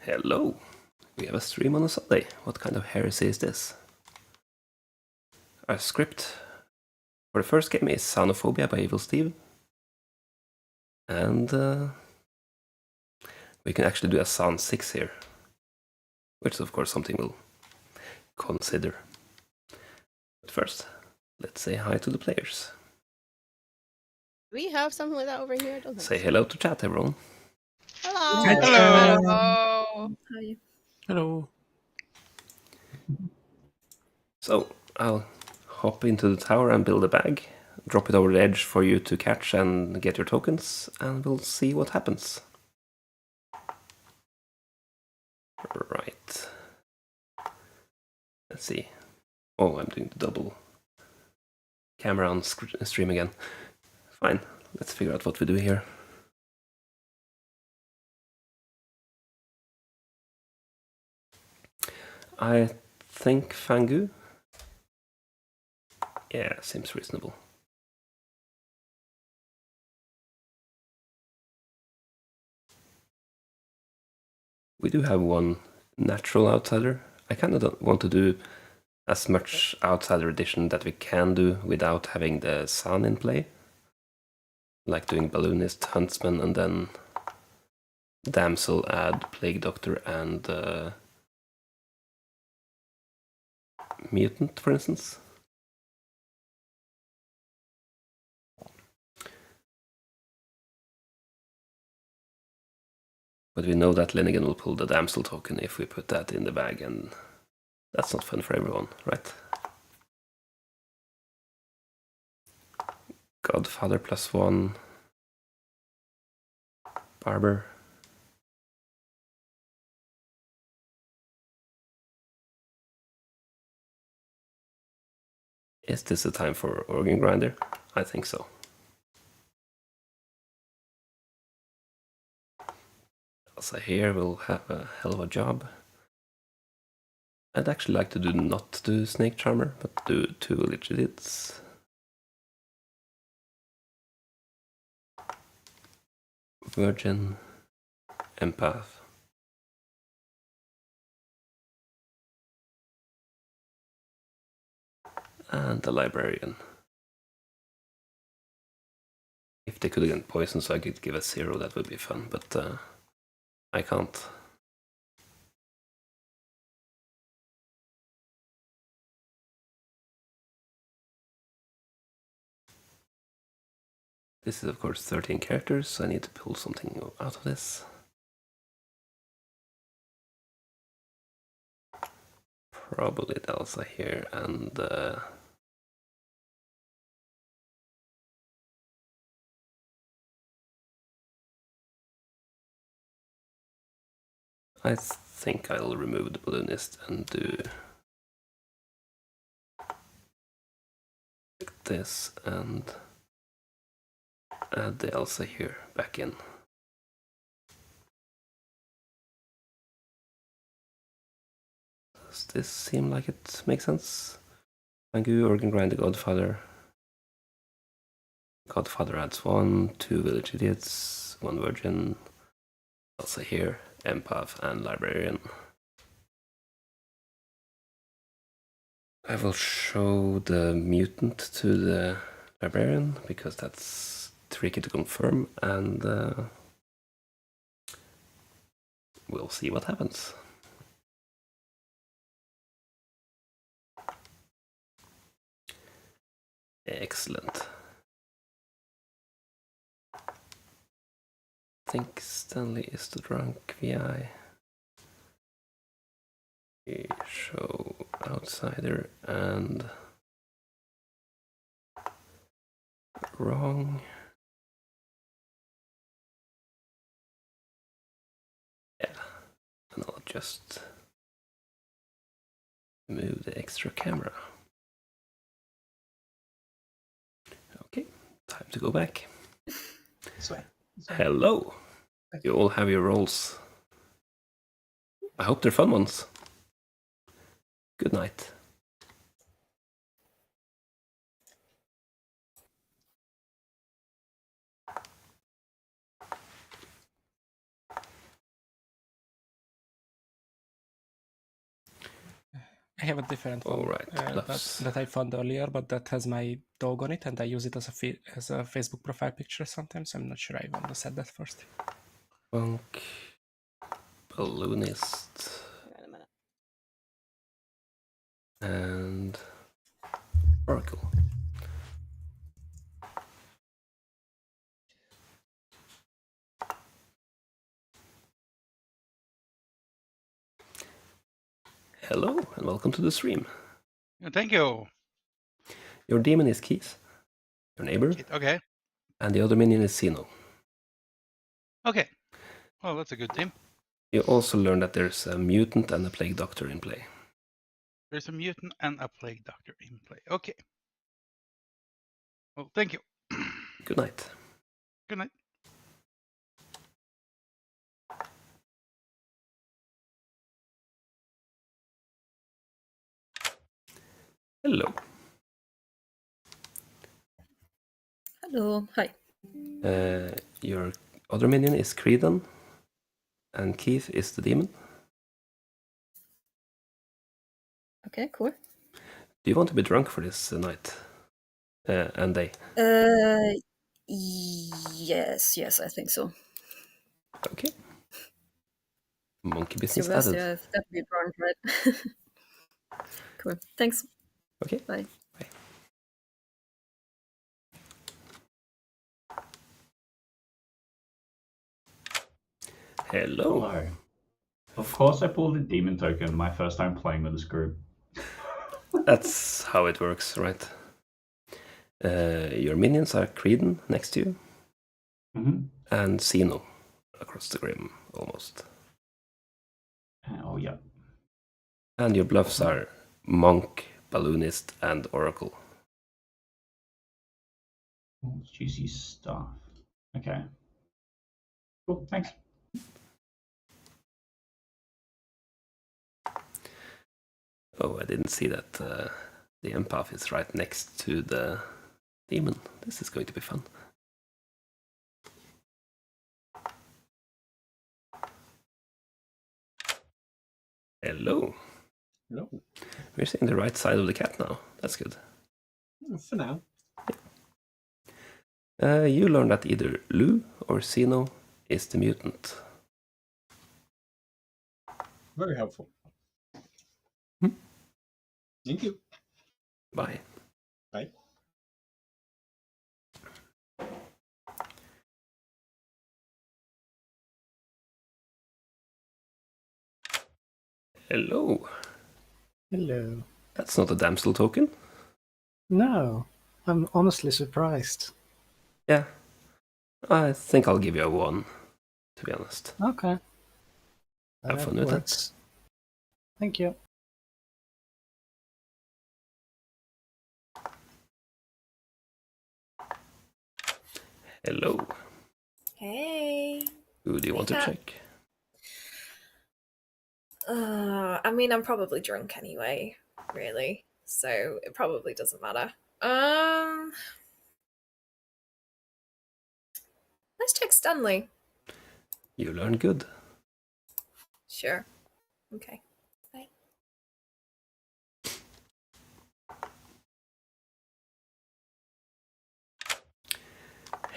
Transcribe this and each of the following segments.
Hello! We have a stream on a Sunday. What kind of heresy is this? Our script for the first game is Sonophobia by Evil Steve. And we can actually do a Sound 6 here. Which is of course something we'll consider. But first, let's say hi to the players. We have something like that over here. I don't think Say so. hello to chat, everyone. Hello. Hello. Hi. Hello. So, I'll hop into the tower and build a bag, drop it over the edge for you to catch and get your tokens, and we'll see what happens. Right. Let's see. Oh, I'm doing the double camera on stream again. Fine, let's figure out what we do here. I think Fangu. Yeah, seems reasonable. We do have one natural outsider. I kind of don't want to do as much outsider edition that we can do without having the sun in play. Like doing Balloonist, Huntsman, and then Damsel, add Plague Doctor, and Mutant, for instance. But we know that Linnigan will pull the Damsel token if we put that in the bag, and that's not fun for everyone, right? Godfather +1. Barber. Is this the time for Organ Grinder? I think so. Elsa here will have a hell of a job. I'd actually like to not do Snake Charmer, but do 2 Legitids. Virgin, Empath. And the Librarian. If they could get poison so I could give a 0, that would be fun, but I can't. This is of course 13 characters, so I need to pull something out of this. Probably Elsa here, and I think I'll remove the Balloonist and do like this and add the Elsa here back in. Does this seem like it makes sense? Fangu, Organ Grind, the Godfather. Godfather adds 1, 2 Village Idiots, 1 Virgin, Elsa here, Empath, and Librarian. I will show the Mutant to the Librarian, because that's tricky to confirm, and we'll see what happens. Excellent. I think Stanley is the drunk VI. We show outsider and wrong. Yeah, and I'll just move the extra camera. Okay, time to go back. Hello. You all have your roles. I hope they're fun ones. Good night. I have a different one Alright, that I found earlier, but that has my dog on it, and I use it as a Facebook profile picture sometimes. I'm not sure I want to set that first. Monk, balloonist, Hang on a minute. and oracle. Hello, and welcome to the stream. Thank you. Your demon is Keith, your neighbor, Okay. and the other minion is Sino. Okay. Well, that's a good team. You also learn that there's a mutant and a plague doctor in play. There's a mutant and a plague doctor in play. Okay. Well, thank you. Good night. Good night. Hello. Hello, hi. Your other minion is Creedon, and Keith is the demon. Okay, cool. Do you want to be drunk for this night and day? Yes, I think so. Okay. Monkey business Sylvester, added. I've got to be drunk, right? Cool. Thanks. Okay. Bye. Bye. Hello. Hello. Of course I pulled a demon token my first time playing with this group. That's how it works, right? Your minions are Creedon next to you, and Sino across the Grim, almost. Oh, yeah. And your bluffs are Monk, Balloonist, and Oracle. Oh, juicy stuff. Okay. Cool, thanks. Oh, I didn't see that the empath is right next to the demon. This is going to be fun. Hello. Hello. We're seeing the right side of the cat now. That's good. For now. You learn that either Lou or Sino is the mutant. Very helpful. Thank you. Bye. Bye. Hello. Hello. That's not a damsel token. No, I'm honestly surprised. Yeah. I think I'll give you a 1, to be honest. Okay. Have fun with works. Thank you. Hello. Hey. Who do you want to Wake up. check? I mean, I'm probably drunk anyway, really. So it probably doesn't matter. Let's check Stanley. You learn good. Sure. Okay. Bye.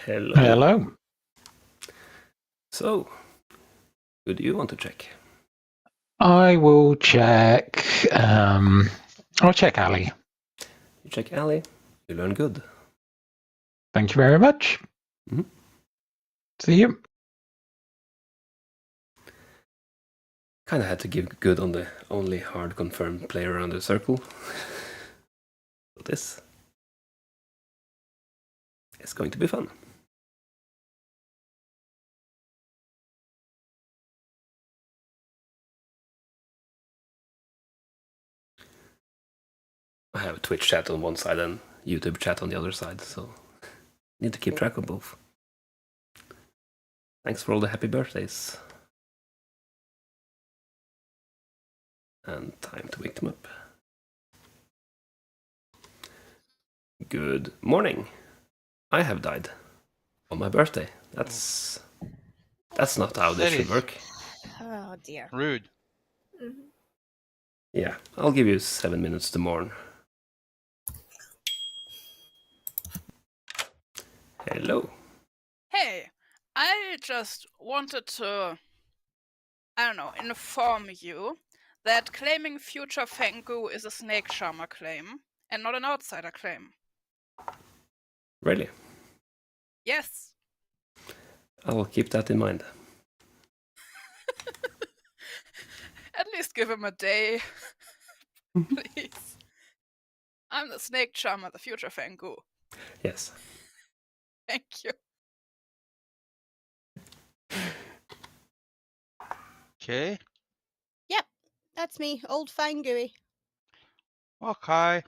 Hello. Hello. So, who do you want to check? I will check. I'll check Ali. You check Ali. You learn good. Thank you very much. Mhm. See you. Kinda had to give good on the only hard confirmed player around the circle. So this is going to be fun. I have Twitch chat on one side and YouTube chat on the other side, so need to keep track of both. Thanks for all the happy birthdays. And time to wake them up. Good morning. I have died on my birthday. That's not how this That should is work. Oh dear. rude. Mhm. Yeah, I'll give you 7 minutes to mourn. Hello. Hey, I just wanted to, I don't know, inform you that claiming future Fengu is a snake charmer claim and not an outsider claim. Really? Yes. I'll keep that in mind. At least give him a day, please. I'm the snake charmer, the future Fengu. Yes. Thank you. Okay. Yep, that's me, old Fangui. Okay.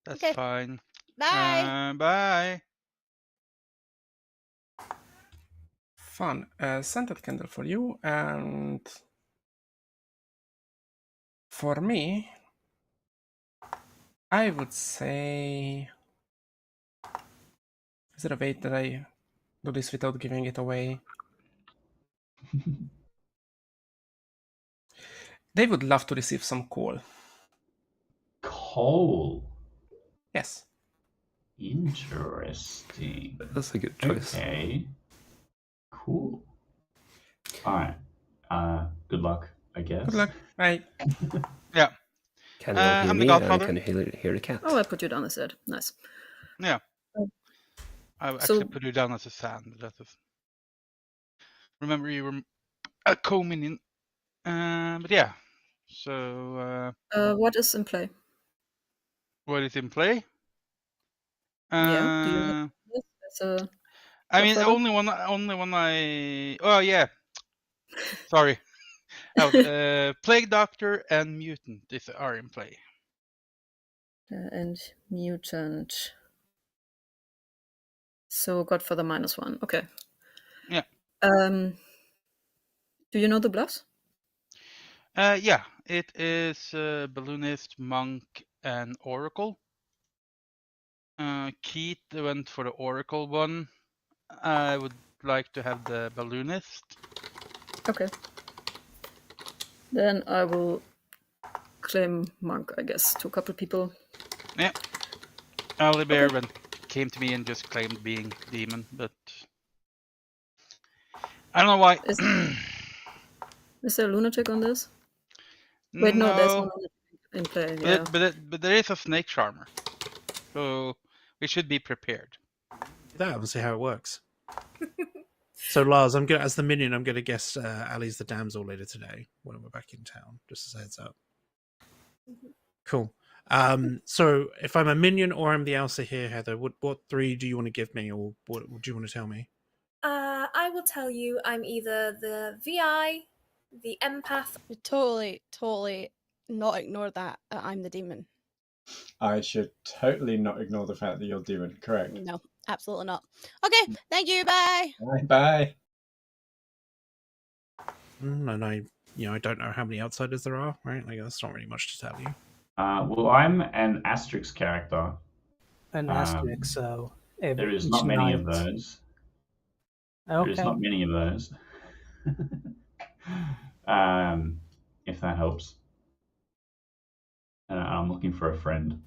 That's Okay. fine. Bye. Bye. Fun. Scented candle for you, and for me, I would say. Is there a way that I do this without giving it away? They would love to receive some coal. Coal. Yes. Interesting. That's a good choice. Okay. Cool. Alright. Good luck, I guess. Good luck. Bye. Yeah. Can you all hear I'm the me? And godfather. can you hear the cat? Oh, I put you down as dead. Nice. Yeah. Oh. I actually So- put you down as a sand. Remember you were a co-minion. But yeah. So What is in play? what is in play? Yeah, do you know this as a I mean, Godfather? only one I. Oh yeah. Sorry. Plague Doctor and Mutant are in play. and mutant. So Godfather -1. Okay. Yeah. Do you know the bluffs? Yeah. It is Balloonist, Monk, and Oracle. Keith went for the Oracle one. I would like to have the Balloonist. Okay. Then I will claim Monk, I guess, to a couple people. Yeah. Alibear came to me and just claimed being demon, but I don't know why. Is there a lunatic on this? Wait, no, there's no lunatic in play. Yeah. But there is a snake charmer, so we should be prepared. That and see how it works. So Lars, I'm gonna, as the minion, I'm gonna guess Ali's the damsel later today when we're back in town. Just as a heads up. Cool. So if I'm a minion or I'm the Elsa here, Heather, what 3 do you want to give me, or what do you want to tell me? I will tell you I'm either the VI, the empath. Totally not ignore that. I'm the demon. I should totally not ignore the fact that you're demon. Correct. No, absolutely not. Okay, thank you. Bye. Bye. And I don't know how many outsiders there are, right? Like that's not really much to tell you. Well, I'm an Asterix character. An Asterix, so there is not many of night. those. Okay. There's not many of those. If that helps. I'm looking for a friend.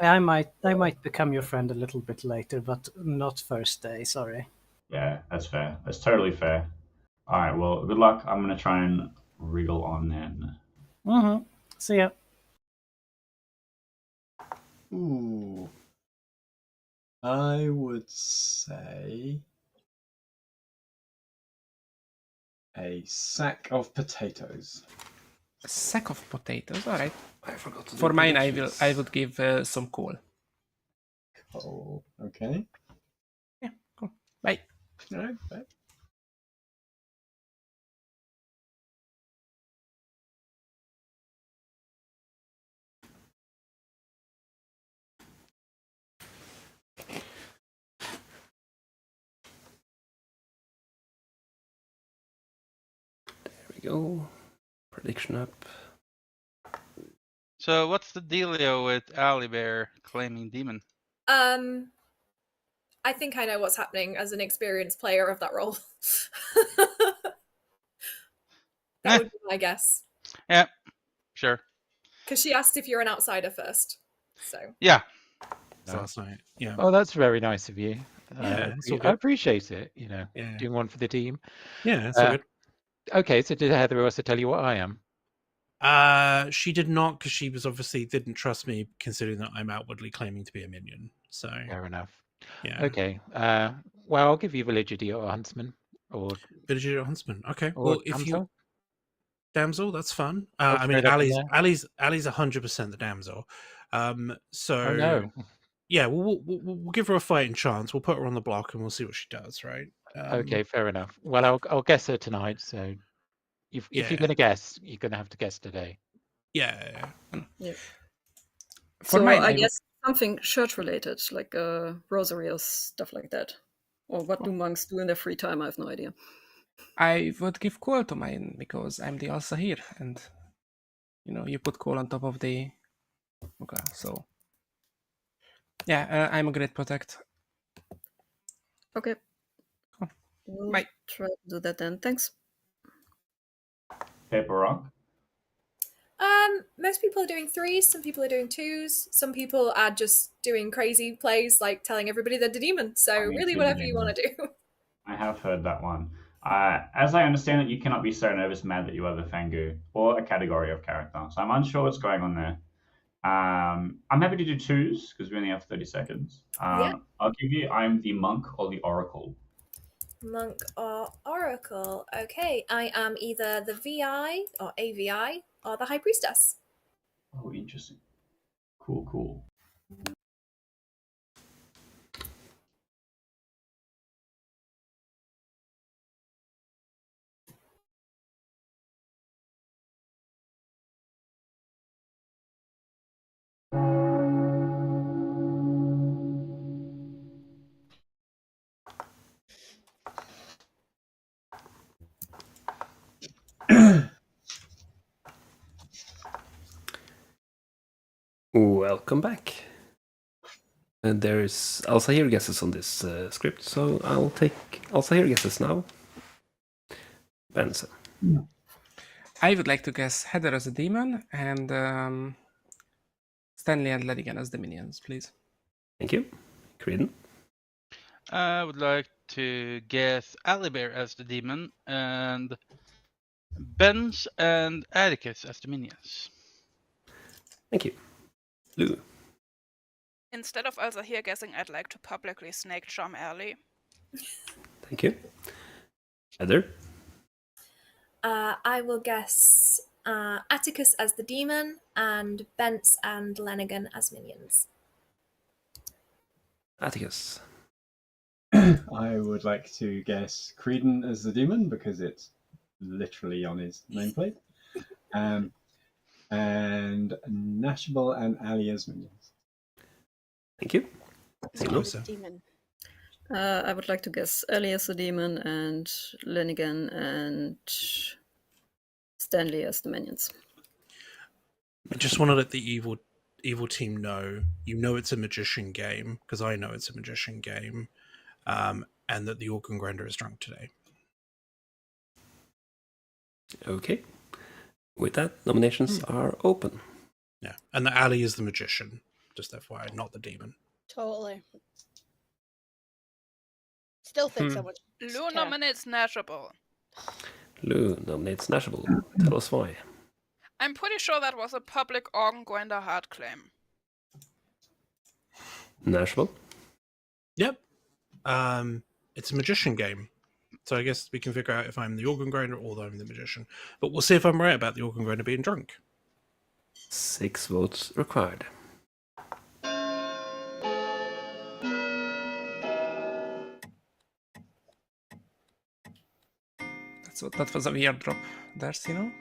I might become your friend a little bit later, but not first day. Sorry. Yeah, that's fair. That's totally fair. All right. Well, good luck. I'm gonna try and wriggle on then. See ya. Ooh. I would say a sack of potatoes. A sack of potatoes. All right. I forgot to. For mine, I would give some coal. Oh, okay. Yeah. Cool. Bye. All right. Bye. There we go. Prediction up. So what's the dealio with Alibear claiming demon? I think I know what's happening as an experienced player of that role. That would be my guess. Yeah. Sure. Because she asked if you're an outsider first. So. Yeah. Last night. Yeah. Oh, that's very nice of you. Yeah, it's all I good. appreciate it. Yeah. Doing one for the team. Yeah, it's all good. Okay, so did Heather also tell you what I am? She did not, because she was obviously didn't trust me, considering that I'm outwardly claiming to be a minion. So Fair enough. yeah. Okay. Well, I'll give you Validity or Huntsman, or Validity or Huntsman. Okay. or Well, if Damsel. you damsel, that's fun. I'll I throw mean, it up in Ali's there. 100% the damsel. So Oh no. yeah, we'll give her a fighting chance. We'll put her on the block and we'll see what she does. Right. Okay, fair enough. Well, I'll guess her tonight. So if you're Yeah. going to guess, you're going to have to guess today. Yeah. Yeah. For So mine, I I would- guess something church related, like rosary or stuff like that. Or what do monks do in their free time? I have no idea. I would give coal to mine because I'm the Al-Sahir, and you put coal on top of the. Okay, so yeah, I'm a great protect. Okay. Cool. We'll Bye. try to do that then. Thanks. Paper rock. Most people are doing 3s, some people are doing 2s, some people are just doing crazy plays like telling everybody they're the demon. So really whatever you want to do. I have heard that one. As I understand it, you cannot be so nervous mad that you are the Fangu, or a category of character. So I'm unsure what's going on there. I'm happy to do 2s, because we only have 30 seconds. Yeah. I'll give you, I'm the monk or the oracle. Monk or oracle. Okay, I am either the VI or AVI or the high priestess. Oh, interesting. Cool. Welcome back. And there's Al-Sahir guesses on this script, so I'll take Al-Sahir guesses now. Benson. I would like to guess Heather as a demon and Stanley and Ledigan as the minions, please. Thank you. Creedon. I would like to guess Alibear as the demon and Benz and Atticus as the minions. Thank you. Lou. Instead of Al-Sahir guessing, I'd like to publicly snake charm Ali. Thank you. Heather. I will guess Atticus as the demon and Bence and Lenigan as minions. Atticus. I would like to guess Creedon as the demon because it's literally on his nameplate. And Nashable and Ali as minions. Thank you. Demon. I would like to guess Ellie as the demon and Lenigan and Stanley as the minions. I just want to let the evil team know, it's a magician game, because I know it's a magician game, and that the organ grinder is drunk today. Okay. With that, nominations are open. Yeah, and the Ali is the magician, just FYI, not the demon. Totally. Still think so much. Lou nominates Nashable. Lou nominates Nashable. Tell us why. I'm pretty sure that was a public organ grinder hard claim. Nashable? Yep. It's a magician game. So I guess we can figure out if I'm the organ grinder or I'm the magician. But we'll see if I'm right about the organ grinder being drunk. 6 votes required. That was a weird drop there, you.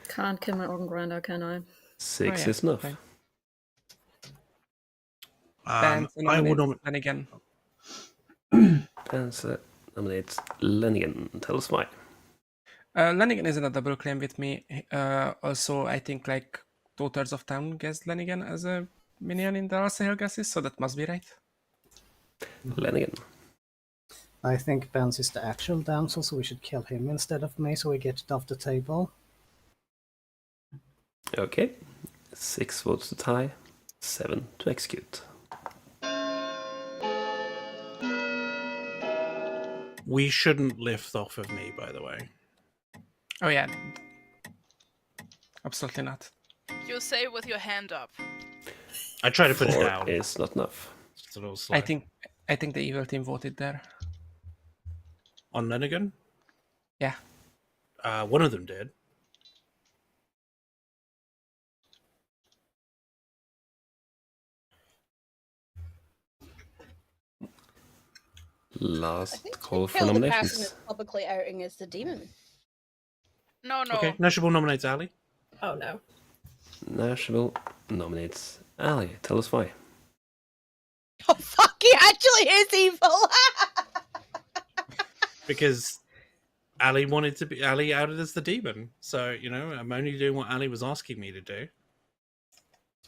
Can't kill my organ grinder, can I? 6 is enough. Okay. I would nominate. And again. Benson nominates Lenigan. Tell us why. Lenigan is in a double claim with me. Also, I think like 2/3 of town guessed Lenigan as a minion in the last guesses, so that must be right. Lenigan. I think Benz is the actual damsel, so we should kill him instead of me, so we get it off the table. Okay. 6 votes to tie, 7 to execute. We shouldn't lift off of me, by the way. Oh yeah. Absolutely not. You say with your hand up. I try to put it 4 down. is not enough. It's a little slow. I think the evil team voted there. On Lenigan? Yeah. One of them did. Last call for Kill the person nominations. that's publicly outing as the demon. No. Okay, Nashable nominates Ali. Oh no. Nashville nominates Ali. Tell us why. Oh fuck, he actually is evil! Because Ali wanted to be Ali outed as the demon. So, I'm only doing what Ali was asking me to do.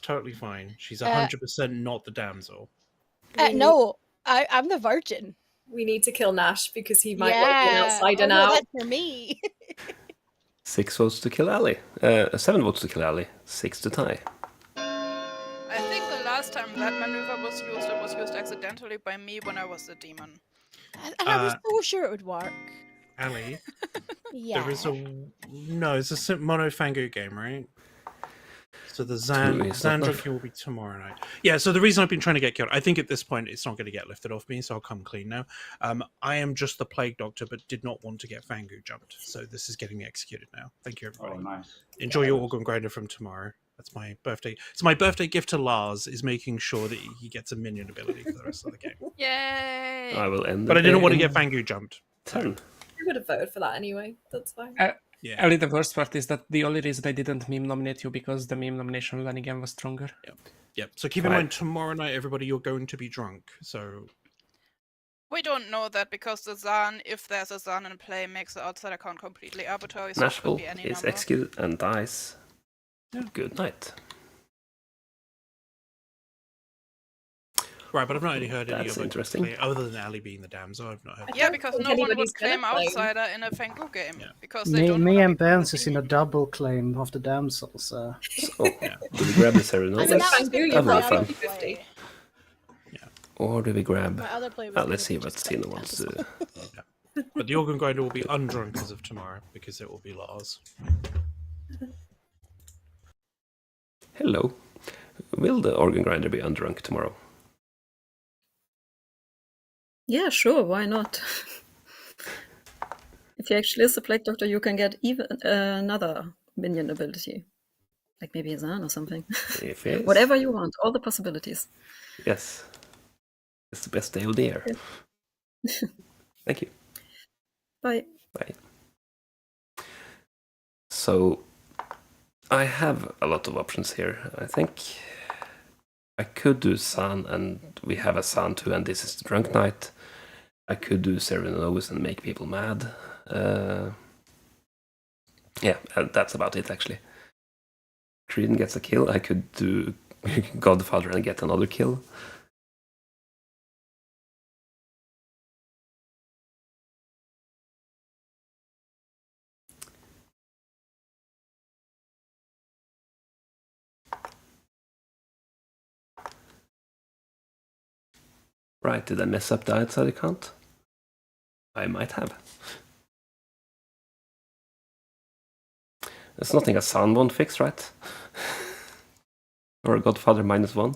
Totally fine. She's 100% not the damsel. No, I'm the virgin. We need to kill Nash because he might be an outsider now. No, that's for me. 6 votes to kill Ali. 7 votes to kill Ali. 6 to tie. I think the last time that maneuver was used, it was used accidentally by me when I was the demon. And I was so sure it would work. Ali, Yeah. there is it's a mono Fangu game, right? So the Zan drinking will be tomorrow night. Yeah, so the reason I've been trying to get killed, I think at this point it's not going to get lifted off me, so I'll come clean now. I am just the Plague Doctor, but did not want to get Fangu jumped, so this is getting me executed now. Thank you, everybody. Oh, nice. Enjoy your Organ Grinder from tomorrow. That's my birthday. So my birthday gift to Lars is making sure that he gets a minion ability for the rest of the game. Yay! I will end. But I didn't want to get Fangu jumped. Turn. I would have voted for that anyway. That's fine. Yeah. Only the worst part is that the only reason I didn't meme nominate you because the meme nomination Lenigan was stronger. Yep. So keep in mind, tomorrow night, everybody, you're going to be drunk. So We don't know that because the Zan, if there's a Zan in play, makes the outsider count completely arbitrary. So it could Nashville be any is number. executed and dies. Good night. right, but I've not really heard any That's of it interesting. other than Ali being the damsel. I've not heard. Yeah, because think no one anybody's would claim gonna play. outsider in a Fangu game because they don't. Me wanna and be called Benz is in a double claim of the damsel, so... So, do we grab the Serenade? I mean, that was That would be fun. 50-50. Or do we grab... My other play was let's see gonna be what just Cena like wants to do. But the Organ Grinder will be undrunk as of tomorrow because it will be Lars. Hello. Will the Organ Grinder be undrunk tomorrow? Yeah, sure, why not? If you actually is the Plague Doctor, you can get even another minion ability. Like maybe a Zan or something. If yes. Whatever you want, all the possibilities. Yes. It's the best day of the year. Thank you. Bye. Bye. So, I have a lot of options here. I think I could do San, and we have a San too, and this is the Drunk Night. I could do Serenose and make people mad. Yeah, that's about it actually. Creedon gets a kill. I could do Godfather and get another kill. Right, did I mess up the outsider count? I might have. There's nothing a San won't fix, right? Or a Godfather -1.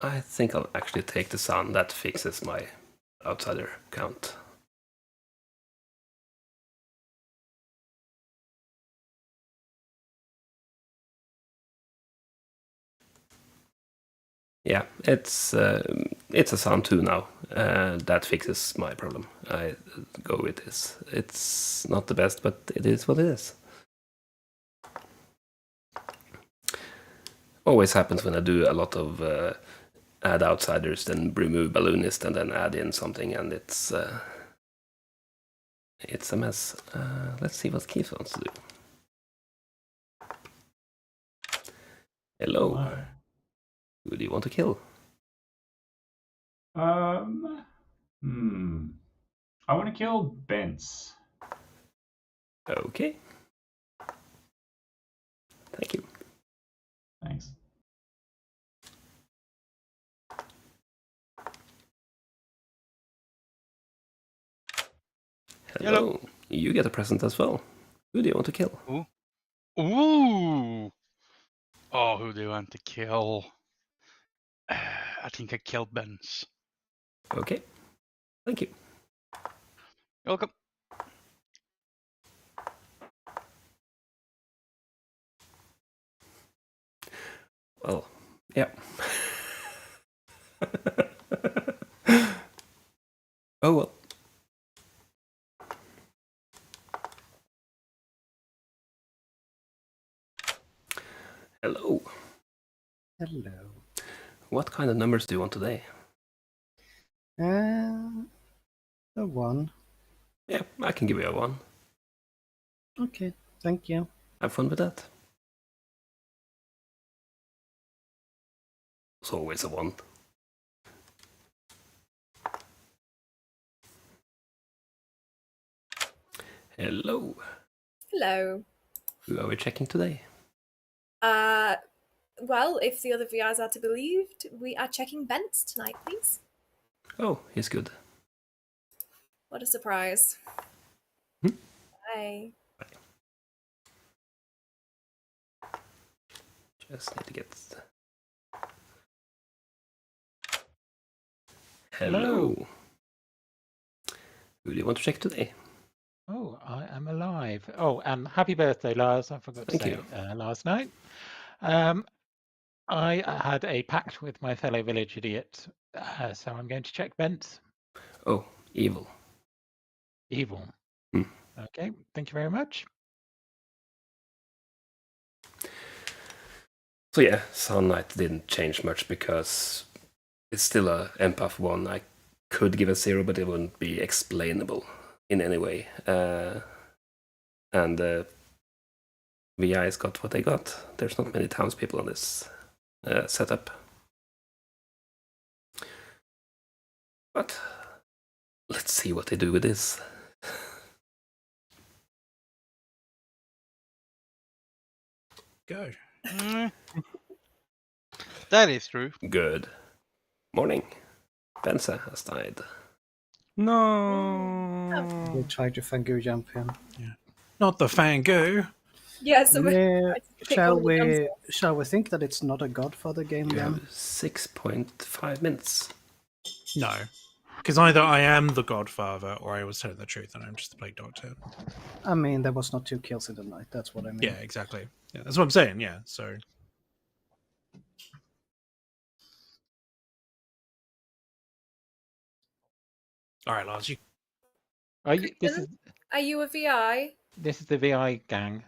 I think I'll actually take the Sun. That fixes my outsider count. Yeah, it's a Sun 2 now. That fixes my problem. I go with this. It's not the best, but it is what it is. Always happens when I do a lot of add outsiders, then remove balloonist, and then add in something, and it's a mess. Let's see what Keith wants to do. Hello. Who do you want to kill? I want to kill Bence. Okay. Thank you. Thanks. Hello. You get a present as well. Who do you want to kill? Ooh. Oh, who do you want to kill? I think I killed Benz. Okay. Thank you. You're welcome. Well, yeah. Oh well. Hello. Hello. What kind of numbers do you want today? A 1. Yeah, I can give you a 1. Okay, thank you. Have fun with that. It's always a 1. Hello. Hello. Who are we checking today? Well, if the other VRs are to be believed, we are checking Bence tonight, please. Oh, he's good. What a surprise. Hmm? Bye. Just need to get... Hello. Who do you want to check today? Oh, I am alive. Oh, and happy birthday, Lars. I forgot to say last night. I had a pact with my fellow village idiot, so I'm going to check Bence. Oh, evil. Evil. Hmm. Okay, thank you very much. So yeah, Sun Knight didn't change much because it's still a empath 1. I could give a 0, but it wouldn't be explainable in any way. And VI's got what they got. There's not many townspeople on this setup. But let's see what they do with this. Go. That is true. Good. Morning. Benza has died. No. We tried to Fangu jump him. Yeah. Not the Fangu. Yeah, so Yeah, pick one of the shall we think that it's not a Godfather game You then? have 6.5 minutes. No. Because either I am the Godfather or I was telling the truth and I'm just the Plague Doctor. I mean, there was not 2 kills in the night. That's what I mean. Yeah, exactly. Yeah, that's what I'm saying. Yeah, so. All right, Lars, you. Are you a VI? This is the VI gang.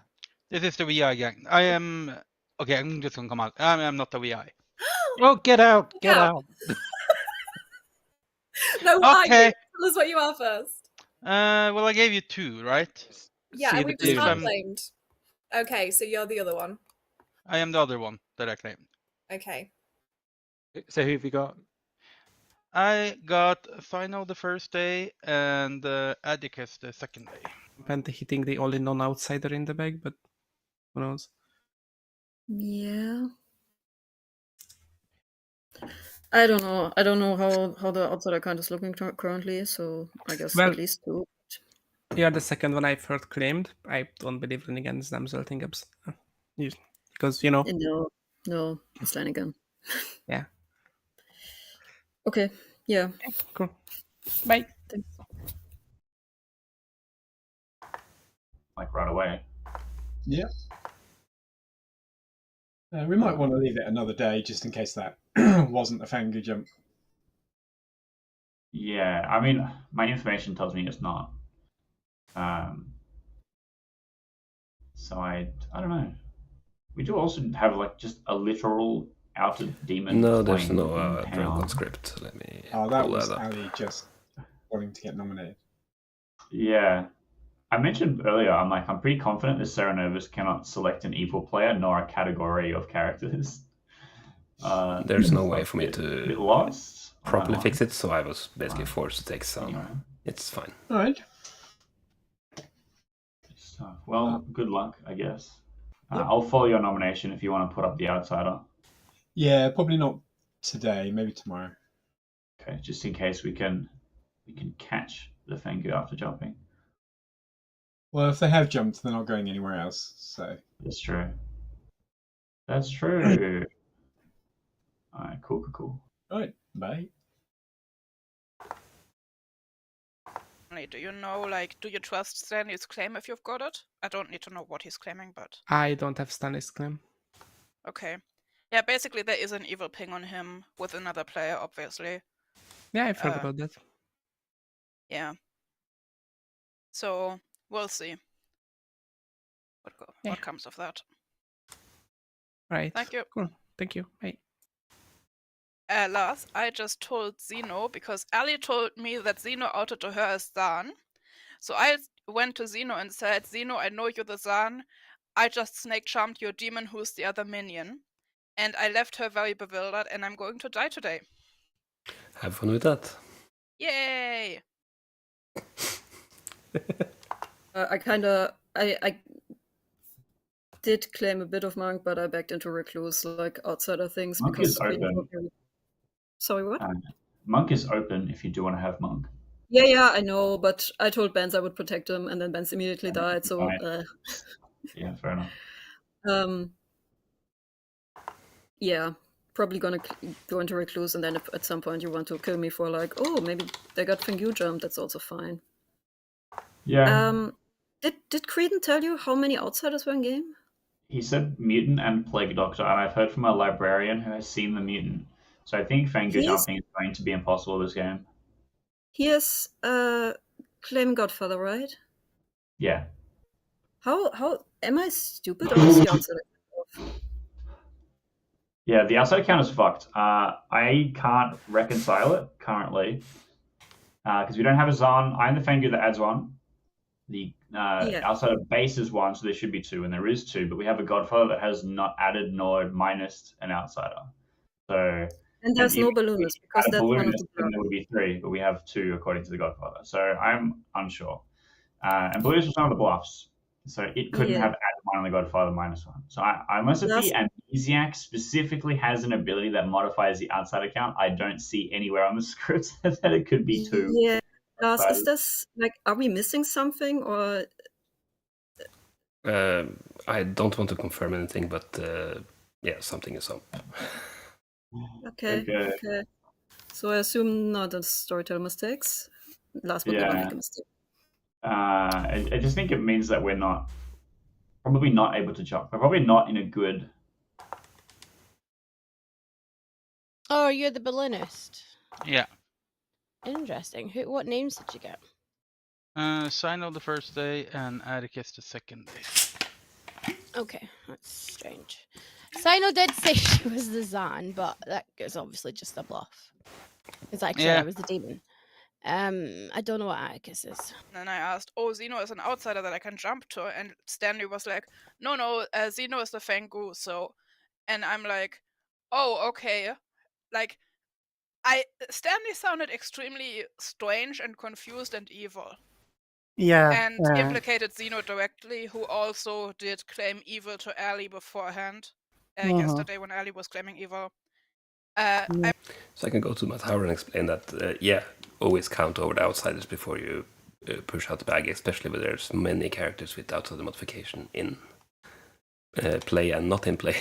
This is the VI gang. I am... Okay, I'm just gonna come out. I'm not the VI. Oh, get out! Get out! No, why? Okay. Tell us what you are first. Well, I gave you 2, right? Yeah, and we've just claimed. Okay, so you're the other one. I am the other one that I claimed. Okay. So who have you got? I got Final the first day and Atticus the second day. And hitting the only non-outsider in the bag, but who knows? Yeah. I don't know. I don't know how the outsider count is looking currently, so I guess Well, at least 2. Yeah, the second one I first claimed. I don't believe in against them resulting ups. Because, you know. No, it's Lanigan. Yeah. Okay, yeah. Okay, cool. Bye. Thanks. Like right away. Yeah. We might want to leave it another day just in case that wasn't a Fangu jump. Yeah, I mean, my information tells me it's not. So I don't know. We do also have like just a literal outer demon? No, there's playing no in drunk on town? script. Let me Oh, that pull was that up. Ali just wanting to get nominated. Yeah. I mentioned earlier, I'm pretty confident that Serenovus cannot select an evil player nor a category of characters. There's no so way I'm for me a to bit lost on that properly one. fix it, so I was basically forced to take some. Anyway. It's fine. All right. So, well, good luck, I guess. Yep. I'll follow your nomination if you want to put up the outsider. Yeah, probably not today. Maybe tomorrow. Okay, just in case we can catch the Fengu after jumping. Well, if they have jumped, they're not going anywhere else. So That's true. That's true. All right, cool. All right, bye. Do you know, like, do you trust Stanley's claim if you've got it? I don't need to know what he's claiming, but... I don't have Stanley's claim. Okay. Yeah, basically there is an evil ping on him with another player, obviously. Yeah, I've heard about that. Yeah. So, we'll see what comes of that. Right. Thank you. Cool. Thank you. Bye. Lars, I just told Zeno, because Ali told me that Zeno outed to her as Zan. So I went to Zeno and said, Zeno, I know you're the Zan. I just snake charmed your demon who's the other minion. And I left her very bewildered, and I'm going to die today. Have fun with that. Yay! I did claim a bit of monk, but I backed into recluse, like outsider things. Monk because is open. Sorry, what? Monk is open if you do want to have monk. Yeah, I know, but I told Benz I would protect him, and then Benz immediately died, so... Right. Yeah, fair enough. Yeah, probably gonna go into recluse, and then if at some point you want to kill me for like, oh, maybe they got Fengu jump, that's also fine. Yeah. Did Creedon tell you how many outsiders were in game? He said mutant and plague doctor, and I've heard from a librarian who has seen the mutant. So I think Fengu jumping is going to be impossible this game. He is claim Godfather, right? Yeah. How am I stupid or is the outsider? Yeah, the outside count is fucked. I can't reconcile it currently because we don't have a Zan. I'm the Fengu that adds one. The outsider base is one, so there should be two, and there is two. But we have a Godfather that has not added nor minused an outsider. So and there's no balloonist because that's one of the then there would be three, but we have two according to the Godfather. So I'm unsure. And balloonist was one of the bluffs, so it couldn't have added one on the Godfather -1. So unless if the Amnesiac specifically has an ability that modifies the outsider count, I don't see anywhere on the script that it could be two. Yeah, Lars, is this like, are we missing something or? I don't want to confirm anything, but yeah, something is up. Okay. So I assume not a storyteller mistakes. Last would never make a mistake. I just think it means that we're probably not able to jump. We're probably not in a good. Oh, you're the balloonist. Yeah. Interesting. What names did you get? Sino the first day and Atticus the second day. Okay, that's strange. Sino did say she was the Zan, but that is obviously just a bluff. Because actually I was the demon. I don't know what Atticus is. And I asked, Zeno is an outsider that I can jump to, and Stanley was like, no, Zeno is the Fengu, so... And I'm like, oh, okay. Like, Stanley sounded extremely strange and confused and evil. Yeah. And implicated Zeno directly, who also did claim evil to Ali beforehand. Yesterday when Ali was claiming evil. So I can go to my tower and explain that, always count over the outsiders before you push out the bag, especially when there's many characters with outsider modification in play and not in play.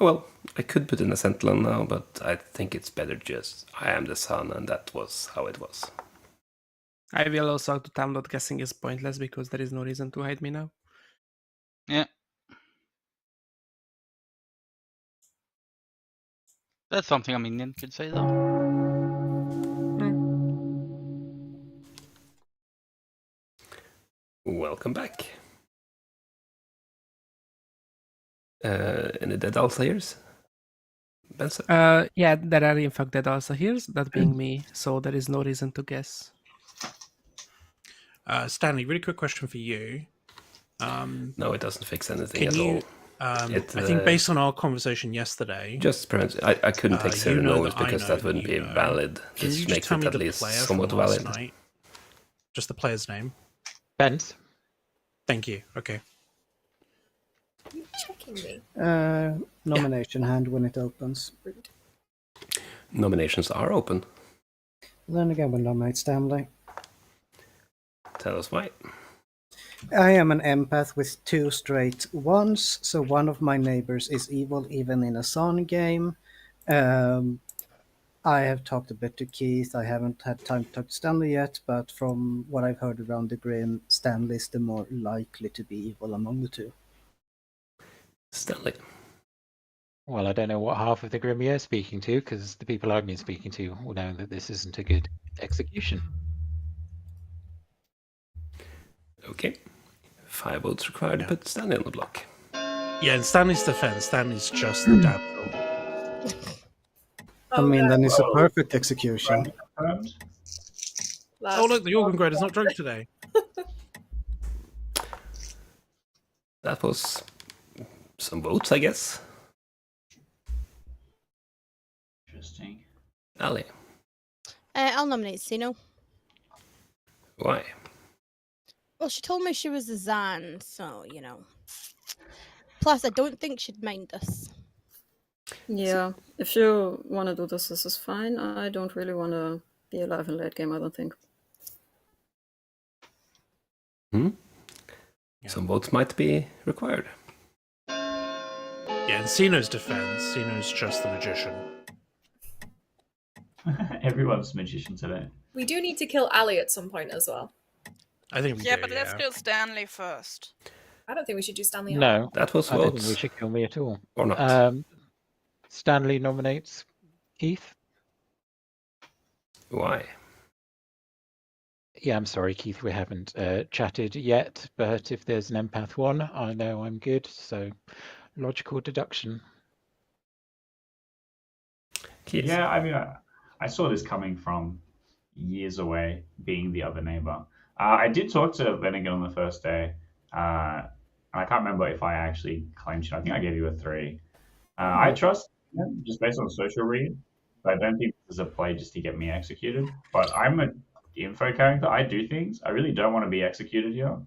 Well, I could put in a Sentinel now, but I think it's better just I am the sun, and that was how it was. I will also to time that guessing is pointless because there is no reason to hide me now. Yeah. That's something a minion could say, though. Welcome back. Any dead Alzheimer's? Benson? Yeah, there are in fact dead Alzheimer's, that being me, so there is no reason to guess. Stanley, really quick question for you. No, it doesn't fix anything Can at you? all. I think based on our conversation yesterday, Just I couldn't take you know Serenovus that I because know that that wouldn't you be know. valid. Can This you just makes tell it me at the least player somewhat from last valid. night? Just the player's name. Bent. Thank you. Okay. You checking me? Nomination hand when it opens. Rude. Nominations are open. Then again, we'll nominate Stanley. Tell us why. I am an empath with 2 straight 1s, so one of my neighbors is evil even in a Son game. I have talked a bit to Keith. I haven't had time to talk to Stanley yet, but from what I've heard around the Grim, Stanley is the more likely to be evil among the 2. Stanley. Well, I don't know what half of the Grim you're speaking to, because the people I've been speaking to will know that this isn't a good execution. Okay. 5 votes required to put Stanley on the block. Yeah, in Stanley's defense, Stanley's just the damsel. I mean, then it's a perfect execution. Oh, look, the organ grader's not drunk today. That was some votes, I guess. Interesting. Ali. I'll nominate Sino. Why? Well, she told me she was a Zan, so, you know. Plus, I don't think she'd mind us. Yeah, if you want to do this is fine. I don't really want to be alive in late game, I don't think. Some votes might be required. Yeah, in Sino's defense, Sino's just the magician. Everyone's a magician today. We do need to kill Ali at some point as well. I think we Yeah, do, but let's kill Stanley first. I don't think we should do Stanley. No, that was I don't think votes. we should kill me at all. Or not. Stanley nominates Keith. Why? Yeah, I'm sorry, Keith, we haven't chatted yet, but if there's an empath 1, I know I'm good, so logical deduction. Keith. Yeah, I mean, I saw this coming from years away, being the other neighbor. I did talk to Lenigan on the first day, and I can't remember if I actually claimed it. I think I gave you a 3. I trust him just based on social read, but I don't think this is a play just to get me executed. But I'm an info character. I do things. I really don't want to be executed here.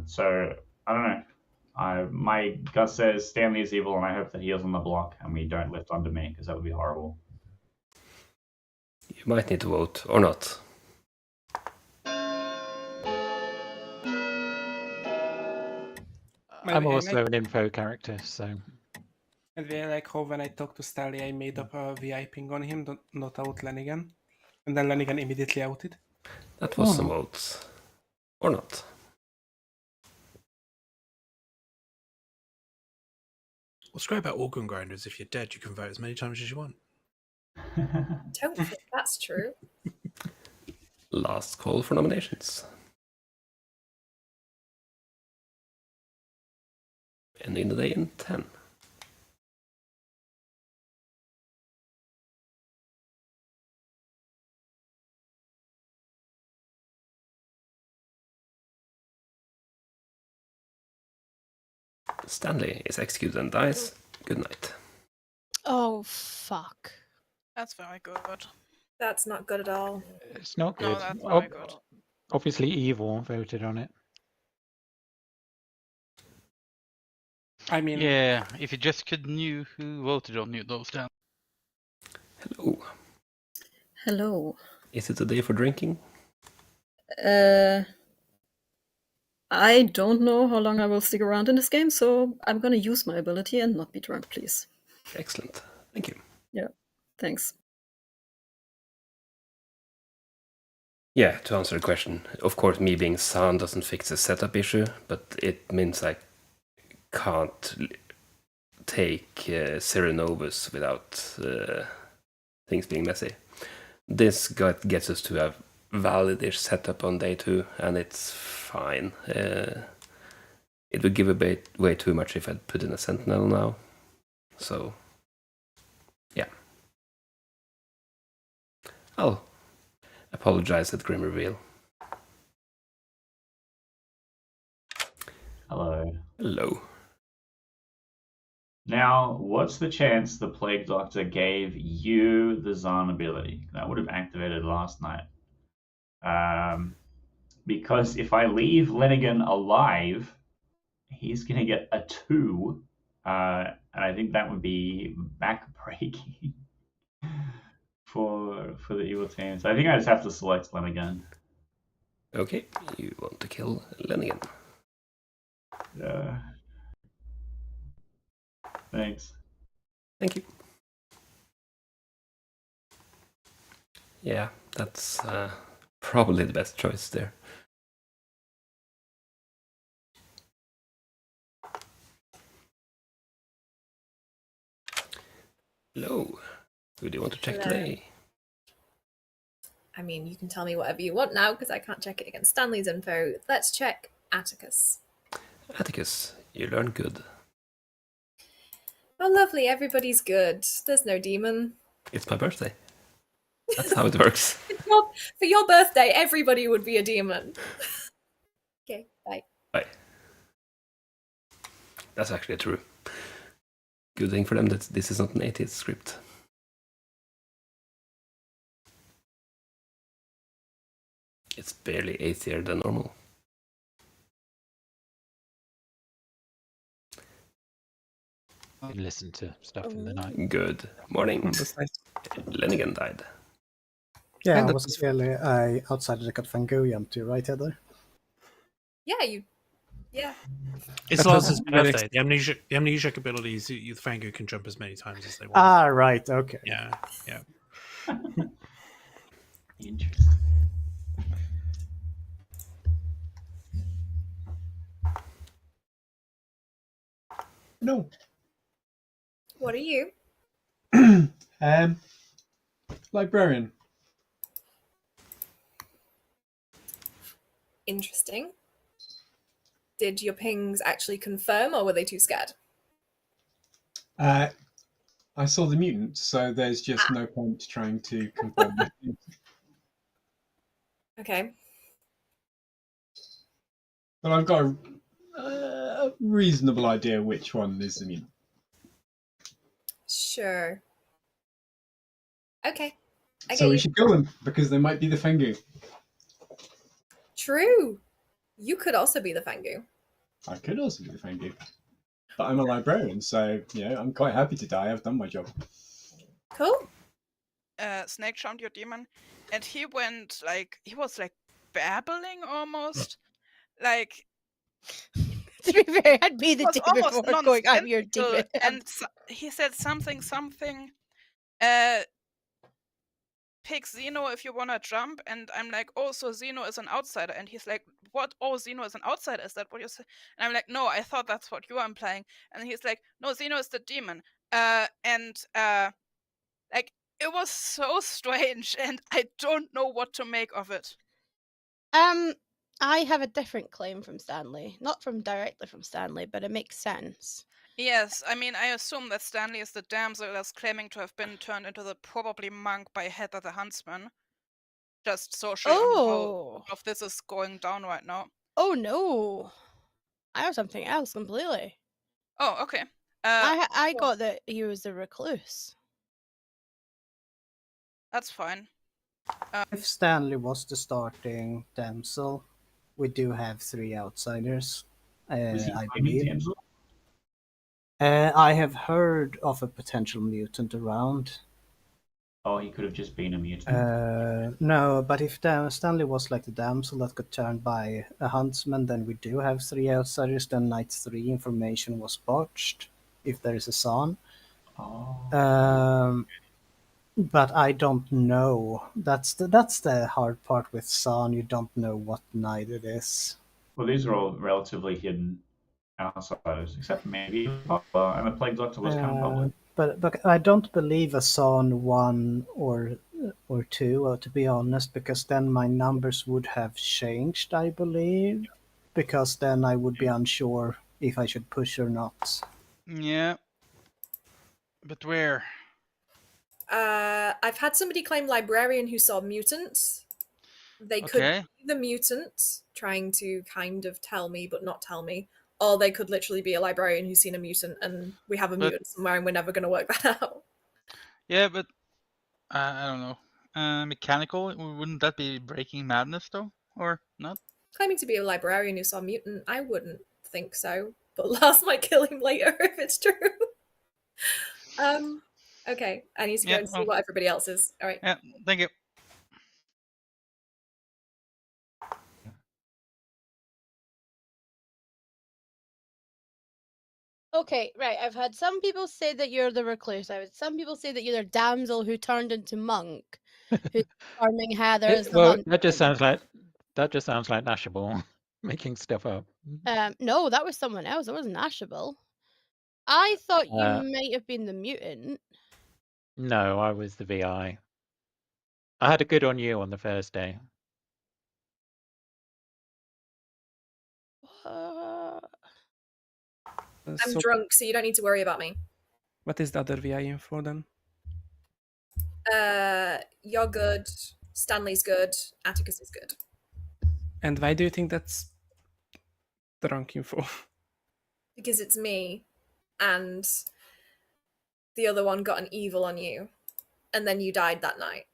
So I don't know. My gut says Stanley is evil, and I hope that he is on the block and we don't lift under me, because that would be horrible. You might need to vote, or not. I'm also an info character, so... And then, like how when I talked to Stanley, I made up a VI ping on him, not out Lenigan. And then Lenigan immediately outed. That was some votes. Or not. What's great about organ grinders, if you're dead, you can vote as many times as you want. Don't think that's true. Last call for nominations. Ending the day in 10. Stanley is executed and dies. Good night. Oh, fuck. That's very good. That's not good at all. It's not good. No, that's very good. Obviously, evil voted on it. I mean... Yeah, if you just could knew who voted on you, those down. Hello. Hello. Is it a day for drinking? I don't know how long I will stick around in this game, so I'm going to use my ability and not be drunk, please. Excellent. Thank you. Yeah, thanks. Yeah, to answer the question, of course, me being San doesn't fix the setup issue, but it means I can't take Serenovus without things being messy. This gets us to a valid-ish setup on day 2, and it's fine. It would give way too much if I'd put in a sentinel now. So, yeah. I'll apologize at Grim Reveal. Hello. Hello. Now, what's the chance the Plague Doctor gave you the Zahn ability? That would have activated last night. Because if I leave Lenigan alive, he's going to get a 2. And I think that would be backbreaking for the evil team. So I think I just have to select Lenigan. Okay, you want to kill Lenigan. Thanks. Thank you. Yeah, that's probably the best choice there. Hello. Who do you want to check Hello. today? I mean, you can tell me whatever you want now because I can't check it against Stanley's info. Let's check Atticus. Atticus, you learn good. Oh, lovely. Everybody's good. There's no demon. It's my birthday. That's how it works. For your birthday, everybody would be a demon. Okay, bye. Bye. That's actually true. Good thing for them that this is not an 80th script. It's barely 80er than normal. I can listen to stuff in the night. Good morning. That's nice. Lenigan died. Yeah, And I was clearly outside the Fango empty, right, Heather? Yeah, you. Yeah. It's That Lars's was very birthday. The amnesiac abilities, the Fango can jump as many times as they want. Ah, right, okay. Yeah, yeah. Interesting. No. What are you? Librarian. Interesting. Did your pings actually confirm, or were they too scared? I saw the mutant, so there's just no point trying to confirm anything. Okay. But I've got a reasonable idea which one is the mutant. Sure. Okay. I So get we you. should kill them, because they might be the Fengu. True. You could also be the Fangu. I could also be the Fengu. But I'm a librarian, so yeah, I'm quite happy to die. I've done my job. Cool. Snake charmed your demon, and he went he was babbling almost, like. To be fair, I'd be the was demon almost before going, I'm your nonsensical, demon. and he said something. Pick Zeno if you wanna jump, and I'm like, oh, so Zeno is an outsider, and he's like, what? Oh, Zeno is an outsider? Is that what you say? And I'm like, no, I thought that's what you were implying. And he's like, no, Zeno is the demon. It was so strange, and I don't know what to make of it. I have a different claim from Stanley. Not directly from Stanley, but it makes sense. Yes, I mean, I assume that Stanley is the damsel that's claiming to have been turned into the probably monk by Heather the huntsman. Just socially on how this is going down right now. Oh no. I have something else completely. Oh, okay. I got that he was a recluse. That's fine. If Stanley was the starting damsel, we do have 3 outsiders, I believe. I have heard of a potential mutant around. Oh, he could have just been a mutant. No, but if Stanley was like the damsel that got turned by a huntsman, then we do have 3 outsiders. Then night 3 information was botched, if there is a son. Oh. But I don't know. That's the hard part with Son. You don't know what night it is. Well, these are all relatively hidden outsiders, except maybe Papa, and the Plague Doctor was kind of public. But I don't believe a Son 1 or 2, to be honest, because then my numbers would have changed, I believe. because then I would be unsure if I should push or not. Yeah. But where? I've had somebody claim librarian who saw mutants. They could Okay. be the mutant trying to kind of tell me but not tell me, or they could literally be a librarian who's seen a mutant and we have a mutant somewhere and we're never going to work that out. Yeah, but I don't know. Mechanical, wouldn't that be breaking madness though, or not? Claiming to be a librarian who saw a mutant, I wouldn't think so, but Lars might kill him later if it's true. Okay, I need to go and see what everybody else is. All right. Yeah, thank you. Okay, right. I've had some people say that you're the recluse. I've had some people say that you're the damsel who turned into monk, who's farming Heather as the Well, hunter. that just sounds like Nashable making stuff up. No, that was someone else. It wasn't Ashable. I thought you might have been the mutant. No, I was the VI. I had a good on you on the first day. I'm drunk, so you don't need to worry about me. What is the other VI info then? You're good. Stanley's good. Atticus is good. And why do you think that's drunk info? Because it's me, and the other one got an evil on you, and then you died that night.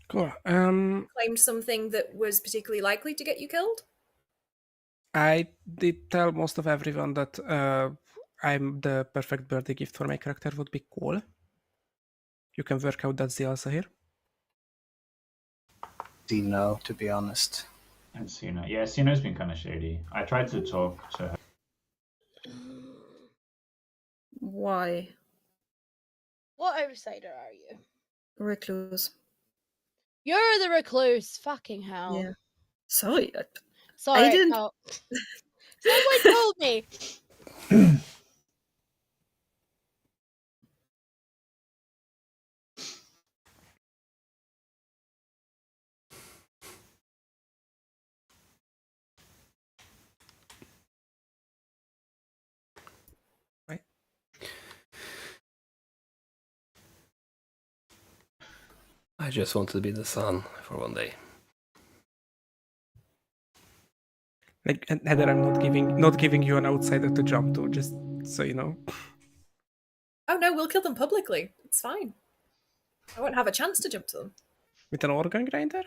Cool. Claimed something that was particularly likely to get you killed? I did tell most of everyone that I'm the perfect birthday gift for my character would be cool. You can work out that's the answer here. No, to be honest. And Sina. Yeah, Sina's been kind of shady. I tried to talk to her. Why? What outsider are you? Recluse. You're the recluse. Fucking hell. Yeah. Sorry. Sorry. I didn't. No. Someone told me. I just wanted to be the sun for one day. Like Heather, I'm not giving you an outsider to jump to, just so you know. Oh no, we'll kill them publicly. It's fine. I won't have a chance to jump to them. With an organ grinder?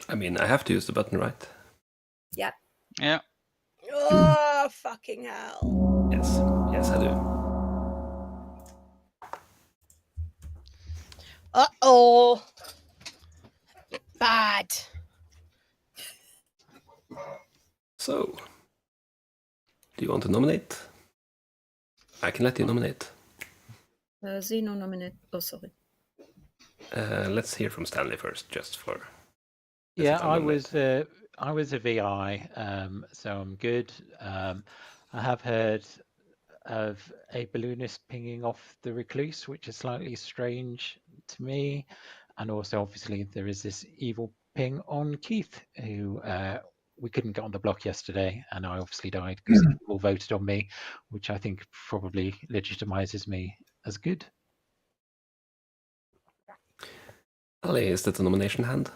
I mean, I have to use the button, right? Yeah. Yeah. Oh, fucking hell. Yes, I do. Uh-oh. Bad. So, do you want to nominate? I can let you nominate. Zeno nominate. Oh, sorry. Let's hear from Stanley first, just for. Yeah, I was a VI, so I'm good. I have heard of a balloonist pinging off the recluse, which is slightly strange to me, and also obviously there is this evil ping on Keith, who we couldn't get on the block yesterday, and I obviously died because people voted on me, which I think probably legitimizes me as good. Ali, is that a nomination hand?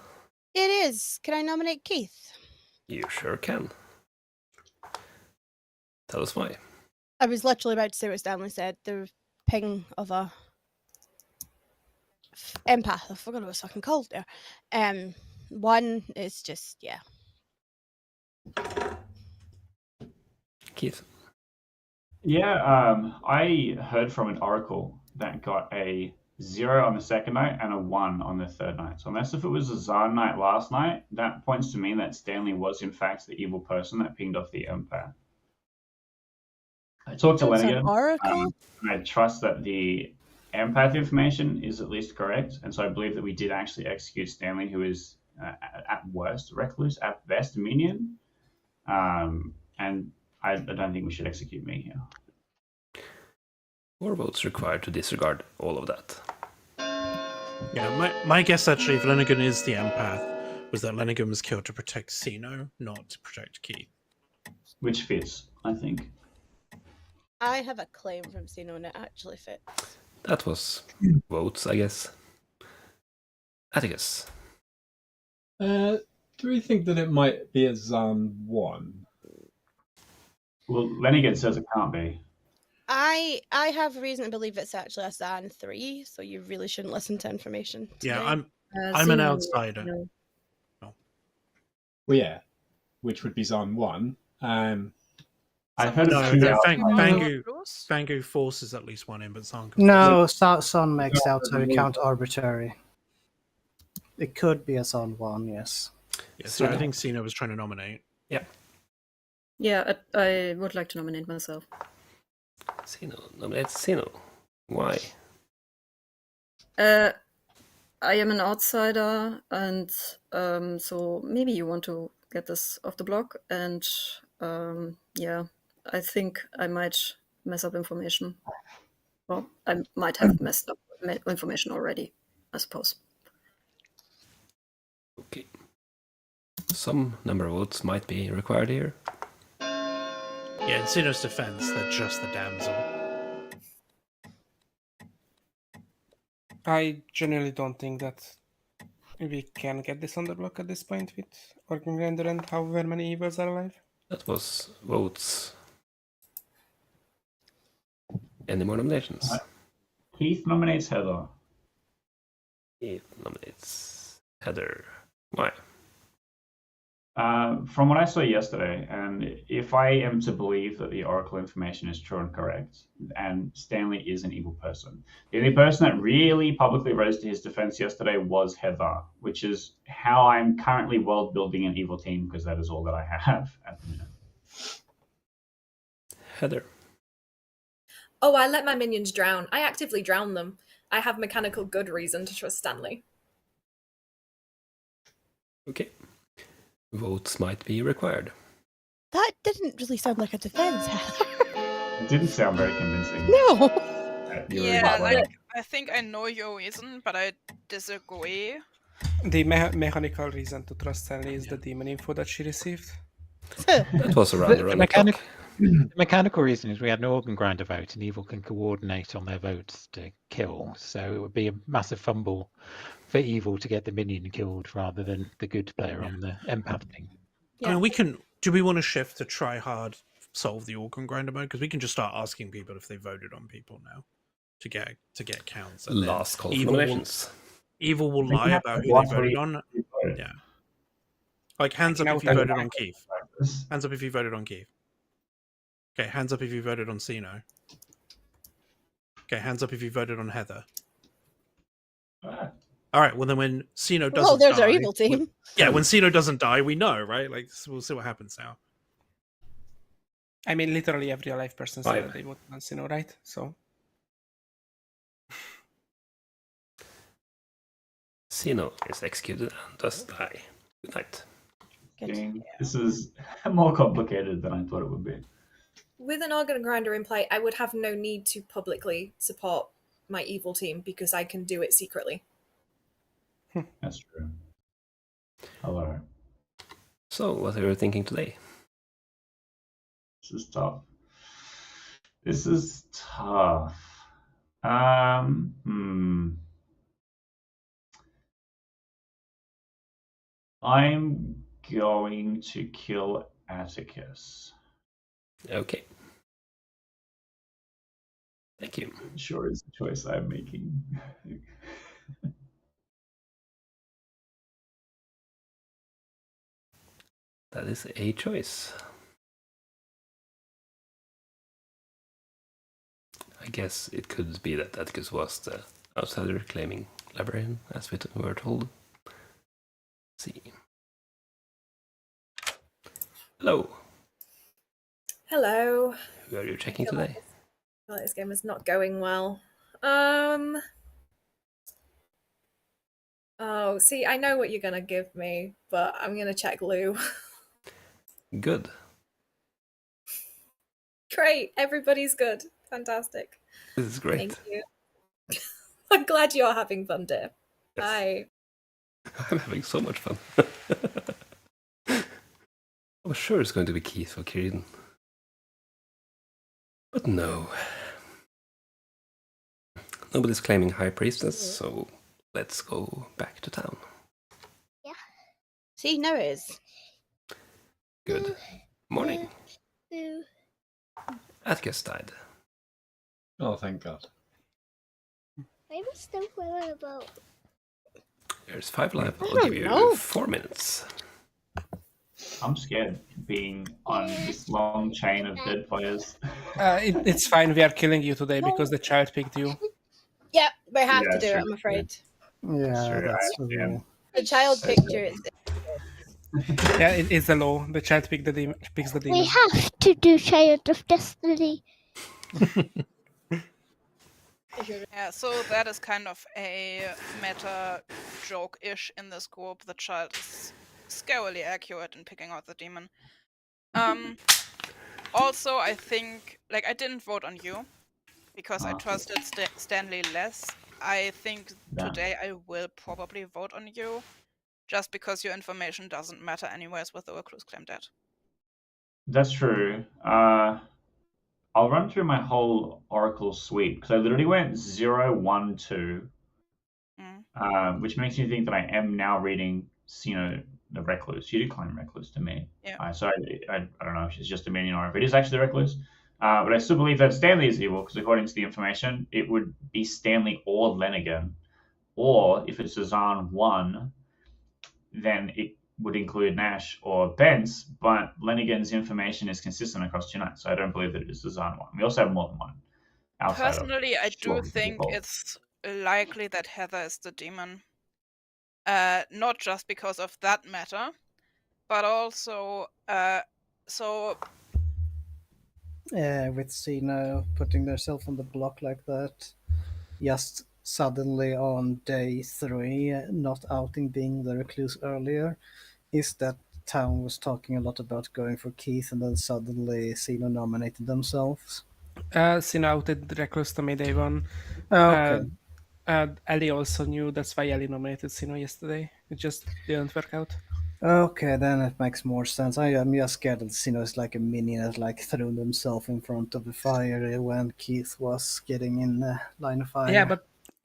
It is. Can I nominate Keith? You sure can. Tell us why. I was literally about to say what Stanley said. The ping of a empath. I forgot what it was fucking called there. One is just, yeah. Keith. Yeah, I heard from an oracle that got a 0 on the second night and a 1 on the third night. So unless if it was a Zahn night last night, that points to me that Stanley was in fact the evil person that pinged off the empath. I talked to Lenigan. Oracle? And I trust that the empath information is at least correct, and so I believe that we did actually execute Stanley, who is at worst recluse, at best minion. And I don't think we should execute me here. 4 votes required to disregard all of that. Yeah, my guess actually, if Lenigan is the empath, was that Lenigan was killed to protect Sino, not to protect Keith. Which fits, I think. I have a claim from Sino and it actually fits. That was votes, I guess. Atticus. Do we think that it might be a Zan 1? Well, Lenigan says it can't be. I have reason to believe it's actually a Zan 3, so you really shouldn't listen to information today. Yeah, I'm an outsider. No. Well, yeah, which would be Zan 1. I've heard no, of two Fangu forces at least one in, but Zan can No, Son makes outsider count arbitrary. It could be a Zan 1, yes. Yeah, so I think Sino was trying to nominate. Yeah. Yeah, I would like to nominate myself. Sino nominates Sino. Why? I am an outsider, and so maybe you want to get this off the block. And yeah, I think I might mess up information. Well, I might have messed up information already, I suppose. Okay. Some number of votes might be required here. Yeah, in Sino's defense, they're just the damsel. I generally don't think that we can get this on the block at this point with Organ Grinder and however many evils are alive. That was votes. Any more nominations? Keith nominates Heather. Keith nominates Heather. Why? From what I saw yesterday, and if I am to believe that the Oracle information is true and correct, and Stanley is an evil person, the only person that really publicly rose to his defense yesterday was Heather, which is how I'm currently world building an evil team, because that is all that I have at the minute. Heather. Oh, I let my minions drown. I actively drown them. I have mechanical good reason to trust Stanley. Okay. Votes might be required. That didn't really sound like a defense, Heather. It didn't sound very convincing. No. Yeah, like, I think I know your reason, but I disagree. The mechanical reason to trust Stanley is the demon info that she received. That was around the mechanical reason is we had an organ grinder vote, and evil can coordinate on their votes to kill. So it would be a massive fumble for evil to get the minion killed rather than the good player on the empath thing. I mean, we can. Do we want to shift to try hard solve the organ grinder mode? Because we can just start asking people if they voted on people now to get counts. And last call for nominations. Evil will lie about who they voted on. Yeah. Like, hands up if you voted on Keith. Hands up if you voted on Keith. Okay, hands up if you voted on Sino. Okay, hands up if you voted on Heather. All right, well then when Sino doesn't Oh, there's die, our evil team. Yeah, when Sino doesn't die, we know, right? Like, so we'll see what happens now. I mean, literally every alive person said that they voted on Sino, right? So. Sino is executed and does die. Good night. This is more complicated than I thought it would be. With an organ grinder in play, I would have no need to publicly support my evil team because I can do it secretly. That's true. Hello. So, what are you thinking today? This is tough. This is tough. I'm going to kill Atticus. Okay. Thank you. Sure is the choice I'm making. That is a choice. I guess it could be that Atticus was the outsider claiming librarian, as we were told. Let's see. Hello. Hello. Who are you checking today? Well, this game is not going well. Oh, see, I know what you're gonna give me, but I'm gonna check Lou. Good. Great, everybody's good. Fantastic. This is great. Thank you. I'm glad you're having fun, dear. Bye. I'm having so much fun. I was sure it's going to be Keith or Kieran. But no. Nobody's claiming High Priestess, so let's go back to town. See, now it is. Good morning. Atticus died. Oh, thank God. I was still worried about. There's 5 life. I I'll don't give you know. 4 minutes. I'm scared being on this long chain of dead players. It's fine. We are killing you today because the child picked you. Yeah, we have Yeah, to do sure. it, I'm afraid. Yeah, Sure, that's I the am. rule. The child picture is. Yeah, it's the law. The child picks the demon. We have to do Child of Destiny. Yeah, so that is kind of a meta joke-ish in this group. The child is scarily accurate in picking out the demon. Also, I think, like, I didn't vote on you because I trusted Stanley less. I think today I will probably vote on you just because your information doesn't matter anyways with the recluse claim dead. That's true. I'll run through my whole Oracle suite because I literally went 0, 1, 2, which makes me think that I am now reading, the Recluse. You did claim Recluse to me. Yeah. So I don't know if she's just a minion or if it is actually the Recluse. But I still believe that Stanley is evil because according to the information, it would be Stanley or Lenigan. Or if it's a Zahn 1, then it would include Nash or Bence, but Lenigan's information is consistent across 2 nights, so I don't believe that it is the Zahn 1. We also have more than one. Personally, I do think it's likely that Heather is the demon. Not just because of that matter, but also With Cena putting herself on the block like that, just suddenly on day 3, not outing being the recluse earlier, is that town was talking a lot about going for Keith, and then suddenly Cena nominated themselves. Cena outed Recluse to me day 1. Okay. Ellie also knew, that's why Ellie nominated Cena yesterday. It just didn't work out. Okay, then it makes more sense. I am just scared that Cena is like a minion that like threw himself in front of the fire when Keith was getting in line of fire.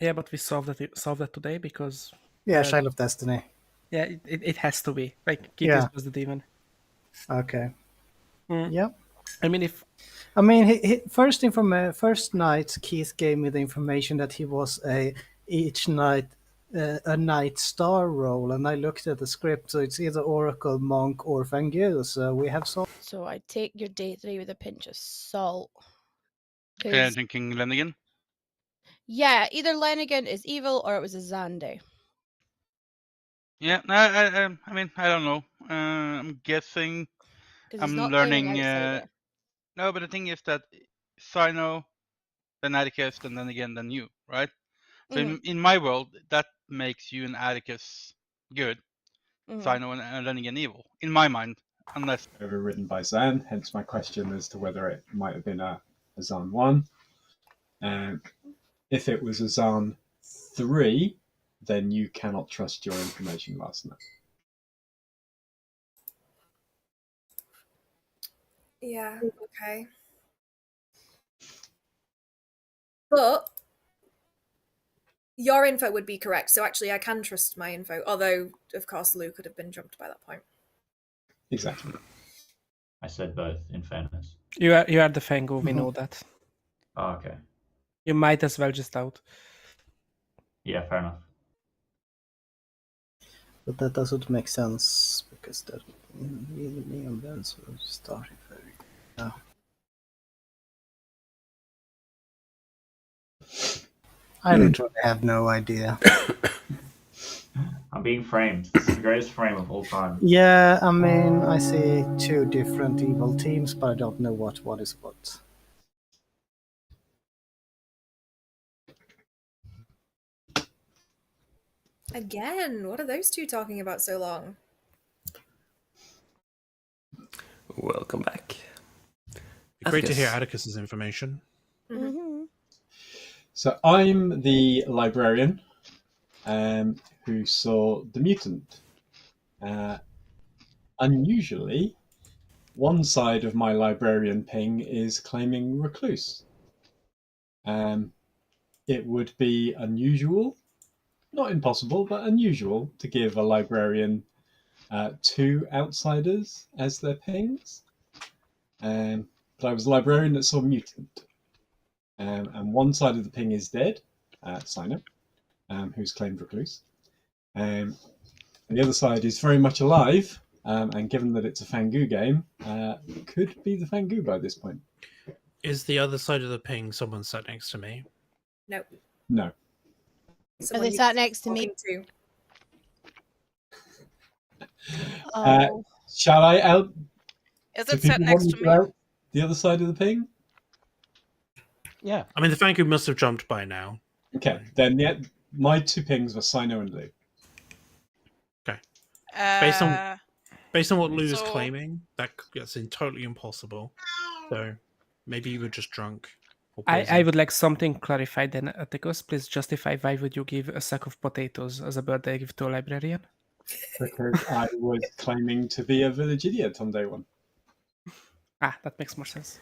Yeah, but we solved that today because Child of Destiny. Yeah, it has to be. Like Keith was the demon. Okay. Yeah. I mean, first night Keith gave me the information that he was each night a Night Star role, and I looked at the script, so it's either Oracle, Monk, or Fangio. So we have solved. So I take your day 3 with a pinch of salt. And thinking Lenigan? Yeah, either Lenigan is evil or it was a Zande. Yeah, I mean, I don't know. I'm guessing. I'm learning. No, but the thing is that Sino, then Atticus, and then again, then you, right? So in my world, that makes you and Atticus good. Sino and Lenigan evil, in my mind, unless overridden by Zan. Hence my question as to whether it might have been a Zan 1. If it was a Zan 3, then you cannot trust your information last night. Yeah, okay. But your info would be correct, so actually I can trust my info, although, of course, Lou could have been jumped by that point. Exactly. I said both, in fairness. You are the Fango, we know that. Oh, okay. You might as well just out. Yeah, fair enough. But that doesn't make sense, because that me and Benz were starting very... Yeah. I literally have no idea. I'm being framed. This is the greatest frame of all time. Yeah, I mean, I see 2 different evil teams, but I don't know what is what. Again, what are those 2 talking about so long? Welcome back. Great to hear Atticus's information. So I'm the librarian, who who saw the mutant. Unusually, one side of my librarian ping is claiming recluse. It would be unusual, not impossible, but unusual to give a librarian 2 outsiders as their pings. But I was a librarian that saw mutant. And one side of the ping is dead, Sino, who's claimed recluse. And the other side is very much alive, and given that it's a Fangu game, could be the Fangu by this point. Is the other side of the ping someone sat next to me? No. No. Are they sat next to me? Too. Oh. Shall I out? Is Do it sat people next want to me me? out the other side of the ping? Yeah. I mean, the Fanku must have jumped by now. Okay, then my 2 pings were Sino and Lou. Okay. Based on what Lou is so- claiming, that's totally impossible. So maybe you were just drunk. Or I poisoned. would like something clarified then, Atticus. Please justify why would you give a sack of potatoes as a birthday gift to a librarian? Because I was claiming to be a village idiot on day 1. Ah, that makes more sense.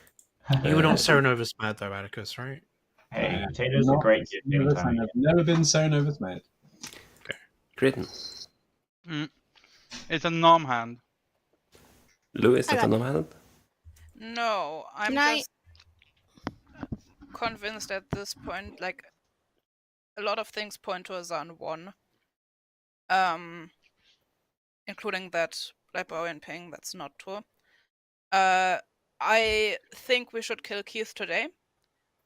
You were not Serenovus mad though, Atticus, right? Hey, potatoes are great gift anytime. I've never been Serenovus mad. Critten. It's a nom hand. Lou, is that a nom hand? No, I'm just convinced at this point, like, a lot of things point to a Zan 1. Including that librarian ping, that's not true. I think we should kill Keith today,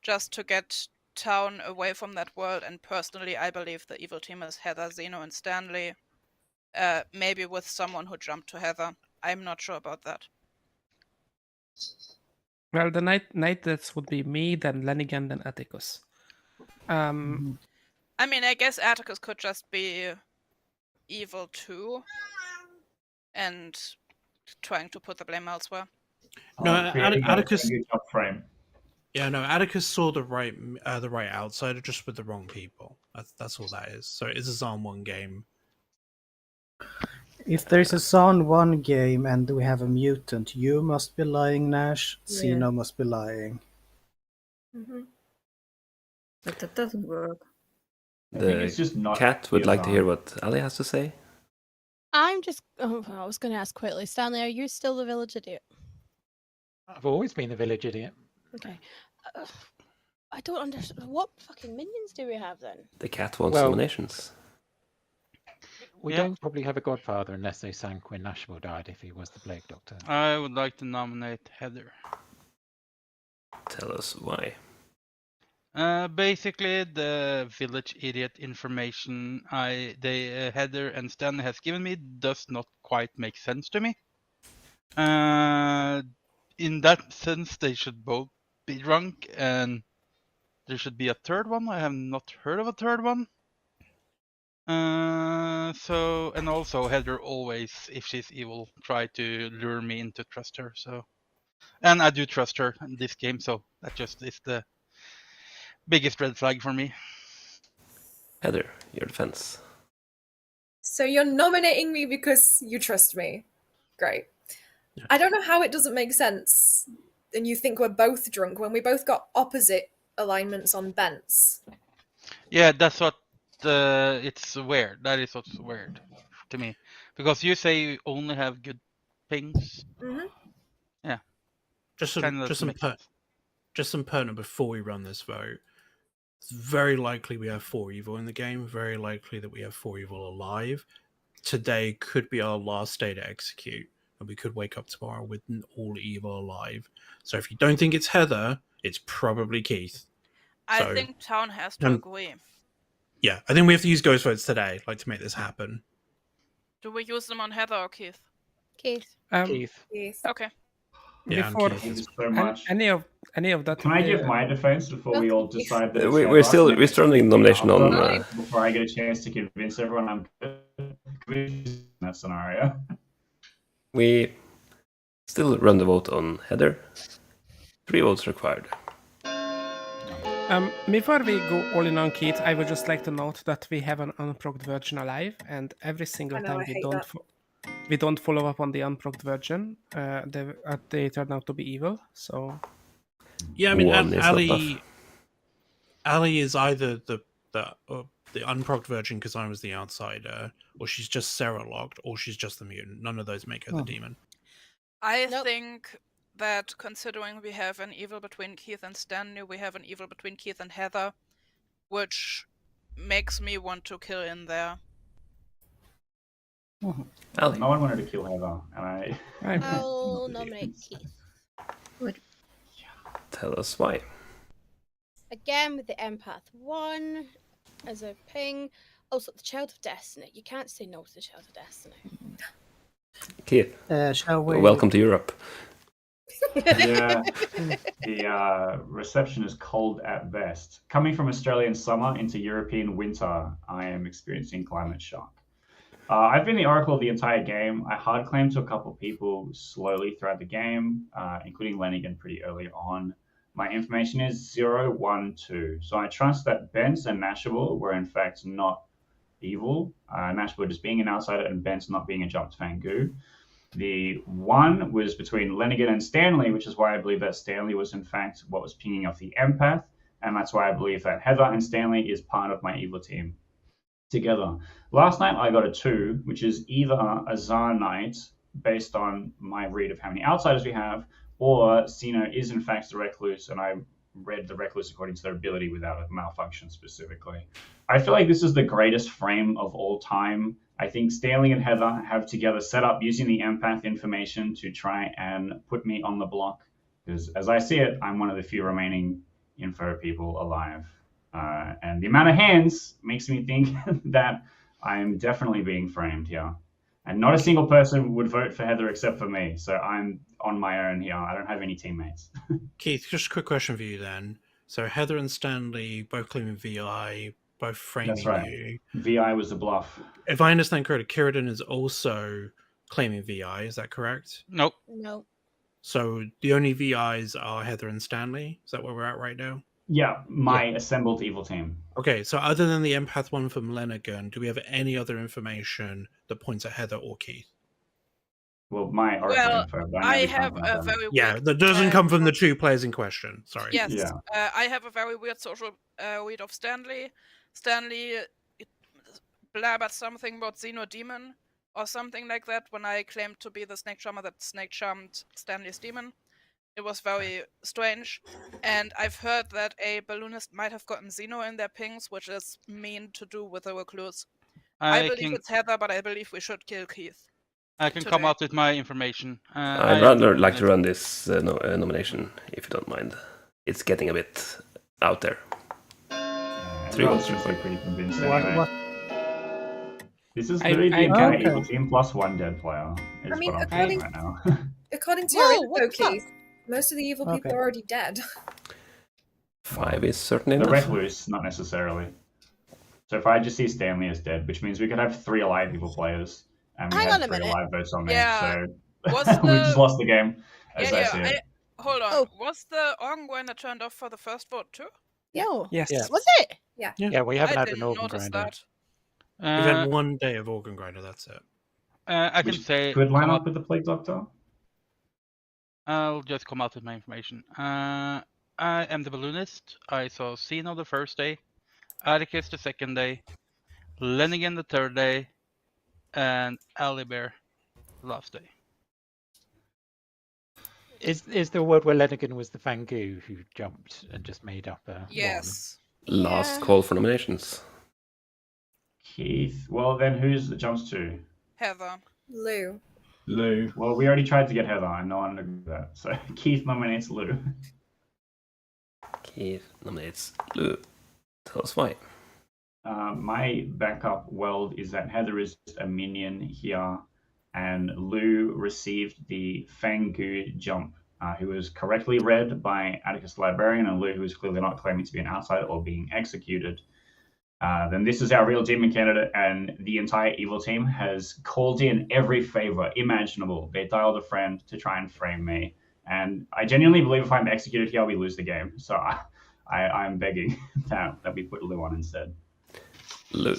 just to get town away from that world, and personally I believe the evil team is Heather, Zeno, and Stanley. Maybe with someone who jumped to Heather. I'm not sure about that. Well, the night deaths would be me, then Lenigan, then Atticus. I mean, I guess Atticus could just be evil too, and trying to put the blame elsewhere. No, Atticus. Top frame. Yeah, no, Atticus saw the right outsider, just with the wrong people. That's all that is. So it's a Zan 1 game. If there's a Zan 1 game and we have a mutant, you must be lying, Nash. Zeno must be lying. But that doesn't work. it's just not Cat would like to hear Zan. what Ali has to say. I'm just. Oh, I was going to ask quickly. Stanley, are you still the village idiot? I've always been the village idiot. Okay. I don't understand. What fucking minions do we have then? The cat wants Well- nominations. We don't probably have a godfather unless they sank when Nashville died if he was the Plague Doctor. I would like to nominate Heather. Tell us why. Basically, the village idiot information Heather and Stanley has given me does not quite make sense to me. In that sense, they should both be drunk, and there should be a third one. I have not heard of a third one. And also Heather always, if she's evil, try to lure me into trust her. So, and I do trust her in this game, so that just is the biggest red flag for me. Heather, your defense. So you're nominating me because you trust me. Great. Yeah. I don't know how it doesn't make sense. And you think we're both drunk when we both got opposite alignments on bents. Yeah, that's what it's weird. That is what's weird to me, because you say you only have good pings. Mm-hmm. Yeah. Just some pertinent before we run this vote. It's very likely we have 4 evil in the game. Very likely that we have 4 evil alive. Today could be our last day to execute, and we could wake up tomorrow with all evil alive. So if you don't think it's Heather, it's probably Keith. I think town has to agree. Yeah, I think we have to use ghost votes today, like, to make this happen. Do we use them on Heather or Keith? Keith. Keith. Okay. Yeah, Before Thank you so much. any of that. Can I give my defense before we all decide that? We're still running nomination on. Before I get a chance to convince everyone I'm good in that scenario. We still run the vote on Heather. 3 votes required. Before we go all in on Keith, I would just like to note that we have an unprogged virgin alive, and every single I know, time I hate that. we don't follow up on the unprogged virgin, they turn out to be evil. So Yeah, I mean, One is not Ali is either the unprogged virgin because I was the outsider, or she's just Sarah locked, or she's just the mutant. None of those make her the demon. I think that considering we have an evil between Keith and Stanley, we have an evil between Keith and Heather, which makes me want to kill in there. No one wanted to kill Heather, and I'll nominate Keith. Tell us why. Again with the empath 1 as a ping. Also, the Child of Destiny. You can't say no to the Child of Destiny. Keith, shall we? welcome to Europe. Yeah, the reception is cold at best. Coming from Australian summer into European winter, I am experiencing climate shock. I've been the Oracle the entire game. I hard claimed to a couple people slowly throughout the game, including Lenigan pretty early on. My information is 0, 1, 2. So I trust that Bence and Nashable were in fact not evil. Nashable just being an outsider and Bence not being a jumped Fangu. The 1 was between Lenigan and Stanley, which is why I believe that Stanley was in fact what was pinging off the empath. And that's why I believe that Heather and Stanley is part of my evil team together. Last night I got a 2, which is either a Tsar Knight based on my read of how many outsiders we have, or Sino is in fact the Recluse, and I read the Recluse according to their ability without a malfunction specifically. I feel like this is the greatest frame of all time. I think Stanley and Heather have together set up using the empath information to try and put me on the block, because as I see it, I'm one of the few remaining info people alive. And the amount of hands makes me think that I'm definitely being framed here. And not a single person would vote for Heather except for me. So I'm on my own here. I don't have any teammates. Keith, just a quick question for you then. So Heather and Stanley both claiming VI, both framing That's right. you. VI was a bluff. If I understand correctly, Kiridan is also claiming VI. Is that correct? Nope. No. So the only VIs are Heather and Stanley? Is that where we're at right now? Yeah, my assembled evil team. Okay, so other than the empath 1 from Lenigan, do we have any other information that points at Heather or Keith? Well, my Oracle info. I have a very weird, that doesn't come from the 2 players in question. Sorry. Yes, I have a very weird social read of Stanley. Stanley blabbered something about Xeno Demon or something like that when I claimed to be the snake charmer that snake charmed Stanley's demon. It was very strange, and I've heard that a balloonist might have gotten Xeno in their pings, which is mean to do with a recluse. I believe it's Heather, but I believe we should kill Keith. I can come out with my information. I'd rather like to run this nomination, if you don't mind. It's getting a bit out there. 3 votes should be pretty convincing. What? This is the evil team plus 1 dead player. I mean, according right now. According to your info, Keith, most of the evil people are already dead. 5 is certainly the enough. Recluse, not necessarily. So if I just see Stanley as dead, which means we could have 3 alive evil players, and we have 3 alive votes on there, so we just lost the game, as I see it. Hold on. Was the organ grinder turned off for the first vote too? Yeah. Yes. Was it? Yeah. Yeah, we haven't I had an didn't organ notice grinder. that. We've had 1 day of organ grinder, that's it. I can say... Could line up with the Plague Doctor? I'll just come out with my information. I am the balloonist. I saw Xeno the first day, Atticus the second day, Lenigan the third day, and Alibear the last day. Is there a word where Lenigan was the Fangu who jumped and just made up a Yes. Last call for nominations. Keith. Well, then who's the jumps to? Heather. Lou. Lou. Well, we already tried to get Heather, and no one agreed with that. So Keith nominates Lou. Keith nominates Lou. Tell us why. My backup world is that Heather is just a minion here, and Lou received the Fangu jump, who was correctly read by Atticus the Librarian, and Lou, who is clearly not claiming to be an outsider or being executed. Then this is our real demon candidate, and the entire evil team has called in every favor imaginable. They dialed a friend to try and frame me, and I genuinely believe if I'm executed here, we lose the game. So I'm begging that we put Lou on instead. Lou.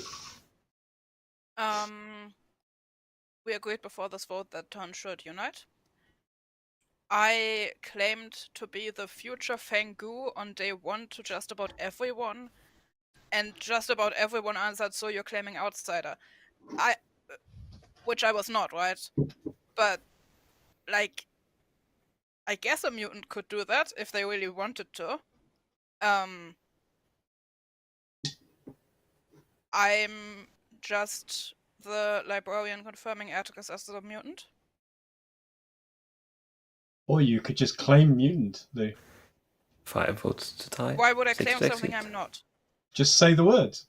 We agreed before this vote that Ton should unite. I claimed to be the future Fengu on day 1 to just about everyone, and just about everyone answered, so you're claiming outsider. Which I was not, right? But, like, I guess a mutant could do that if they really wanted to. I'm just the librarian confirming Atticus as the mutant. Or you could just claim mutant, Lou. 5 votes to tie. Why would I 6 claim to something execute. I'm not? Just say the words.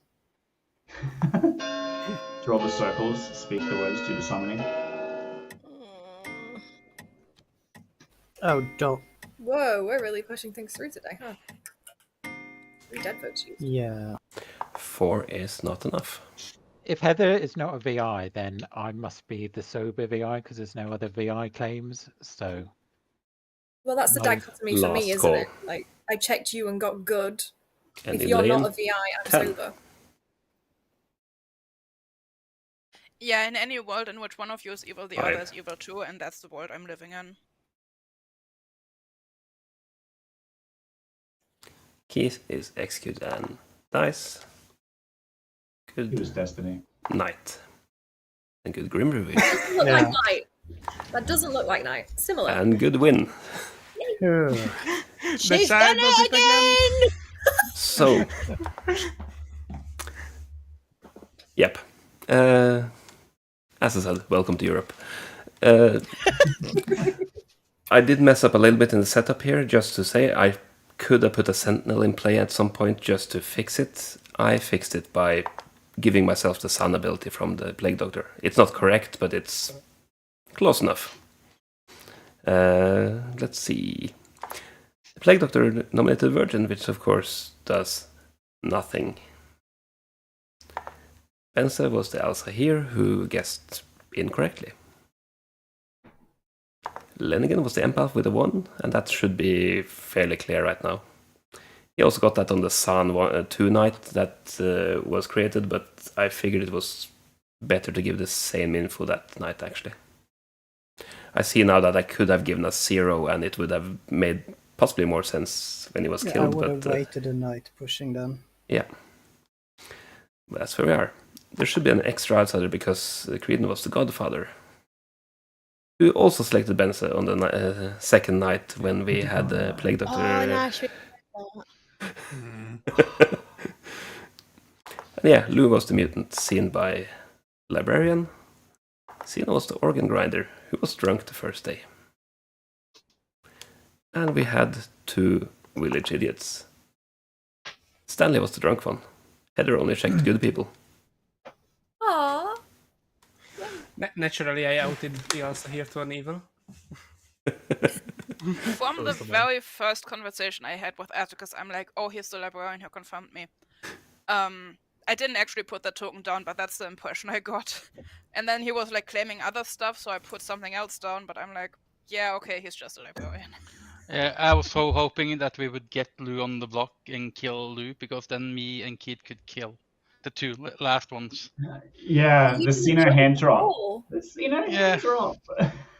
Draw the circles, speak the words, do the summoning. Oh, don't. Whoa, we're really pushing things through today, huh? 3 dead votes used. Yeah. 4 is not enough. If Heather is not a VI, then I must be the sober VI because there's no other VI claims. So. Well, that's the dichotomy for me, isn't it? Like, I checked you and got good. And if you're Elaine, not a VI, I'm 10. sober. Yeah, in any world in which one of you is evil, the 5. other is evil too, and that's the world I'm living in. Keith is execute and dice. Good. It was destiny. Night. And good grim review. That doesn't look like night. That doesn't look like night. Similar. And good win. She's done it again! So, yep. As I said, welcome to Europe. I did mess up a little bit in the setup here, just to say. I could have put a Sentinel in play at some point just to fix it. I fixed it by giving myself the Sun ability from the Plague Doctor. It's not correct, but it's close enough. Let's see. The Plague Doctor nominated Virgin, which of course does nothing. Bense was the Al-Sahir who guessed incorrectly. Lenigan was the Empath with a 1, and that should be fairly clear right now. He also got that on the San 2 night that was created, but I figured it was better to give the same info that night, actually. I see now that I could have given a 0, and it would have made possibly more sense when he was killed. I would have waited a night pushing them. Yeah. But that's where we are. There should be an extra outsider because Creedon was the Godfather, who also selected Bense on the second night when we had the Plague Doctor. Oh, no, And yeah, Lou was the mutant seen by Librarian. Sina was the organ grinder who was drunk the first day. And we had 2 village idiots. Stanley was the drunk one. Heather only checked good people. Aww. Naturally, I outed the answer here to an evil. From the very first conversation I had with Atticus, I'm like, oh, he's the librarian who confirmed me. I didn't actually put that token down, but that's the impression I got. And then he was like claiming other stuff, so I put something else down, but I'm like, yeah, okay, he's just a librarian. I was so hoping that we would get Lou on the block and kill Lou, because then me and Keith could kill the 2 last ones. Yeah, the Sino hand drop. The Sino hand drop.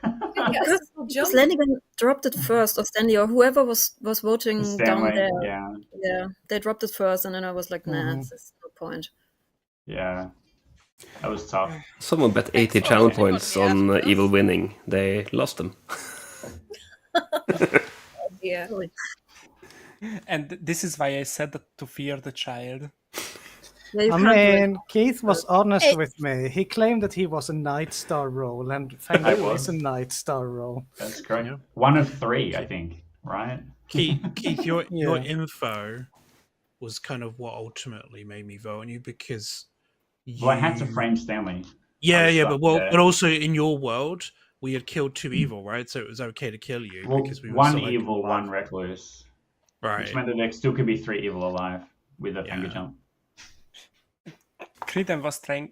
Because Lenigan dropped it first, or Stanley, or whoever was voting Stanley, down there. Yeah, they dropped it first, and then I was like, nah, there's no point. Yeah, that was tough. Someone bet 80 channel points on evil winning. They lost them. Yeah. And this is why I said that to fear the child. I mean, Keith was honest with me. He claimed that he was a Night Star role, and Fengu is a Night Star role. That's correct. 1 of 3, I think, right? Keith, your info was kind of what ultimately made me vote on you, because Well, I had to frame Stanley. But also in your world, we had killed 2 evil, right? So it was okay to kill you because we were 1 evil, 1 recluse. Right. Which meant that there still could be 3 evil alive with a finger jump. Creedon was trying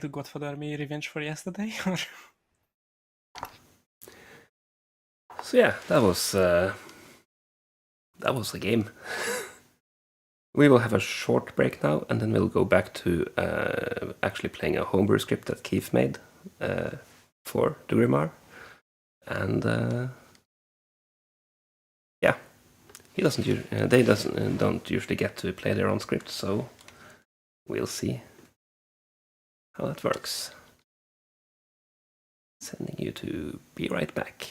to Godfather me revenge for yesterday? So yeah, that was the game. we will have a short break now, and then we'll go back to actually playing a homebrew script that Keith made for the Grimoire. And yeah, he doesn't. They don't usually get to play their own script, so we'll see how that works. Sending you to be right back.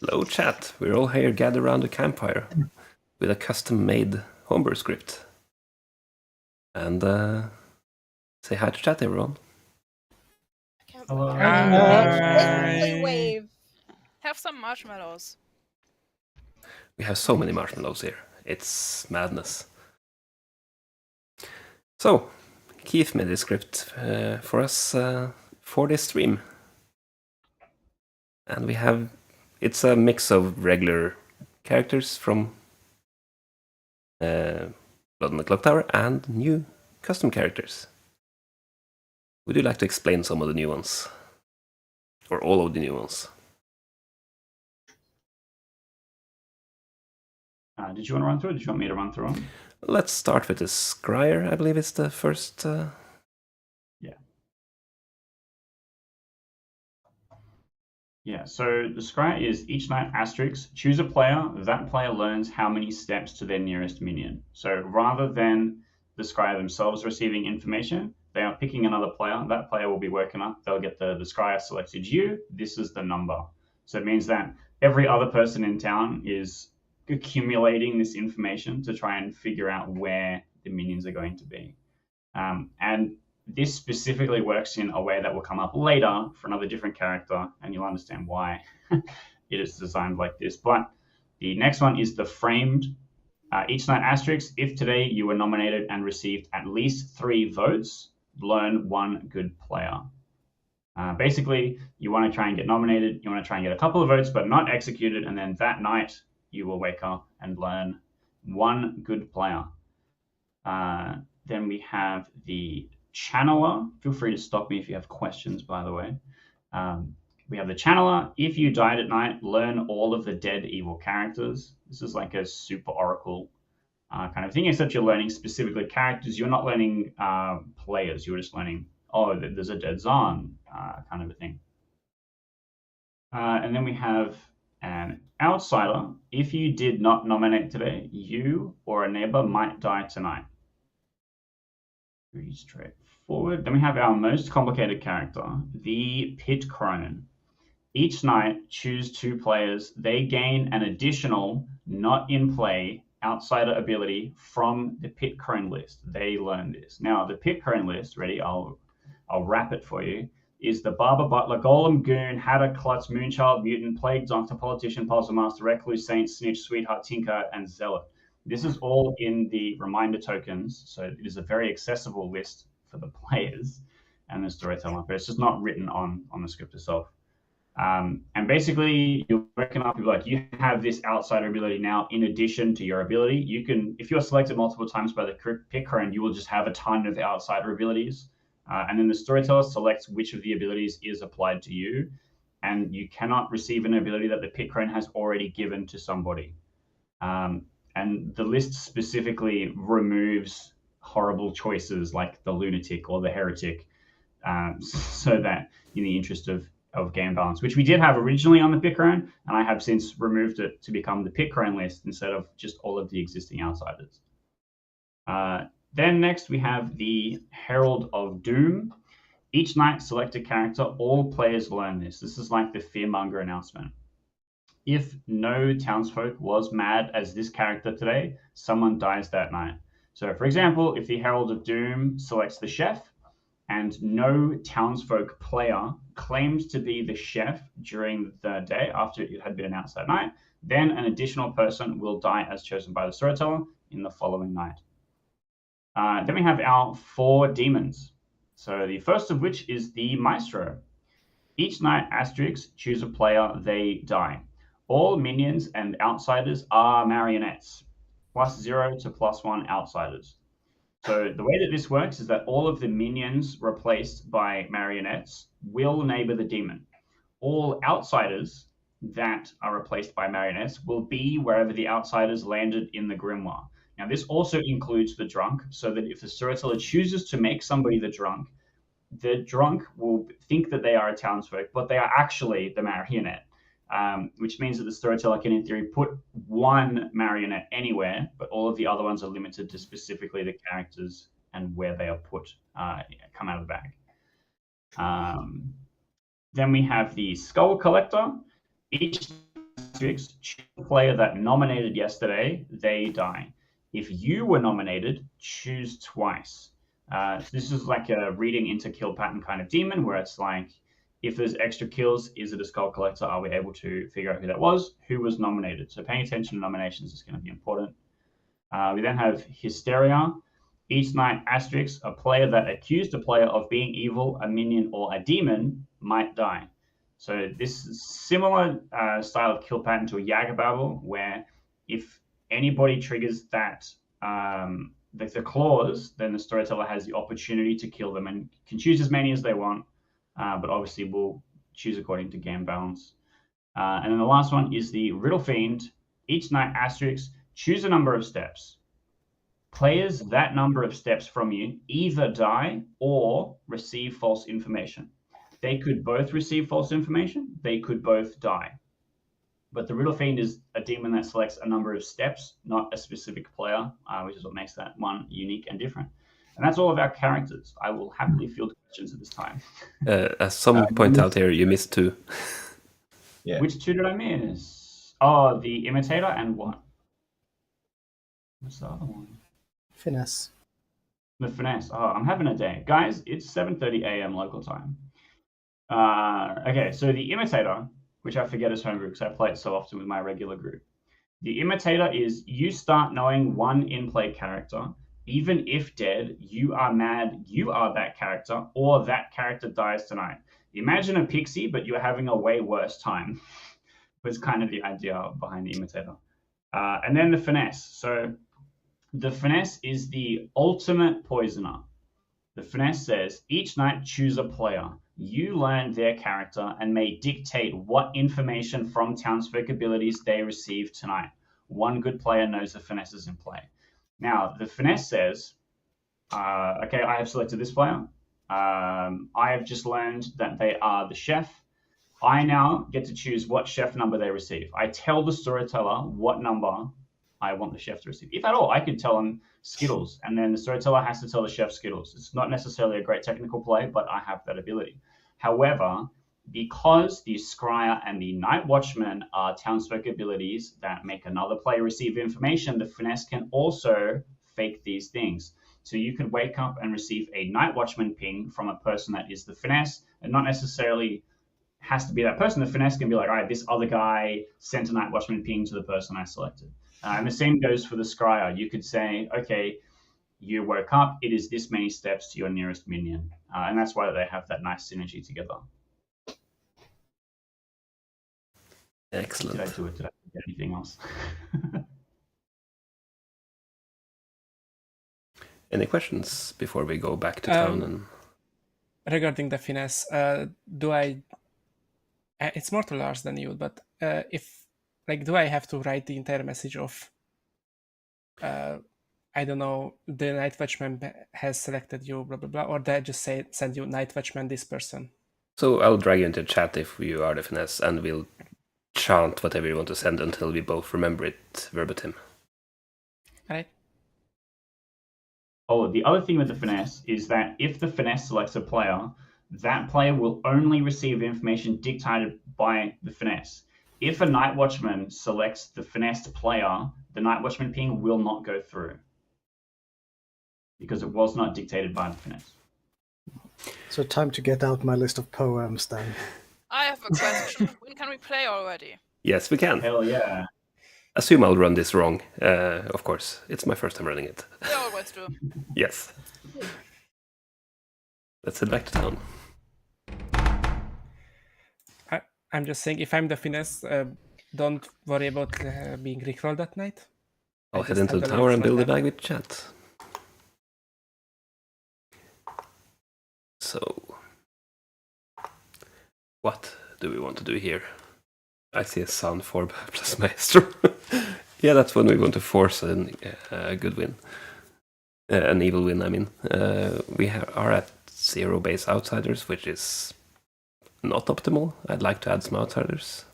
Hello, chat. We're all here gathered around a campfire with a custom-made homebrew script. And say hi to chat, everyone. Hello. Hi. Wave. Have some marshmallows. We have so many marshmallows here. It's madness. So, Keith made a script for us for this stream. And we have... It's a mix of regular characters from Blood on the Clocktower and new custom characters. Would you like to explain some of the new ones? Or all of the new ones? Did you want to run through it? Did you want me to run through them? Let's start with the Scryer, I believe it's the first... Yeah, so the scry is each night asterisk, choose a player, that player learns how many steps to their nearest minion. So rather than the scryer themselves receiving information, they are picking another player, that player will be working up, they'll get the scryer selected you, this is the number. So it means that every other person in town is accumulating this information to try and figure out where the minions are going to be. And this specifically works in a way that will come up later for another different character, and you'll understand why it is designed like this. But the next one is the framed each night asterisk. If today you were nominated and received at least 3 votes, learn 1 good player. Basically, you want to try and get nominated, you want to try and get a couple of votes, but not executed, and then that night you will wake up and learn 1 good player. Then we have the Channeler. Feel free to stop me if you have questions, by the way. We have the Channeler. If you died at night, learn all of the dead evil characters. This is like a super oracle kind of thing, except you're learning specifically characters. You're not learning players. You're just learning, oh, there's a dead Zahn kind of a thing. And then we have an Outsider. If you did not nominate today, you or a neighbor might die tonight. Pretty straightforward. Then we have our most complicated character, the Pit Crone. Each night, choose 2 players. They gain an additional, not in play, outsider ability from the Pit Crone list. They learn this. Now, the Pit Crone list, ready? I'll wrap it for you. Is the Barber, Butler, Golem, Goon, Hatter, Klutz, Moonchild, Mutant, Plague, Doctor, Politician, Puzzle Master, Recluse, Saint, Snitch, Sweetheart, Tinker, and Zealot. This is all in the reminder tokens, so it is a very accessible list for the players and the storyteller, but it's just not written on the script itself. And basically, you're working up, you're like, you have this outsider ability now in addition to your ability. You can, if you're selected multiple times by the Pit Crone, you will just have a ton of outsider abilities. And then the storyteller selects which of the abilities is applied to you, and you cannot receive an ability that the Pit Crone has already given to somebody. And the list specifically removes horrible choices like the Lunatic or the Heretic, so that in the interest of game balance, which we did have originally on the Pit Crone, and I have since removed it to become the Pit Crone list instead of just all of the existing outsiders. Then next we have the Herald of Doom. Each night, select a character. All players learn this. This is like the Fearmonger announcement. If no townsfolk was mad as this character today, someone dies that night. So, for example, if the Herald of Doom selects the chef and no townsfolk player claims to be the chef during the day after it had been announced that night, then an additional person will die as chosen by the storyteller in the following night. Then we have our 4 demons. So the first of which is the Maestro. Each night, asterisk, choose a player, they die. All minions and outsiders are marionettes, +0 to +1 outsiders. So the way that this works is that all of the minions replaced by marionettes will neighbor the demon. All outsiders that are replaced by marionettes will be wherever the outsiders landed in the Grimoire. Now, this also includes the drunk, so that if the storyteller chooses to make somebody the drunk will think that they are a townsfolk, but they are actually the marionette, which means that the storyteller can, in theory, put 1 marionette anywhere, but all of the other ones are limited to specifically the characters and where they are put, come out of the bag. Then we have the Skull Collector. Each asterisk, choose the player that nominated yesterday, they die. If you were nominated, choose twice. So this is like a reading into kill pattern kind of demon, where it's like, if there's extra kills, is it a skull collector? Are we able to figure out who that was? Who was nominated? So paying attention to nominations is going to be important. We then have Hysteria. Each night, asterisk, a player that accused a player of being evil, a minion, or a demon might die. So this is similar style of kill pattern to a Yagababble, where if anybody triggers that the clause, then the storyteller has the opportunity to kill them and can choose as many as they want, but obviously will choose according to game balance. And then the last one is the Riddle Fiend. Each night, asterisk, choose a number of steps. Players that number of steps from you either die or receive false information. They could both receive false information. They could both die. But the Riddle Fiend is a demon that selects a number of steps, not a specific player, which is what makes that one unique and different. And that's all of our characters. I will happily field questions at this time. As some point out here, you missed 2. Yeah. Which 2 did I miss? Oh, the Imitator and what? What's the other one? Finesse. The Finesse. Oh, I'm having a day. Guys, it's 7:30 a.m. local time. Okay, so the Imitator, which I forget is homebrew because I play it so often with my regular group. The Imitator is you start knowing one in-play character. Even if dead, you are mad you are that character or that character dies tonight. Imagine a pixie, but you're having a way worse time. Was kind of the idea behind the Imitator. And then the Finesse. So the Finesse is the ultimate poisoner. The Finesse says, each night choose a player. You learn their character and may dictate what information from townsfolk abilities they receive tonight. One good player knows the Finesse is in play. Now, the Finesse says, okay, I have selected this player. I have just learned that they are the chef. I now get to choose what chef number they receive. I tell the storyteller what number I want the chef to receive. If at all, I could tell them Skittles, and then the storyteller has to tell the chef Skittles. It's not necessarily a great technical play, but I have that ability. However, because the Scryer and the Night Watchman are townsfolk abilities that make another player receive information, the Finesse can also fake these things. So you could wake up and receive a Night Watchman ping from a person that is the Finesse, and not necessarily has to be that person. The Finesse can be like, all right, this other guy sent a Night Watchman ping to the person I selected. And the same goes for the Scryer. You could say, okay, you woke up, it is this many steps to your nearest minion. And that's why they have that nice synergy together. Excellent. Did I do it? Did I get anything else? Any questions before we go back to town? And regarding the Finesse, it's more to Lars than you, but do I have to write the entire message of, I don't know, the Night Watchman has selected you, blah, blah, blah, or did I just send you Night Watchman this person? So I'll drag you into chat if you are the Finesse, and we'll chant whatever you want to send until we both remember it verbatim. Alright. Oh, the other thing with the Finesse is that if the Finesse selects a player, that player will only receive information dictated by the Finesse. If a Night Watchman selects the Finesse player, the Night Watchman ping will not go through because it was not dictated by the Finesse. So time to get out my list of poems then. I have a question. When can we play already? Yes, we can. Hell yeah. Assume I'll run this wrong. Of course, it's my first time running it. We always do. Yes. Let's head back to town. I'm just saying, if I'm the Finesse, don't worry about being rickrolled that night. I'll head into the tower and build a bag with chat. So, what do we want to do here? I see a sound form plus maestro. Yeah, that's when we want to force a good win. An evil win, I mean. We are at 0 base outsiders, which is not optimal. I'd like to add some outsiders.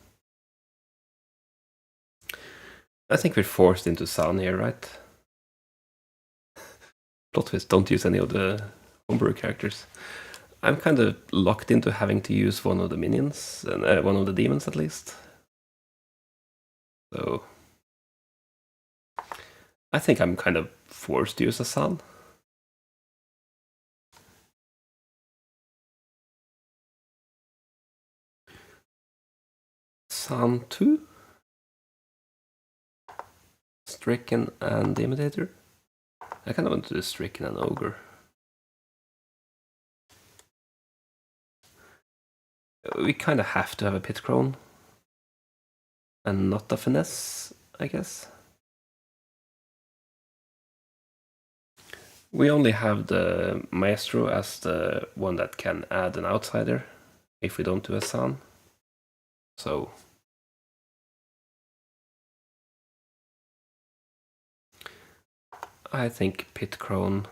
I think we're forced into San here, right? Plot twist, don't use any of the homebrew characters. I'm kind of locked into having to use one of the minions, one of the demons at least. So I think I'm kind of forced to use a sun. Sun 2. Stricken and Imitator. I kind of want to do Stricken and Ogre. We kind of have to have a Pit Crone. And not a Finesse, I guess. We only have the Maestro as the one that can add an outsider if we don't do a Sun. So I think Pit Crone.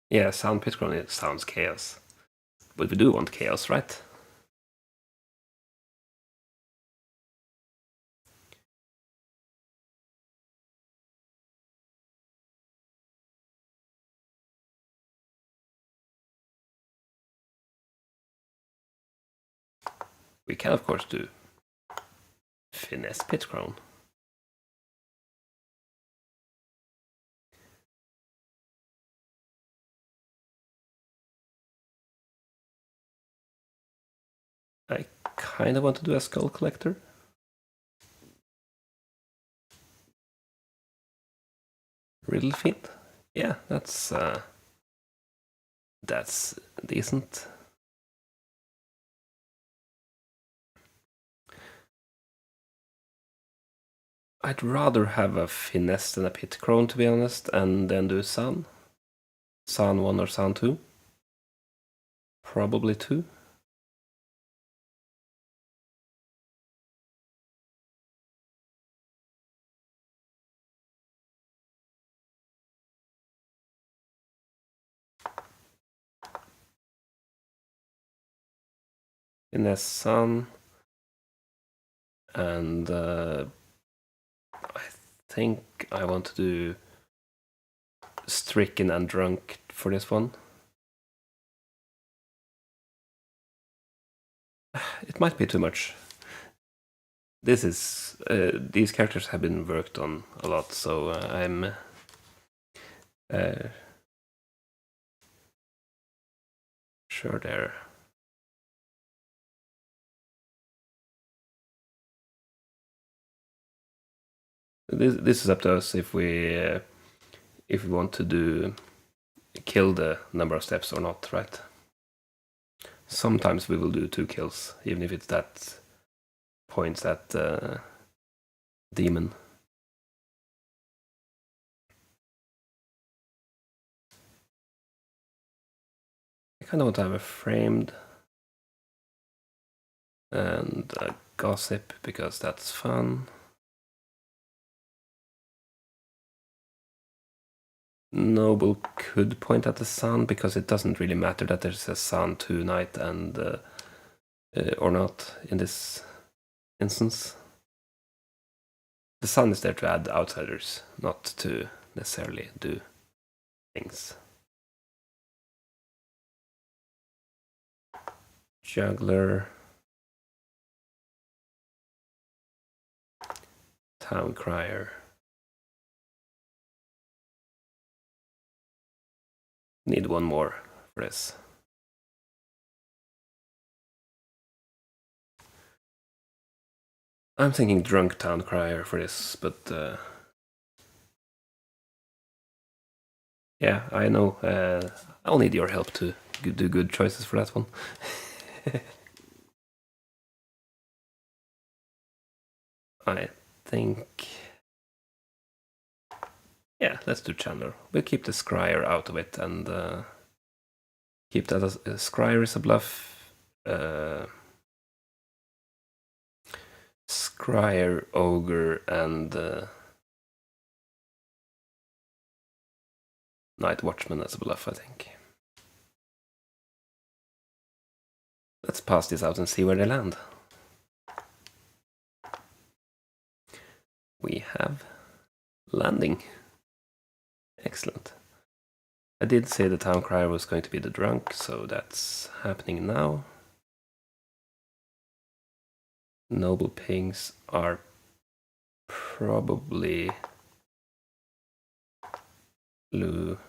Yeah, Sound Pit Crone, it sounds chaos. But we do want chaos, right? We can of course do Finesse Pit Crone. I kind of want to do a Skull Collector. Riddle Fiend? Yeah, that's decent. I'd rather have a Finesse than a Pit Crone, to be honest, and then do Sun. Sun 1 or Sun 2. Probably 2. Finesse Sun. And I think I want to do Stricken and Drunk for this one. It might be too much. This is these characters have been worked on a lot, so I'm sure they're this is up to us if we want to kill the number of steps or not, right? Sometimes we will do 2 kills, even if it's that points at demon. I kind of want to have a framed and a gossip because that's fun. Noble could point at the sun because it doesn't really matter that there's a sun tonight and or not in this instance. The sun is there to add outsiders, not to necessarily do things. Juggler. Town Crier. Need one more for this. I'm thinking Drunk Town Crier for this, but yeah, I know. I'll need your help to do good choices for that one. I think... yeah, let's do Chandler. We'll keep the Scryer out of it and keep that as Scryer is a bluff. Scryer, Ogre, and Night Watchman as a bluff, I think. Let's pass this out and see where they land. We have landing. Excellent. I did say the town crier was going to be the drunk, so that's happening now. Noble pings are probably Lou,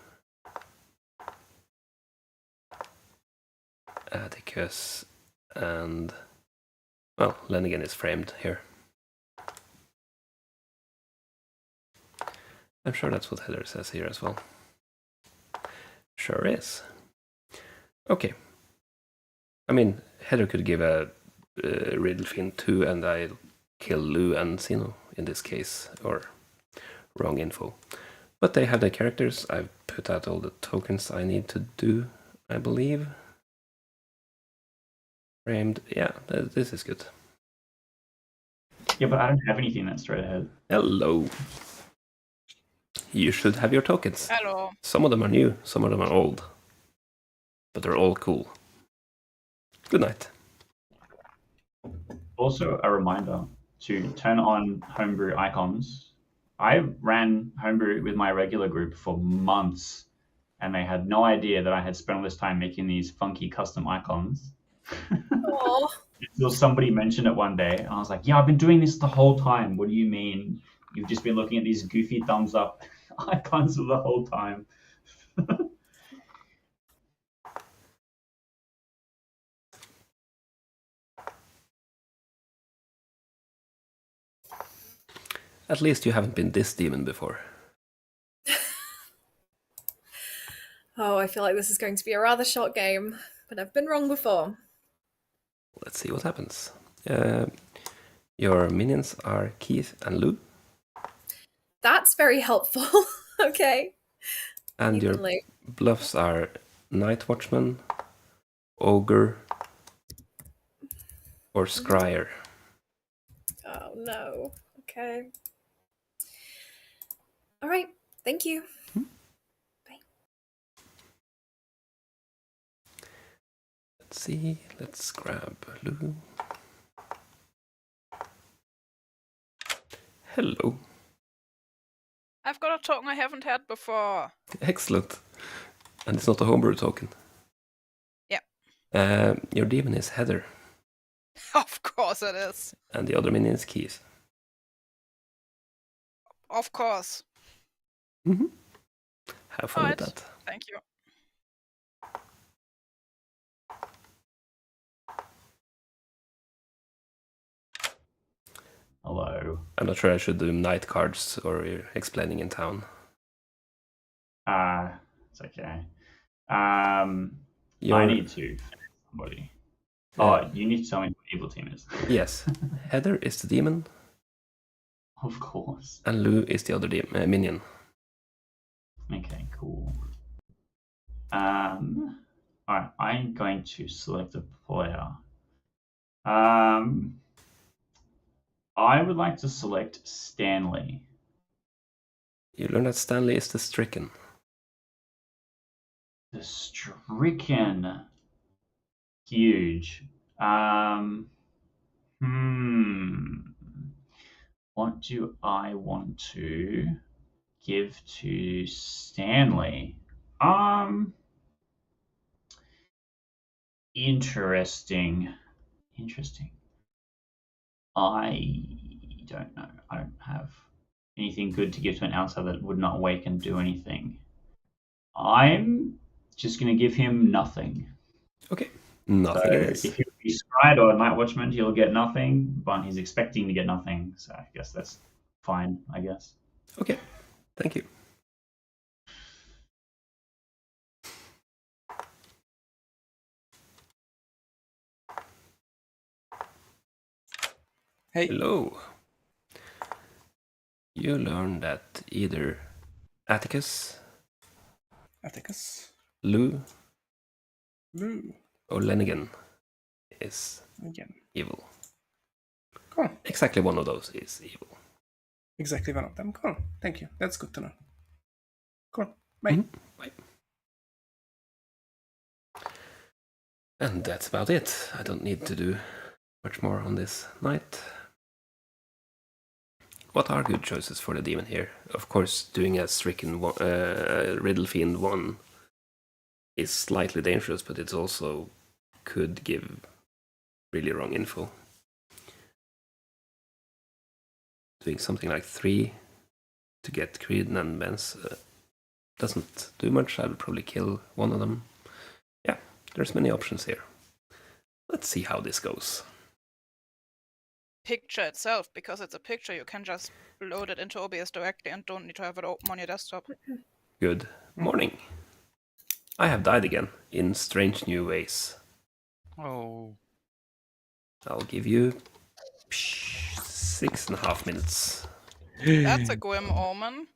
Atticus, and well, Lenigan is framed here. I'm sure that's what Heather says here as well. Sure is. Okay. I mean, Heather could give a riddle fin too, and I'll kill Lou and Sino in this case, or wrong info. But they have their characters. I've put out all the tokens I need to do, I believe. Framed. Yeah, this is good. Yeah, but I don't have anything that's straight ahead. Hello. You should have your tokens. Hello. Some of them are new, some of them are old. But they're all cool. Good night. Also, a reminder to turn on homebrew icons. I ran homebrew with my regular group for months, and they had no idea that I had spent all this time making these funky custom icons. Until somebody mentioned it one day, and I was like, yeah, I've been doing this the whole time. What do you mean? You've just been looking at these goofy thumbs up icons for the whole time. At least you haven't been this demon before. Oh, I feel like this is going to be a rather short game, but I've been wrong before. Let's see what happens. Your minions are Keith and Lou. That's very helpful. Okay. And your bluffs are Night Watchman, Ogre, or Scryer. Oh no. Okay. All right. Thank you. Bye. Let's see. Let's grab Lou. Hello. I've got a token I haven't had before. Excellent. And it's not a homebrew token. Yeah. Your demon is Heather. Of course it is. And the other minion is Keith. Of course. Mm-hmm. Have fun with Right. that. Thank you. Hello. I'm not sure I should do night cards or explaining in town. It's okay. I need to finish somebody. Oh, you need to tell me what evil team is. Yes. Heather is the demon. Of course. And Lou is the other minion. Okay, cool. Alright, I'm going to select a player. I would like to select Stanley. You learn that Stanley is the stricken. The stricken. Huge. What do I want to give to Stanley? Interesting. I don't know. I don't have anything good to give to an outsider that would not wake and do anything. I'm just going to give him nothing. Okay. Nothing it is. If he's Scryed or Night Watchman, he'll get nothing, but he's expecting to get nothing. So I guess that's fine, I guess. Okay. Thank you. Hey. Hello. You learn that either Atticus, Lou, or Lenigan is evil. Cool. Exactly one of those is evil. Exactly one of them. Cool. Thank you. That's good to know. Cool. Bye. Mm-hmm. Bye. And that's about it. I don't need to do much more on this night. What are good choices for the demon here? Of course, doing a stricken riddle fiend 1 is slightly dangerous, but it also could give really wrong info. Doing something like 3 to get Creed and Benz doesn't do much. I'll probably kill one of them. Yeah, there's many options here. Let's see how this goes. Picture itself, because it's a picture, you can just load it into OBS directly and don't need to have it open on your desktop. Good morning. I have died again in strange new ways. Oh. I'll give you 6.5 minutes. That's a grim omen.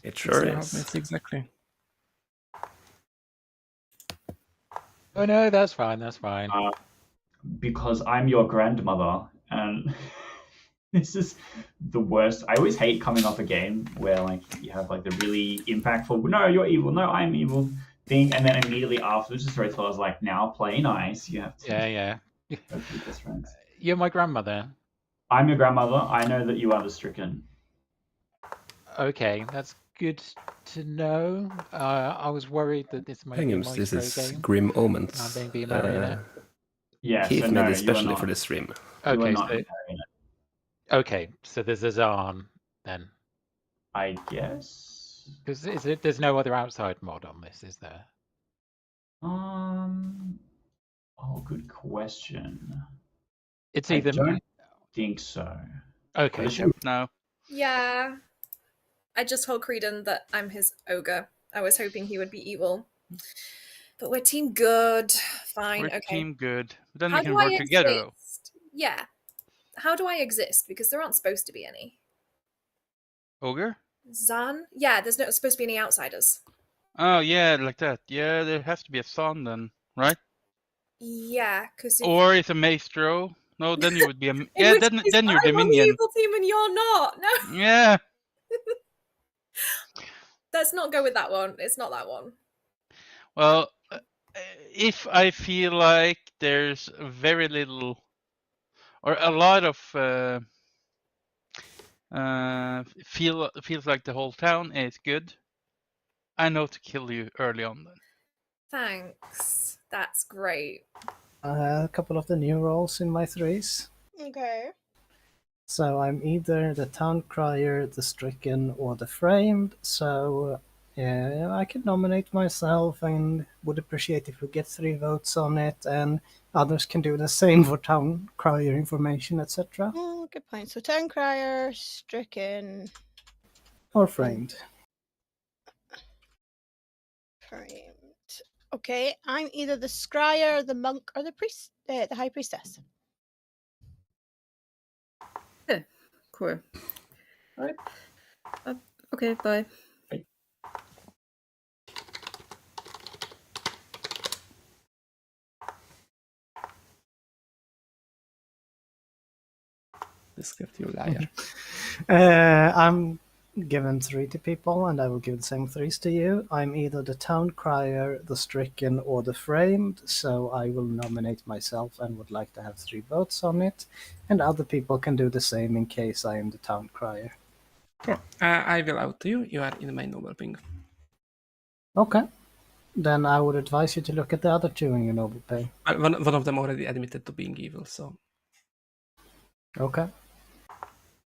It sure 6.5 is. minutes exactly. Oh no, that's fine. That's fine. Because I'm your grandmother, and this is the worst. I always hate coming off a game where like you have like the really impactful "no, you're evil, no, I'm evil" thing, and then immediately afterwards the storyteller's like, "Now play nice." You have to. Yeah. Go through this, friends. You're my grandmother. I'm your grandmother. I know that you are the stricken. Okay, that's good to know. I was worried that this might be a Penguins, this Maestro is game. Grim Omens. I'm being marionette. Yeah, Keith so made no, it you are especially not. for this stream. You are Okay, not so marionette. okay, so there's a Zahn then. I guess. Because there's no other outside mod on this, is there? Oh, good question. It's either. I don't think so. Okay. No. Yeah. I just told Creedon that I'm his ogre. I was hoping he would be evil. But we're team good. Fine, We're okay. team good. But then How we can do work I together, though. exist? Yeah. How do I exist? Because there aren't supposed to be any. Ogre? Zan? Yeah, there's not supposed to be any outsiders. Oh, yeah, like that. Yeah, there has to be a son then, right? Yeah, because Or it's a maestro. No, then you would be a... in Yeah, which then case you're I'm on the Dominion. evil team and you're not. No. Yeah. Let's not go with that one. It's not that one. Well, if I feel like there's very little or a lot of feels like the whole town is good, I know to kill you early on then. Thanks. That's great. A couple of the new roles in my 3s. Okay. So I'm either the town crier, the stricken, or the framed. So I could nominate myself and would appreciate if we get 3 votes on it, and others can do the same for town crier information, etc. Oh, good point. So town crier, stricken, Or framed. framed. Okay, I'm either the scryer, the monk, or the priest, the high priestess. Yeah, cool. All right. Okay, bye. The script, you liar. I'm given 3 to people, and I will give the same 3s to you. I'm either the town crier, the stricken, or the framed, so I will nominate myself and would like to have 3 votes on it. And other people can do the same in case I am the town crier. Sure. I will out to you. You are in my noble ping. Okay. Then I would advise you to look at the other 2 in your noble pay. One of them already admitted to being evil, so... Okay.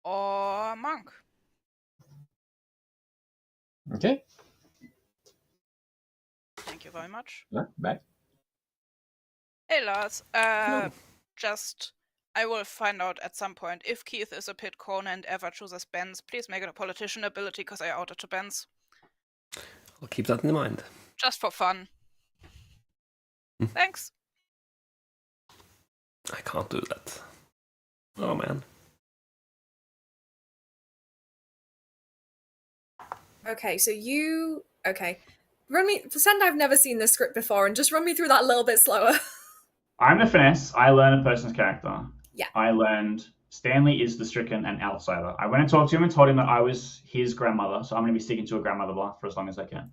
Or monk. Okay. Thank you very much. Bye. Hey Lars, just I will find out at some point if Keith is a pit corner and ever chooses Benz. Please make it a politician ability because I outed to Benz. I'll keep that in mind. Just for fun. Thanks. I can't do that. Oh man. Okay, so you... Okay. Run me... Pretend I've never seen this script before and just run me through that a little bit slower. I'm the finesse. I learn a person's character. Yeah. I learned Stanley is the stricken and outsider. I went and talked to him and told him that I was his grandmother, so I'm going to be sticking to a grandmother block for as long as I can.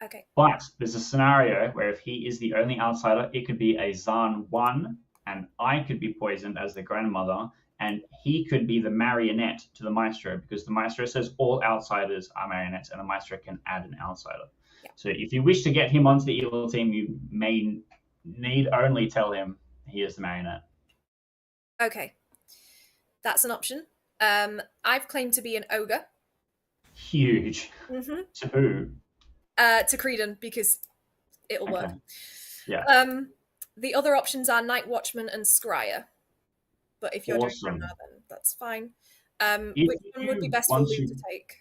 Okay. But there's a scenario where if he is the only outsider, it could be a Zahn 1, and I could be poisoned as the grandmother, and he could be the marionette to the maestro, because the maestro says all outsiders are marionettes, and the maestro can add an outsider. Yeah. So if you wish to get him onto the evil team, you may need only tell him he is the marionette. Okay. That's an option. I've claimed to be an ogre. Huge. Mm-hmm. To who? To Creedon, because it'll work. Yeah. The other options are Night Watchman and Scryer. But if you're doing Awesome. Grimoire, then that's fine. If Which one would be you best for want Lou to- to take?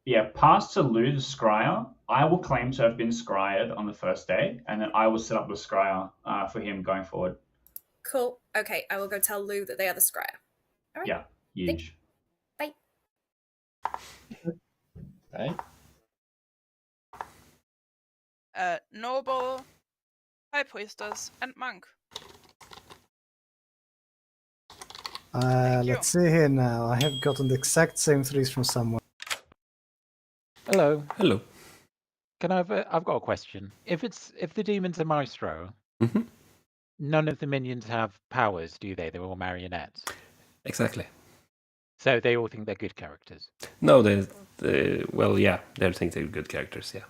Yeah, pass to Lou the Scryer. I will claim to have been Scryered on the first day, and then I will set up the Scryer for him going forward. Cool. Okay, I will go tell Lou that they are the Scryer. All right. Yeah, huge. Bye. Right. Noble, High Priestess, and Monk. Let's see here now. I have gotten the exact same threes from someone. Hello. Hello. Can I've got a question. If the demon's a maestro, none of the minions have powers, do they? They're all marionettes. Exactly. So they all think they're good characters. No, they think they're good characters. Yeah.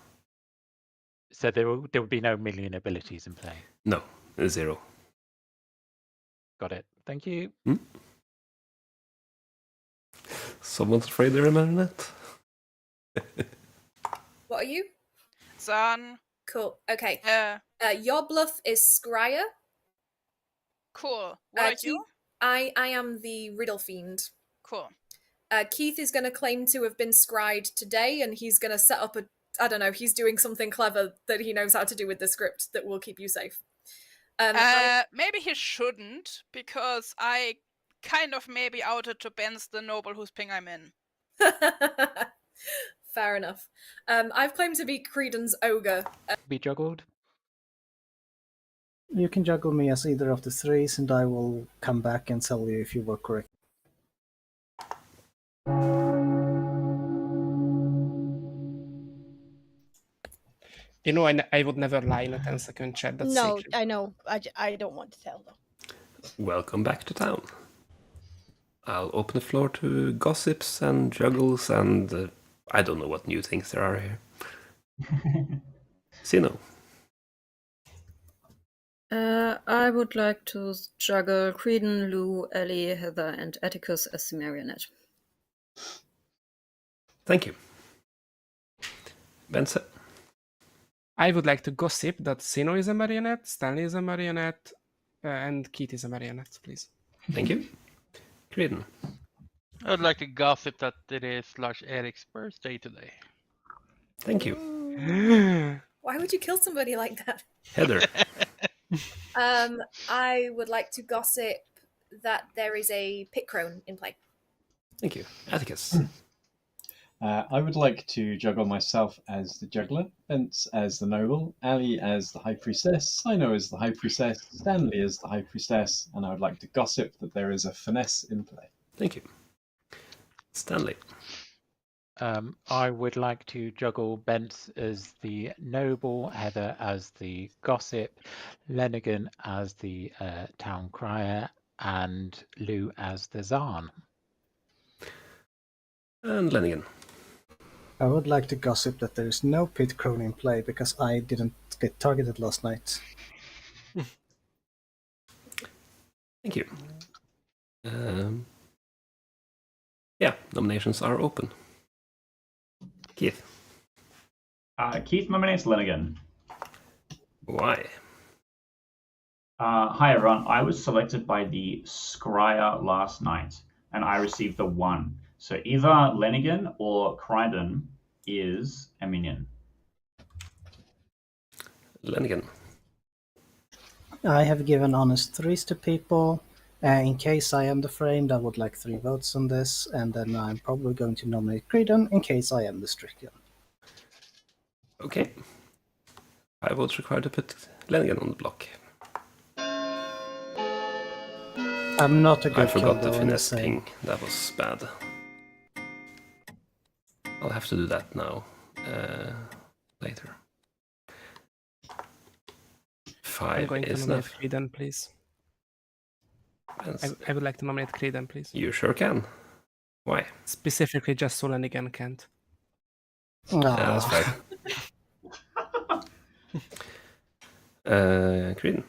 So there would be no minion abilities in play. No, 0. Got it. Thank you. Someone's afraid they're a marionette. What are you? Zahn. Cool. Okay. Your bluff is Scryer. Cool. What are you? I am the Riddle Fiend. Cool. Keith is going to claim to have been scryed today, and he's going to set up I don't know, he's doing something clever that he knows how to do with the script that will keep you safe. Maybe he shouldn't, because I kind of maybe outed to Ben's the noble whose ping I'm in. Fair enough. I've claimed to be Creedon's ogre. Be juggled? You can juggle me as either of the threes, and I will come back and tell you if you were correct. You know, I would never lie in a 10-second chat. That's no, sacred. I know. I don't want to tell them. Welcome back to town. I'll open the floor to gossips and juggles and I don't know what new things there are here. Sino. I would like to juggle Creedon, Lou, Ellie, Heather, and Atticus as the marionette. Thank you. Benson. I would like to gossip that Sino is a marionette, Stanley is a marionette, and Keith is a marionette, please. Thank you. Creedon. I would like to gossip that it is Lars Erik's birthday today. Thank you. Why would you kill somebody like that? Heather. I would like to gossip that there is a pit crone in play. Thank you. Atticus. I would like to juggle myself as the juggler, Bence as the noble, Ali as the high priestess, Sino as the high priestess, Stanley as the high priestess, and I would like to gossip that there is a finesse in play. Thank you. Stanley. I would like to juggle Bence as the noble, Heather as the gossip, Lenigan as the town crier, and Lou as the Zahn. And Lenigan. I would like to gossip that there is no pit crone in play because I didn't get targeted last night. Thank you. Yeah, nominations are open. Keith. Keith nominates Lenigan. Why? Hi everyone, I was selected by the Scryer last night, and I received the 1. So either Lenigan or Creedon is a minion. Lenigan. I have given honest threes to people. In case I am the framed, I would like 3 votes on this, and then I'm probably going to nominate Creedon in case I am the stricken. Okay. 5 votes required to put Lenigan on the block. I'm not a good I forgot the killer, finesse I'm saying. ping. That was bad. I'll have to do that now. Later. I'm 5 going to is nominate enough. Creedon, please. I would like to nominate Creedon, please. You sure can. Why? Specifically, just so Lenigan can't. Yeah, that's fair. Creedon.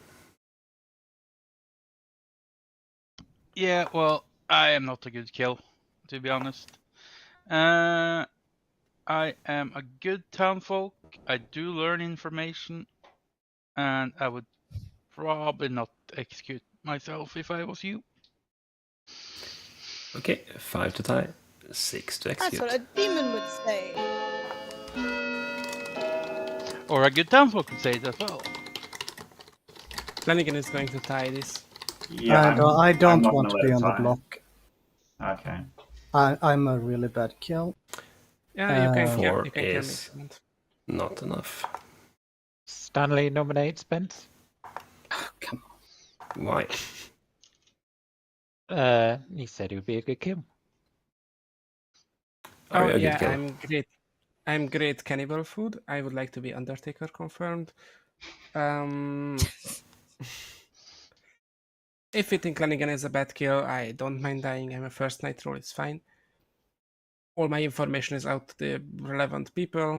Yeah, well, I am not a good kill, to be honest. I am a good townfolk. I do learn information, and I would probably not execute myself if I was you. Okay, 5 to tie, 6 to execute. That's what a demon would say. Or a good townfolk would say it as well. Flanagan is going to tie this. Yeah, I don't not want gonna to be let on it the tie. block. Okay. I'm a really bad kill. Yeah, you can kill 4 me if is you want. not enough. Stanley nominates Spence. Oh, come on. Why? He said it would be a good kill. Oh yeah, I'm great cannibal food. I would like to be Undertaker confirmed. If you think Flanagan is a bad kill, I don't mind dying. I'm a first night roll, it's fine. All my information is out to the relevant people.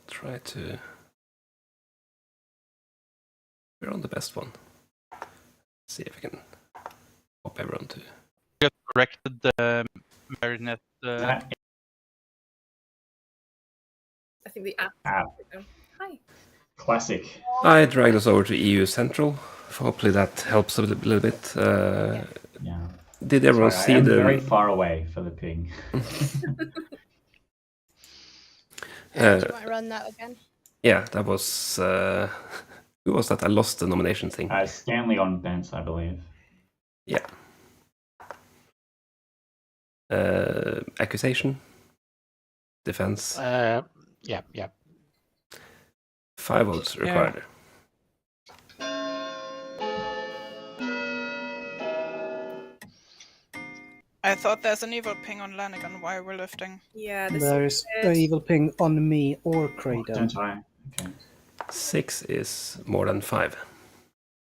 Try to... We're on the best one. See if we can pop everyone to... Just corrected the Marinette. I think the app. Hi. Classic. I dragged us over to EU Central. Hopefully that helps a little bit. Yeah. Did everyone Sorry, see I am the... very far away for the ping. Do you want to run that again? Yeah, that was... who was that? I lost the nomination thing. Stanley on Bence, I believe. Yeah. Accusation. Defense. Yeah. 5 votes required. I thought there's an evil ping on Lanigan while we're lifting. Yeah, There is an evil ping on me or Kraden. Don't I? Okay. 6 is more than 5.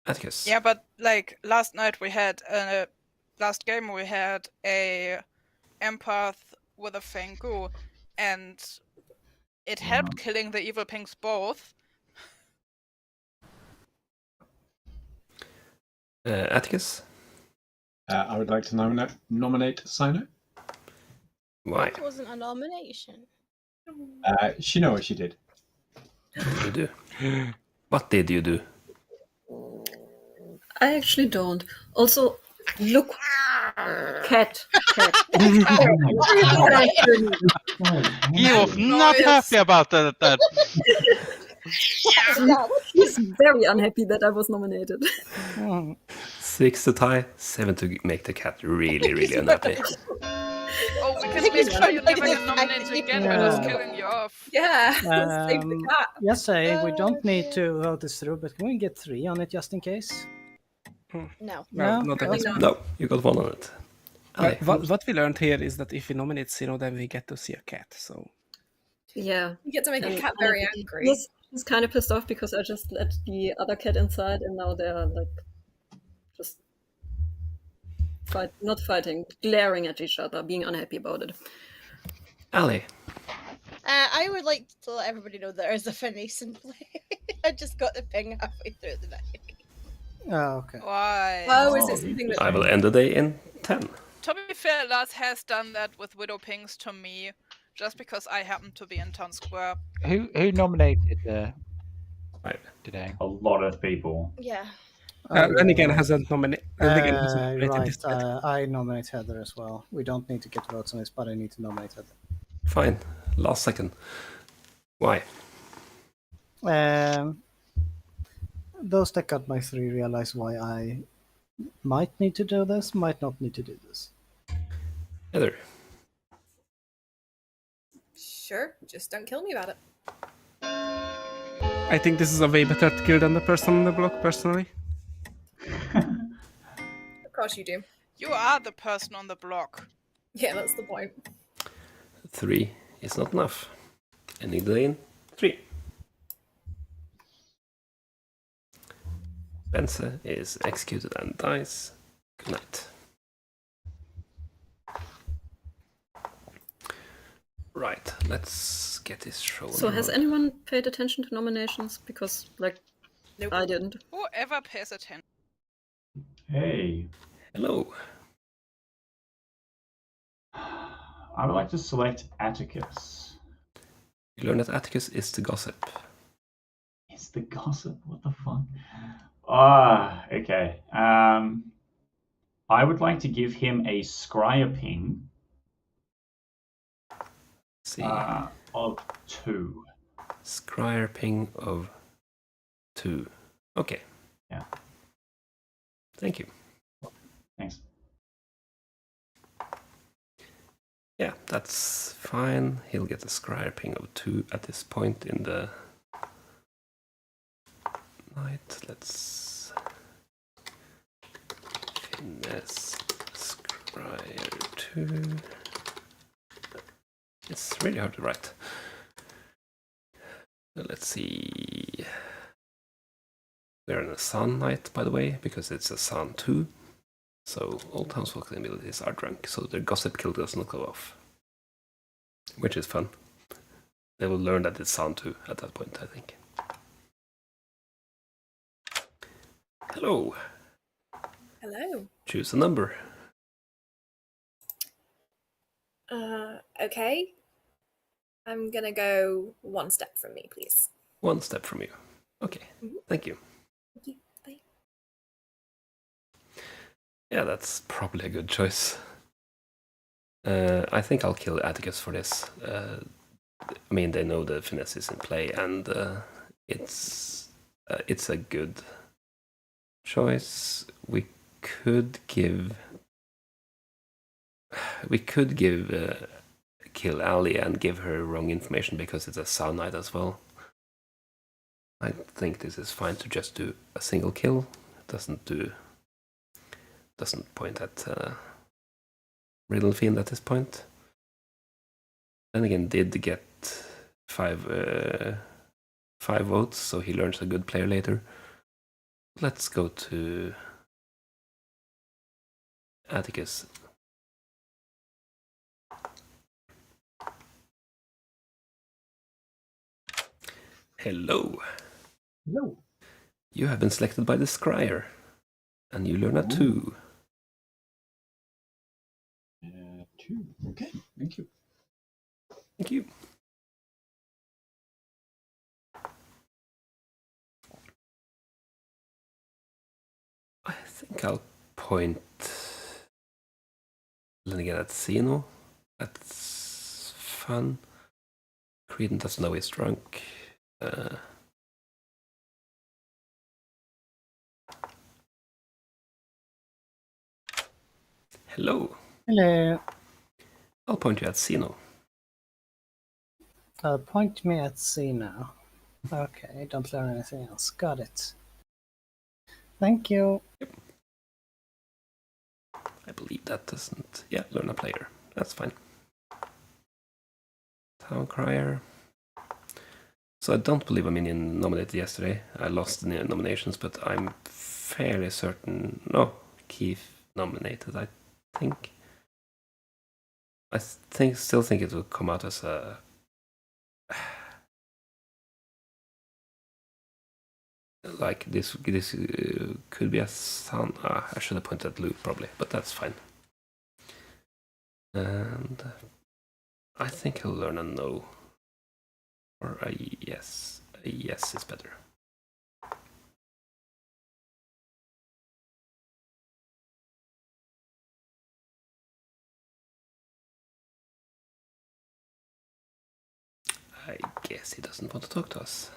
Atticus. Yeah, but like last night we had last game we had a empath with a Fengu, and it helped killing the evil pings both. Atticus. I would like to nominate Sino. Why? It wasn't a nomination. She know what she did. You do. What did you do? I actually don't. Also, look, cat. He was not happy about that. He's very unhappy that I was nominated. 6 to tie, 7 to make the cat really, really unhappy. Oh, we can make sure you never get nominated again by just killing you off. Yeah, save the cat. Yes, we don't need to vote this through, but can we get 3 on it just in case? No. No, you got 1 on it. What we learned here is that if we nominate Sino, then we get to see a cat. So yeah, you get to make a cat very angry. Yes, he's kind of pissed off because I just let the other cat inside, and now they're like just not fighting, glaring at each other, being unhappy about it. Ali. I would like to let everybody know there is a Phineas in play. I just got the ping halfway through the night. Oh, okay. Why? Oh, is it something that... I will end the day in 10. To be fair, Lars has done that with Widow Pings to me, just because I happen to be in Town Square. Who nominated today? A lot of people. Yeah. Lanigan hasn't nominated. Right, I nominate Heather as well. We don't need to get votes on this, but I need to nominate Heather. Fine. Last second. Why? Those that got my 3 realize why I might need to do this, might not need to do this. Heather. Sure, just don't kill me about it. I think this is a way better kill than the person on the block, personally. Of course you do. You are the person on the block. Yeah, that's the point. 3 is not enough. I need the day in 3. Benze is executed and dies. Good night. Right, let's get this show on So the has road. anyone paid attention to nominations? Because, like, Nope. I didn't. Whoever pays attention. Hey. Hello. I would like to select Atticus. You learn that Atticus is the gossip. It's the gossip? What the fuck? Ah, okay. I would like to give him a scryer ping. See. Of 2. Scryer ping of 2. Okay. Yeah. Thank you. Thanks. Yeah, that's fine. He'll get a scryer ping of 2 at this point in the night. Let's finesse scryer 2. It's really hard to write. Let's see. We're in a Sun night, by the way, because it's a Sun 2. So all townsfolk abilities are drunk, so their gossip kill does not go off. Which is fun. They will learn that it's Sun 2 at that point, I think. Hello. Hello. Choose a number. Okay. I'm gonna go 1 step from me, please. 1 step from you. Okay, thank you. Thank you. Bye. Yeah, that's probably a good choice. I think I'll kill Atticus for this. I mean, they know the finesse is in play, and it's a good choice. We could give kill Ali and give her wrong information because it's a Sun Knight as well. I think this is fine to just do a single kill. It doesn't point at Riddle Fiend at this point. Then again, did get 5 votes, so he learns a good player later. Let's go to Atticus. Hello. Hello. You have been selected by the Scryer, and you learn a 2. 2. Okay, thank you. Thank you. I think I'll point then again at Zeno. That's fun. Creedon doesn't know he's drunk. Hello. Hello. I'll point you at Zeno. Point me at C now. Okay, don't learn anything else. Got it. Thank you. Yep. I believe that doesn't... Yeah, learn a player. That's fine. Town Crier. So I don't believe a minion nominated yesterday. I lost the nominations, but I'm fairly certain... No, Keith nominated, I think. I still think it will come out as a... Like, this could be a Sun... I should have pointed at Lou, probably, but that's fine. And I think he'll learn a no. Or a yes. A yes is better. I guess he doesn't want to talk to us.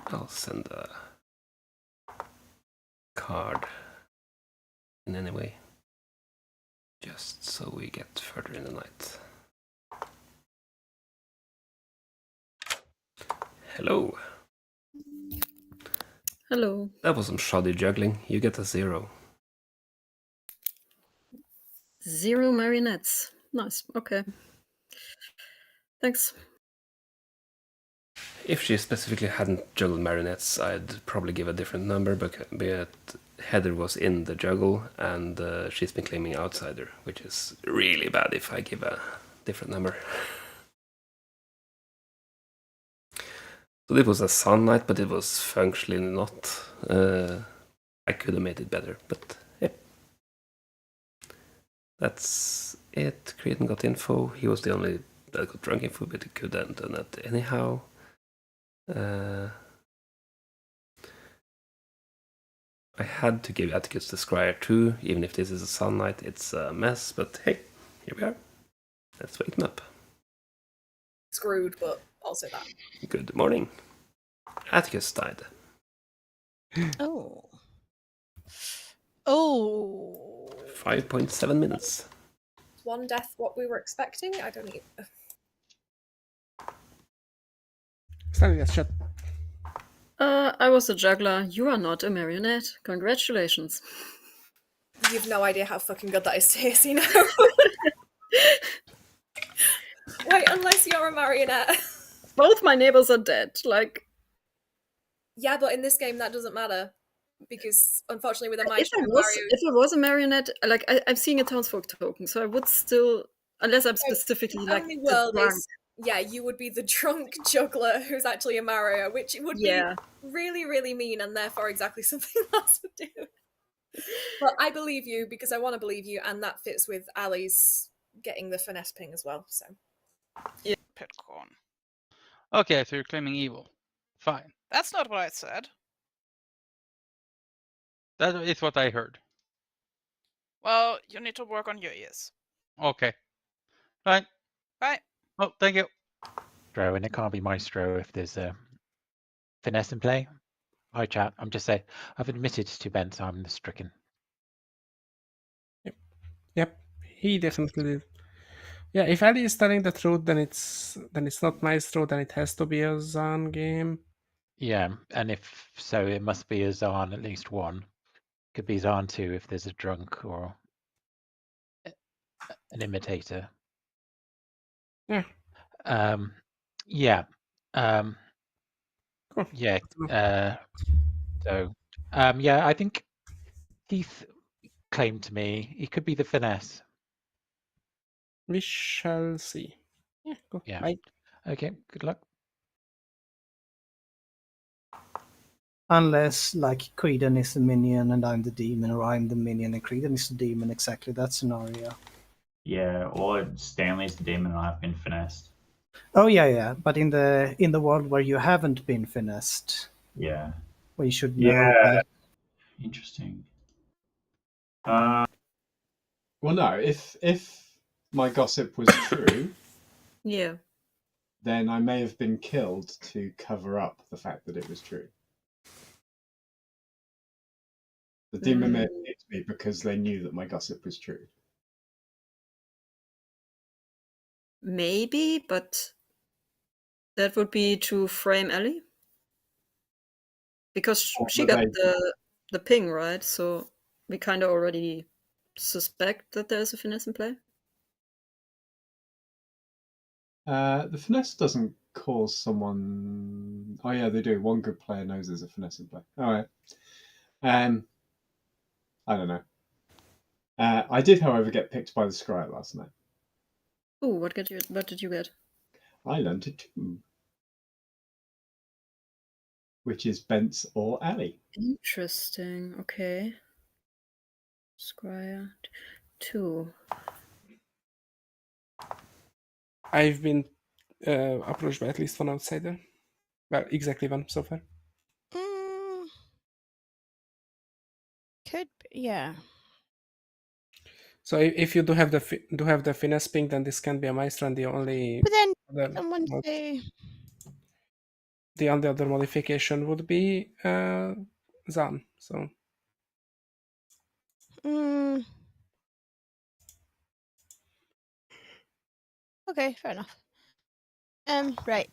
I'll send a card in any way. Just so we get further in the night. Hello. Hello. That was some shoddy juggling. You get a 0. 0 marionettes. Nice. Okay. Thanks. If she specifically hadn't juggled marionettes, I'd probably give a different number, but Heather was in the juggle, and she's been claiming outsider, which is really bad if I give a different number. So it was a sun night, but it was functionally not. I could have made it better, but yeah. That's it. Creedon got info. He was the only that got drunk info, but he could have done that anyhow. I had to give Atticus the Scryer too, even if this is a sun night. It's a mess, but hey, here we are. Let's wake him up. Screwed, but also that. Good morning. Atticus died. Oh. Oh. 5.7 minutes. One death what we were expecting? I don't even... Stanley, yes, shut. I was a juggler. You are not a marionette. Congratulations. You've no idea how fucking good that is to hear, you know? Wait, unless you're a marionette. Both my neighbors are dead. Like, yeah, but in this game that doesn't matter because unfortunately with a if I was a marionette, like I'm seeing a townsfolk token, so I would still, unless I'm specifically like only world is, yeah, you would be the drunk juggler who's actually a Mario, which would be really, really mean, and therefore exactly something Lars would do. But I believe you because I want to believe you, and that fits with Ali's getting the finesse ping as well. So, yeah, Petcorn. Okay, so you're claiming evil. Fine. That's not what I said. That is what I heard. Well, you need to work on your ears. Okay. Fine. Bye. Oh, thank you. Maestro, and it can't be Maestro if there's a finesse in play. Hi, chat. I'm just saying, I've admitted to Ben, so I'm the stricken. Yep, he definitely did. Yeah, if Ali is telling the truth, then it's not Maestro, then it has to be a Zan game. Yeah, and if so, it must be a Zan at least one. Could be Zan 2 if there's a drunk or an imitator. Yeah. Yeah. Cool. Yeah. Yeah, I think Keith claimed to me he could be the finesse. We shall see. Yeah, go. Yeah. Bye. Okay, good luck. Unless, like, Creedon is the minion and I'm the demon, or I'm the minion and Creedon is the demon, exactly that scenario. Yeah, or Stanley's the demon and I've been finessed. Oh yeah, but in the world where you haven't been finessed, yeah, we should know that. Interesting. Well, no, if my gossip was true, yeah, then I may have been killed to cover up the fact that it was true. The demon may have hit me because they knew that my gossip was true. Maybe, but that would be to frame Ellie. Because she got the ping, right? So we kind of already suspect that there's a finesse in play. The finesse doesn't cause someone... Oh yeah, they do. One good player knows there's a finesse in play. All right. I don't know. I did, however, get picked by the Scryer last night. Oh, what did you get? I learned a 2. Which is Bence or Ali. Interesting. Okay. Scryer 2. I've been approached by at least one outsider. Well, exactly one so far. Could be, yeah. So if you do have the finesse ping, then this can be a Maestro, and the only But then someone say the only other modification would be Zan. So. Okay, fair enough. Right.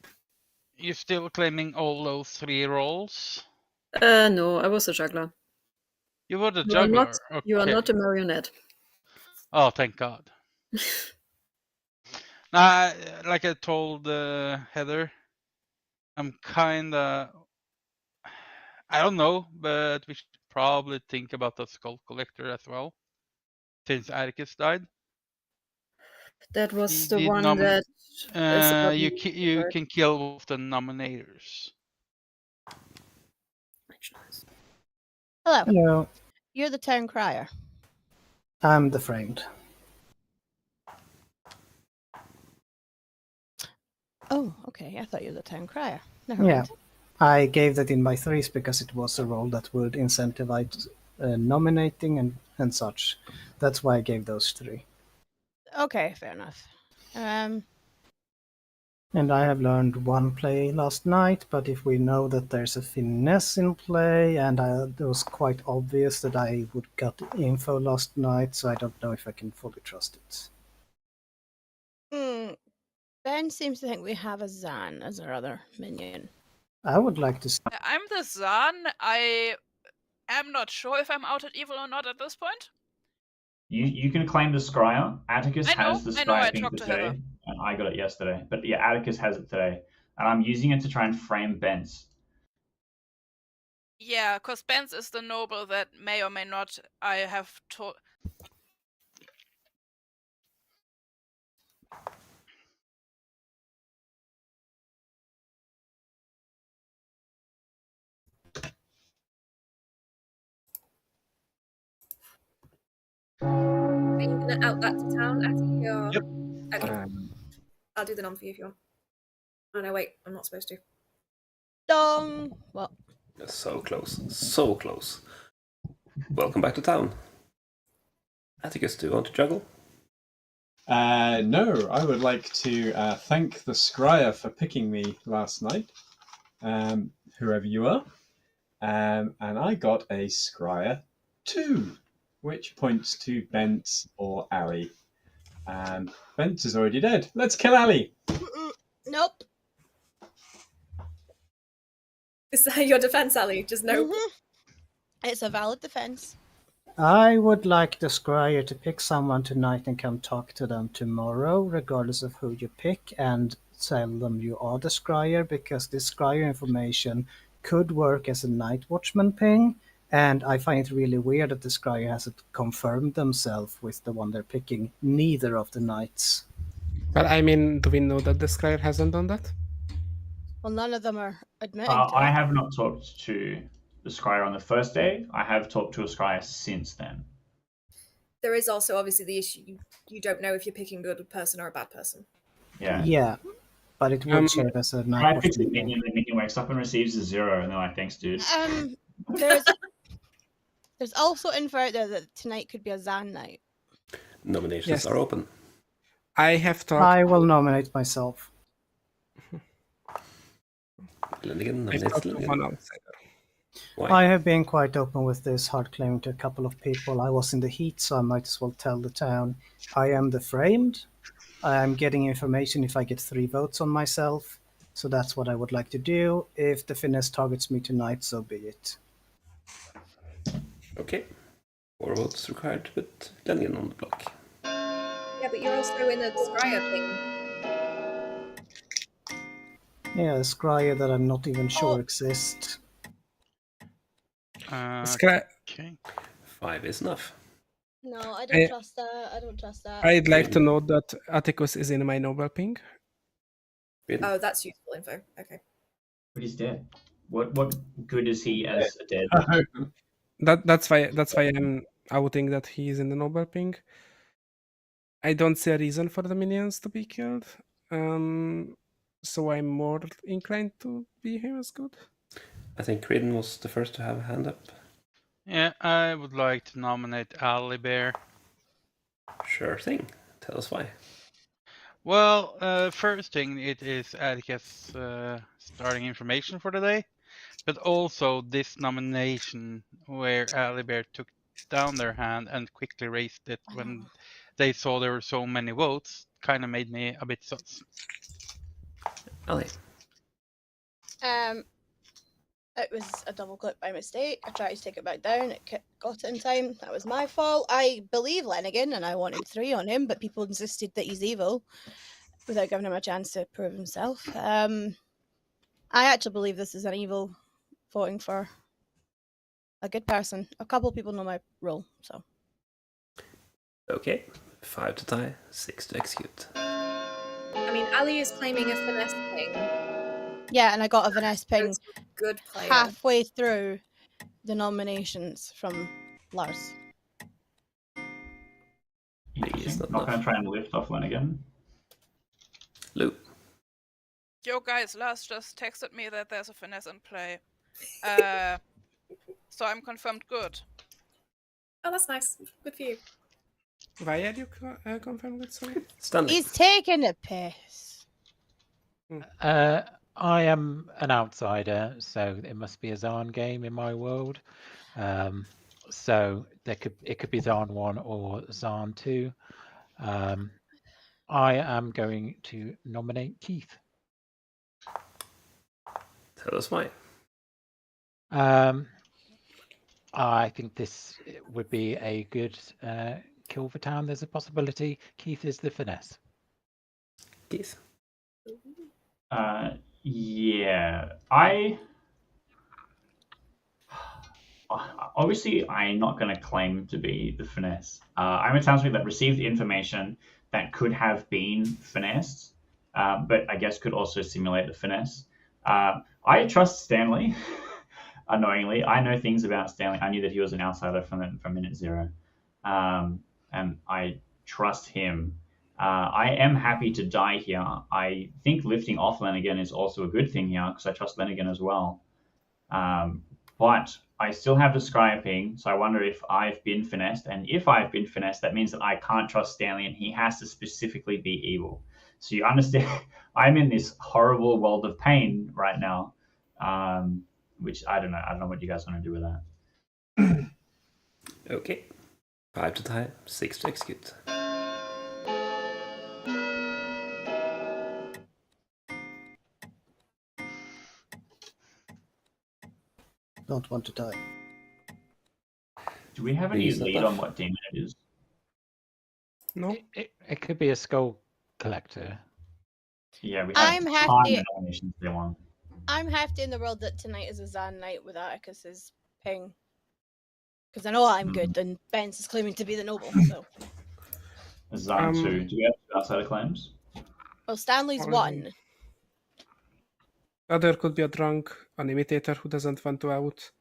You still claiming all those 3 roles? No, I was a juggler. You were the juggler? You are not a marionette. Oh, thank God. Like I told Heather, I'm kinda... I don't know, but we should probably think about the Skull Collector as well, since Atticus died. That was He the did one that is about you me, you right? can kill with the nominators. Hello. Hello. You're the town crier. I'm the framed. Oh, okay. I thought you were the town crier. Never Yeah. mind. I gave that in my threes because it was a role that would incentivize nominating and such. That's why I gave those 3. Okay, fair enough. And I have learned one play last night, but if we know that there's a finesse in play, and it was quite obvious that I would get info last night, so I don't know if I can fully trust it. Ben seems to think we have a Zan as our other minion. I would like to... I'm the Zan. I am not sure if I'm out at evil or not at this point. You can claim the Scryer. Atticus has the I know, I Scryer thing talked for to Heather. today, and I got it yesterday. But yeah, Atticus has it today, and I'm using it to try and frame Bence. Yeah, because Bence is the noble that may or may not I have told. Are you gonna out that to town, Atty? Or... Yep. Okay. I'll do the nom for you if you want. Oh no, wait, I'm not supposed to. Dong! Well, So close. So close. Welcome back to town. Atticus, do you want to juggle? No, I would like to thank the Scryer for picking me last night, whoever you are. And I got a Scryer 2, which points to Bence or Ali. And Bence is already dead. Let's kill Ali! Nope. Is that your defense, Ali? Just nope. It's a valid defense. I would like the Scryer to pick someone tonight and come talk to them tomorrow, regardless of who you pick, and tell them you are the Scryer, because this Scryer information could work as a night watchman ping, and I find it really weird that the Scryer hasn't confirmed themselves with the one they're picking, neither of the knights. But I mean, do we know that the Scryer hasn't done that? Well, none of them are admitting to I it. have not talked to the Scryer on the first day. I have talked to a Scryer since then. There is also obviously the issue you don't know if you're picking a good person or a bad person. Yeah, but it would serve as a night I picked a watchman minion, the minion wakes up and receives a 0, and they're like, thanks, dude. There's also info out there that tonight could be a Zan night. Nominations are open. I have talked. I will nominate myself. Glenigan I've talked to nominates one Glenigan. outsider. Why? I have been quite open with this, hard claiming to a couple of people. I was in the heat, so I might as well tell the town. I am the framed. I am getting information if I get 3 votes on myself. So that's what I would like to do. If the finesse targets me tonight, so be it. Okay. 4 votes required to put Glenigan on the block. Yeah, but you're also in a Scryer ping. Yeah, a Scryer that I'm not even sure exists. Okay. 5 is enough. No, I don't trust that. I don't trust that. I'd like to know that Atticus is in my noble ping. Oh, that's useful info. Okay. But he's dead. What good is he as a dead? That's why I'm outing that he is in the noble ping. I don't see a reason for the minions to be killed. So I'm more inclined to be him as good. I think Creedon was the first to have a hand up. Yeah, I would like to nominate Ali Bear. Sure thing. Tell us why. Well, first thing, it is Atticus' starting information for the day, but also this nomination where Ali Bear took down their hand and quickly raised it when they saw there were so many votes kind of made me a bit sus. Ali. It was a double click by mistake. I tried to take it back down. It got it in time. That was my fault. I believe Lenigan and I wanted 3 on him, but people insisted that he's evil without giving him a chance to prove himself. I I actually believe this is an evil voting for a good person. A couple of people know my role, so. Okay. 5 to tie, 6 to execute. I mean, Ali is claiming a finesse ping. Yeah, and I got a finesse ping good player. halfway through the nominations from Lars. Interesting. Not going to try and lift off Lenigan. Lou. Yo, guys, Lars just texted me that there's a finesse in play. So I'm confirmed good. Oh, that's nice. Good for you. Why are you confirmed good, sorry? Stanley. He's taking a piss. I am an outsider, so it must be a Zarn game in my world. So it could be Zarn 1 or Zarn 2. I am going to nominate Keith. Tell us why. I think this would be a good kill for town. There's a possibility Keith is the finesse. Keith. Yeah, obviously I'm not going to claim to be the finesse. I'm a townspeople that received information that could have been finessed, but I guess could also simulate the finesse. I trust Stanley. Annoyingly, I know things about Stanley. I knew that he was an outsider from minute 0, and I trust him. I am happy to die here. I think lifting off Lenigan is also a good thing here because I trust Lenigan as well. But I still have the Scryer ping, so I wonder if I've been finessed. And if I've been finessed, that means that I can't trust Stanley and he has to specifically be evil. So you understand, I'm in this horrible world of pain right now, which I don't know. I don't know what you guys want to do with that. Okay. 5 to tie, 6 to execute. Don't want to die. Do we have any lead on what demon it is? No. It could be a skull collector. Yeah, we have I'm ton happy. of nominations they want. I'm happy in the world that tonight is a Zan night with Atticus's ping. Because I know I'm good, and Ben's is claiming to be the noble, so. Zan 2. Do we have outsider claims? Well, Stanley's 1. Other could be a drunk, an imitator who doesn't want to out,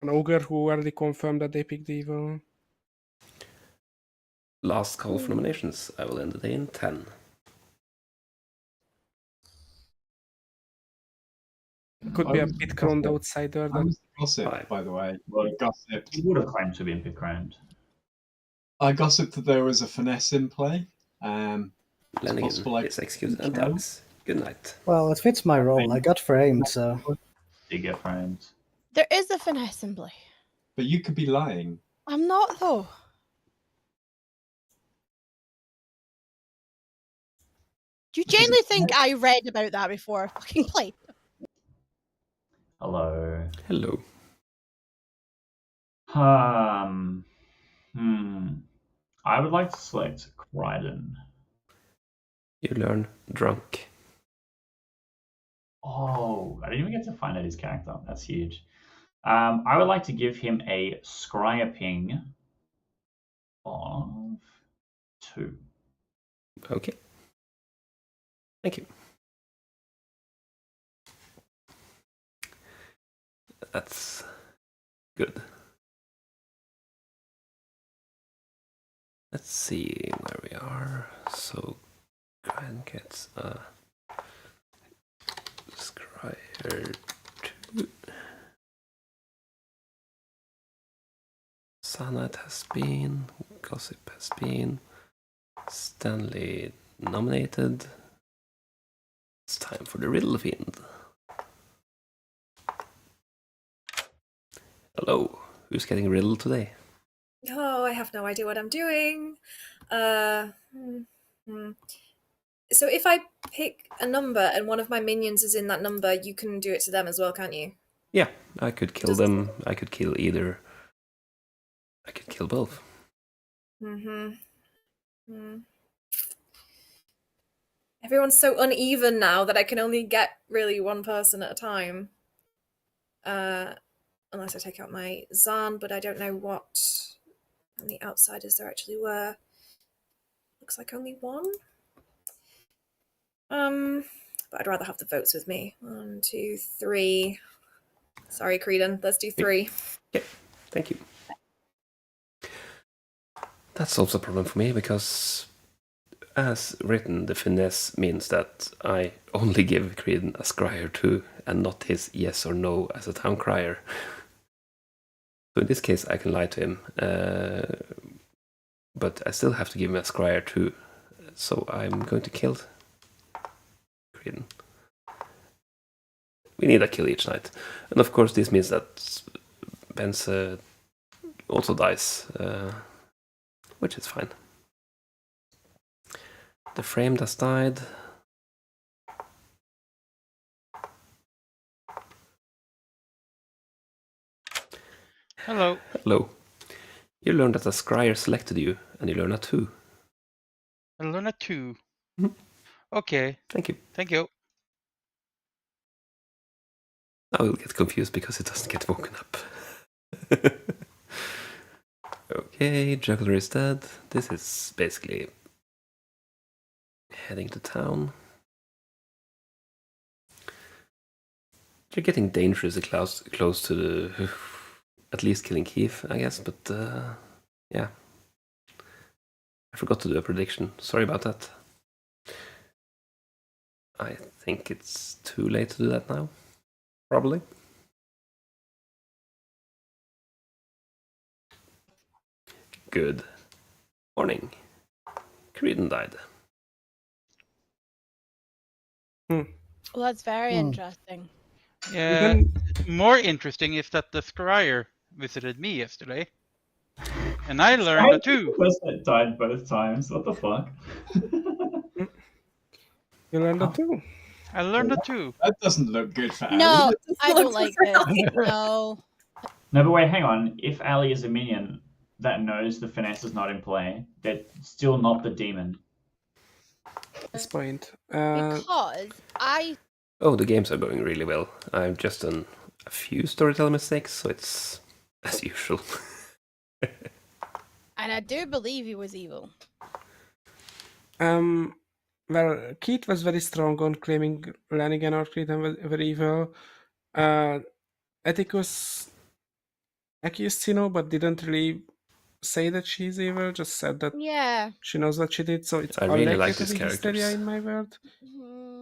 an ogre who already confirmed that they picked evil. Last call for nominations. I will end the day in 10. Could be a pit-crowned outsider. I was gossip, by the way. Well, Gossip. He would have claimed to be in pit-crowned. I gossiped that there was a finesse in play. Lenigan is executed and dies. Good night. Well, it fits my role. I got framed, so. You get framed. There is a finesse in play. But you could be lying. I'm not, though. Do you genuinely think I read about that before I fucking played? Hello. Hello. I would like to select Crichton. You learn drunk. Oh, I didn't even get to find out his character. That's huge. I would like to give him a Scryer ping of 2. Okay. Thank you. That's good. Let's see where we are. So, Grand gets a Scryer 2. Sanat has been, Gossip has been, Stanley nominated. It's time for the Riddle Fiend. Hello, who's getting riddled today? Oh, I have no idea what I'm doing. So if I pick a number and one of my minions is in that number, you can do it to them as well, can't you? Yeah, I could kill them. I could kill either. I could kill both. Everyone's so uneven now that I can only get really one person at a time. Unless I take out my Zahn, but I don't know what many outsiders there actually were. Looks like only one. But I'd rather have the votes with me. 1, 2, 3. Sorry, Creedon. Let's do 3. Okay, thank you. That's also a problem for me, because as written, the finesse means that I only give Creedon a scryer 2 and not his yes or no as a town crier. So in this case, I can lie to him, but I still have to give him a scryer 2. So I'm going to kill Creedon. We need a kill each night. And of course, this means that Ben's also dies, which is fine. The frame has died. Hello. Hello. You learned that a scryer selected you, and you learn a 2. I learned a 2. Mhm. Okay. Thank you. Thank you. I will get confused because it doesn't get woken up. Okay, Juggler is dead. This is basically heading to town. You're getting dangerously close to the at least killing Keith, I guess, but yeah. I forgot to do a prediction. Sorry about that. I think it's too late to do that now. Probably. Good morning. Creedon died. Well, that's very interesting. Yeah. More interesting is that the scryer visited me yesterday, and I learned a 2. That died both times. What the fuck? You learned a 2. I learned a 2. That doesn't look good for Ali. No, I don't like this. No. No, but wait, hang on. If Ali is a minion that knows the finesse is not in play, they're still not the demon. This point. Because I... Oh, the games are going really well. I've just done a few storytelling mistakes, so it's as usual. And I do believe he was evil. Well, Keith was very strong on claiming Lanigan or Creedon was very evil. Atticus accused Sino, but didn't really say that she's evil, just said that she knows what she did, so it's I really unlikely like to these be hysteria characters. in my world.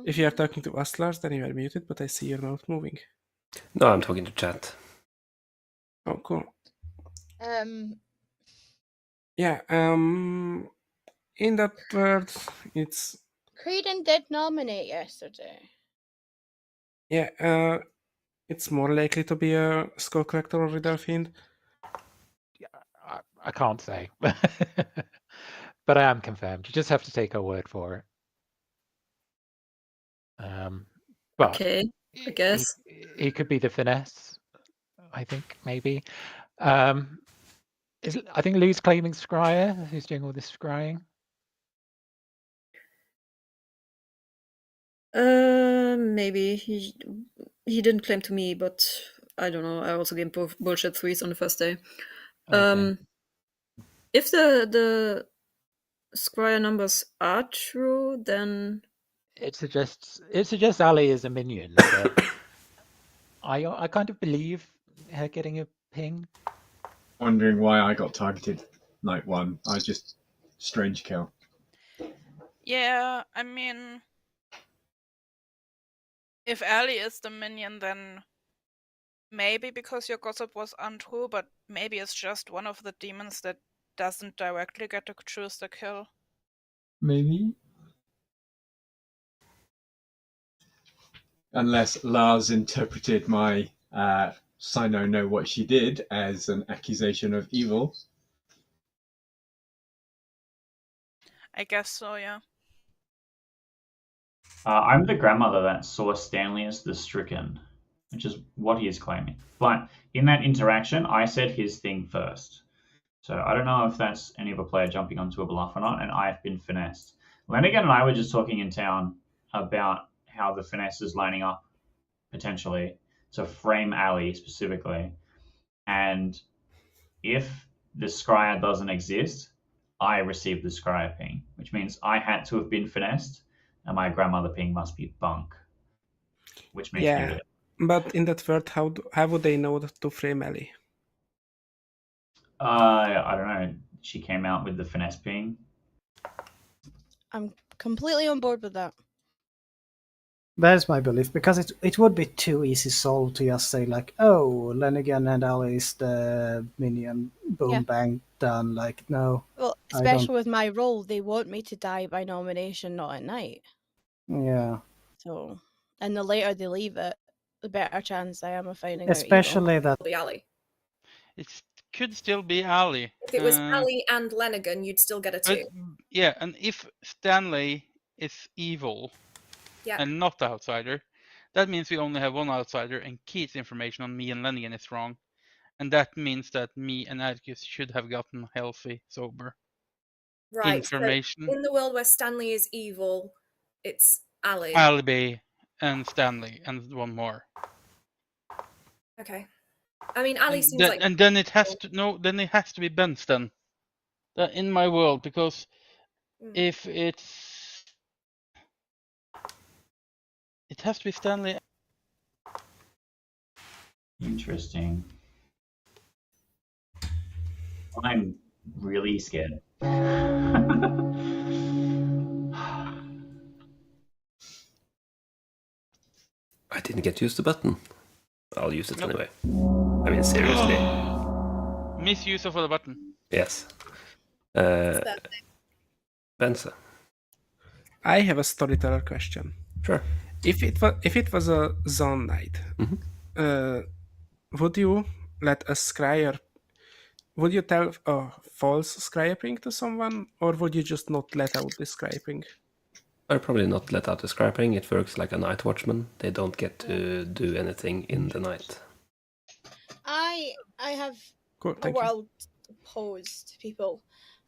If you are talking to us, Lars, then you are muted, but I see your mouth moving. No, I'm talking to chat. Oh, cool. Yeah, in that world, it's... Creedon did nominate yesterday. Yeah, it's more likely to be a Skull Collector or Riddle Fiend. I can't say. But I am confirmed. You just have to take our word for it. But okay, I guess. He could be the finesse, I think, maybe. I think Lou's claiming scryer, who's doing all this scrying. Maybe he didn't claim to me, but I don't know. I also gave bullshit 3s on the first day. Okay. If the scryer numbers are true, then it suggests Ali is a minion. But I kind of believe her getting a ping. Wondering why I got targeted night 1. I just strange kill. Yeah, I mean, if Ali is the minion, then maybe because your gossip was untrue, but maybe it's just one of the demons that doesn't directly get to choose the kill. Maybe. Unless Lars interpreted my Sino know what she did as an accusation of evil. I guess so, yeah. I'm the grandmother that saw Stanley as the stricken, which is what he is claiming. But in that interaction, I said his thing first. So I don't know if that's any other player jumping onto a bluff or not, and I have been finessed. Lenigan and I were just talking in town about how the finesse is lining up potentially to frame Ali specifically. And if the scryer doesn't exist, I receive the scryer ping, which means I had to have been finessed, and my grandmother ping must be bunk, which makes me Yeah, but in that world, how would they know to frame Ali? I don't know. She came out with the finesse ping. I'm completely on board with that. That's my belief, because it would be too easy solved to just say like, oh, Lenigan and Ali is the minion, boom, bang, done. Like, no. Well, especially with my role, they want me to die by nomination, not at night. Yeah. So, and the later they leave it, the better chance I am of finding especially out that The Ali. It could still be Ali. If it was Ali and Lenigan, you'd still get a 2. Yeah, and if Stanley is evil and not the outsider, that means we only have one outsider, and Keith's information on me and Lenigan is wrong. And that means that me and Atticus should have gotten healthy, sober. Right. Information. So in the world where Stanley is evil, it's Ali. Alibi and Stanley and one more. Okay. I mean, Ali seems like. And then it has to Then it has to be Benston. In my world, because if it has to be Stanley. Interesting. I'm really scared. I didn't get to use the button. I'll use it anyway. I mean, seriously. Misuse of the button. Yes. Benza. I have a storyteller question. Sure. If it was a zone night, would you let a scryer? Would you tell a false scryer ping to someone, or would you just not let out the scryer ping? I'd probably not let out the scrapping. It works like a night watchman. They don't get to do anything in the night. I have a world to pose to people.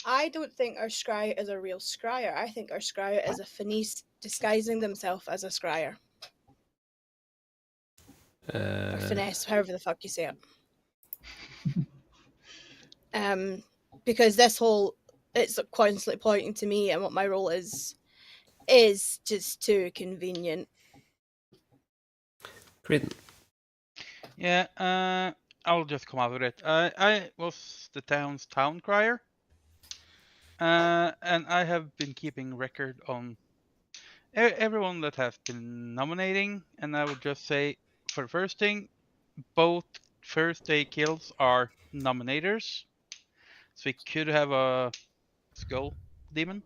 I don't think our scryer is a real scryer. I think our scryer is a finesse disguising themselves as a scryer. Or finesse, however the fuck you say it. Because this whole, it's constantly pointing to me, and what my role is just too convenient. Creedon. Yeah, I'll just come out with it. I was the town's town crier, and I have been keeping record on everyone that has been nominating, and I would just say, for the first thing, both first day kills are nominators, so we could have a skull demon.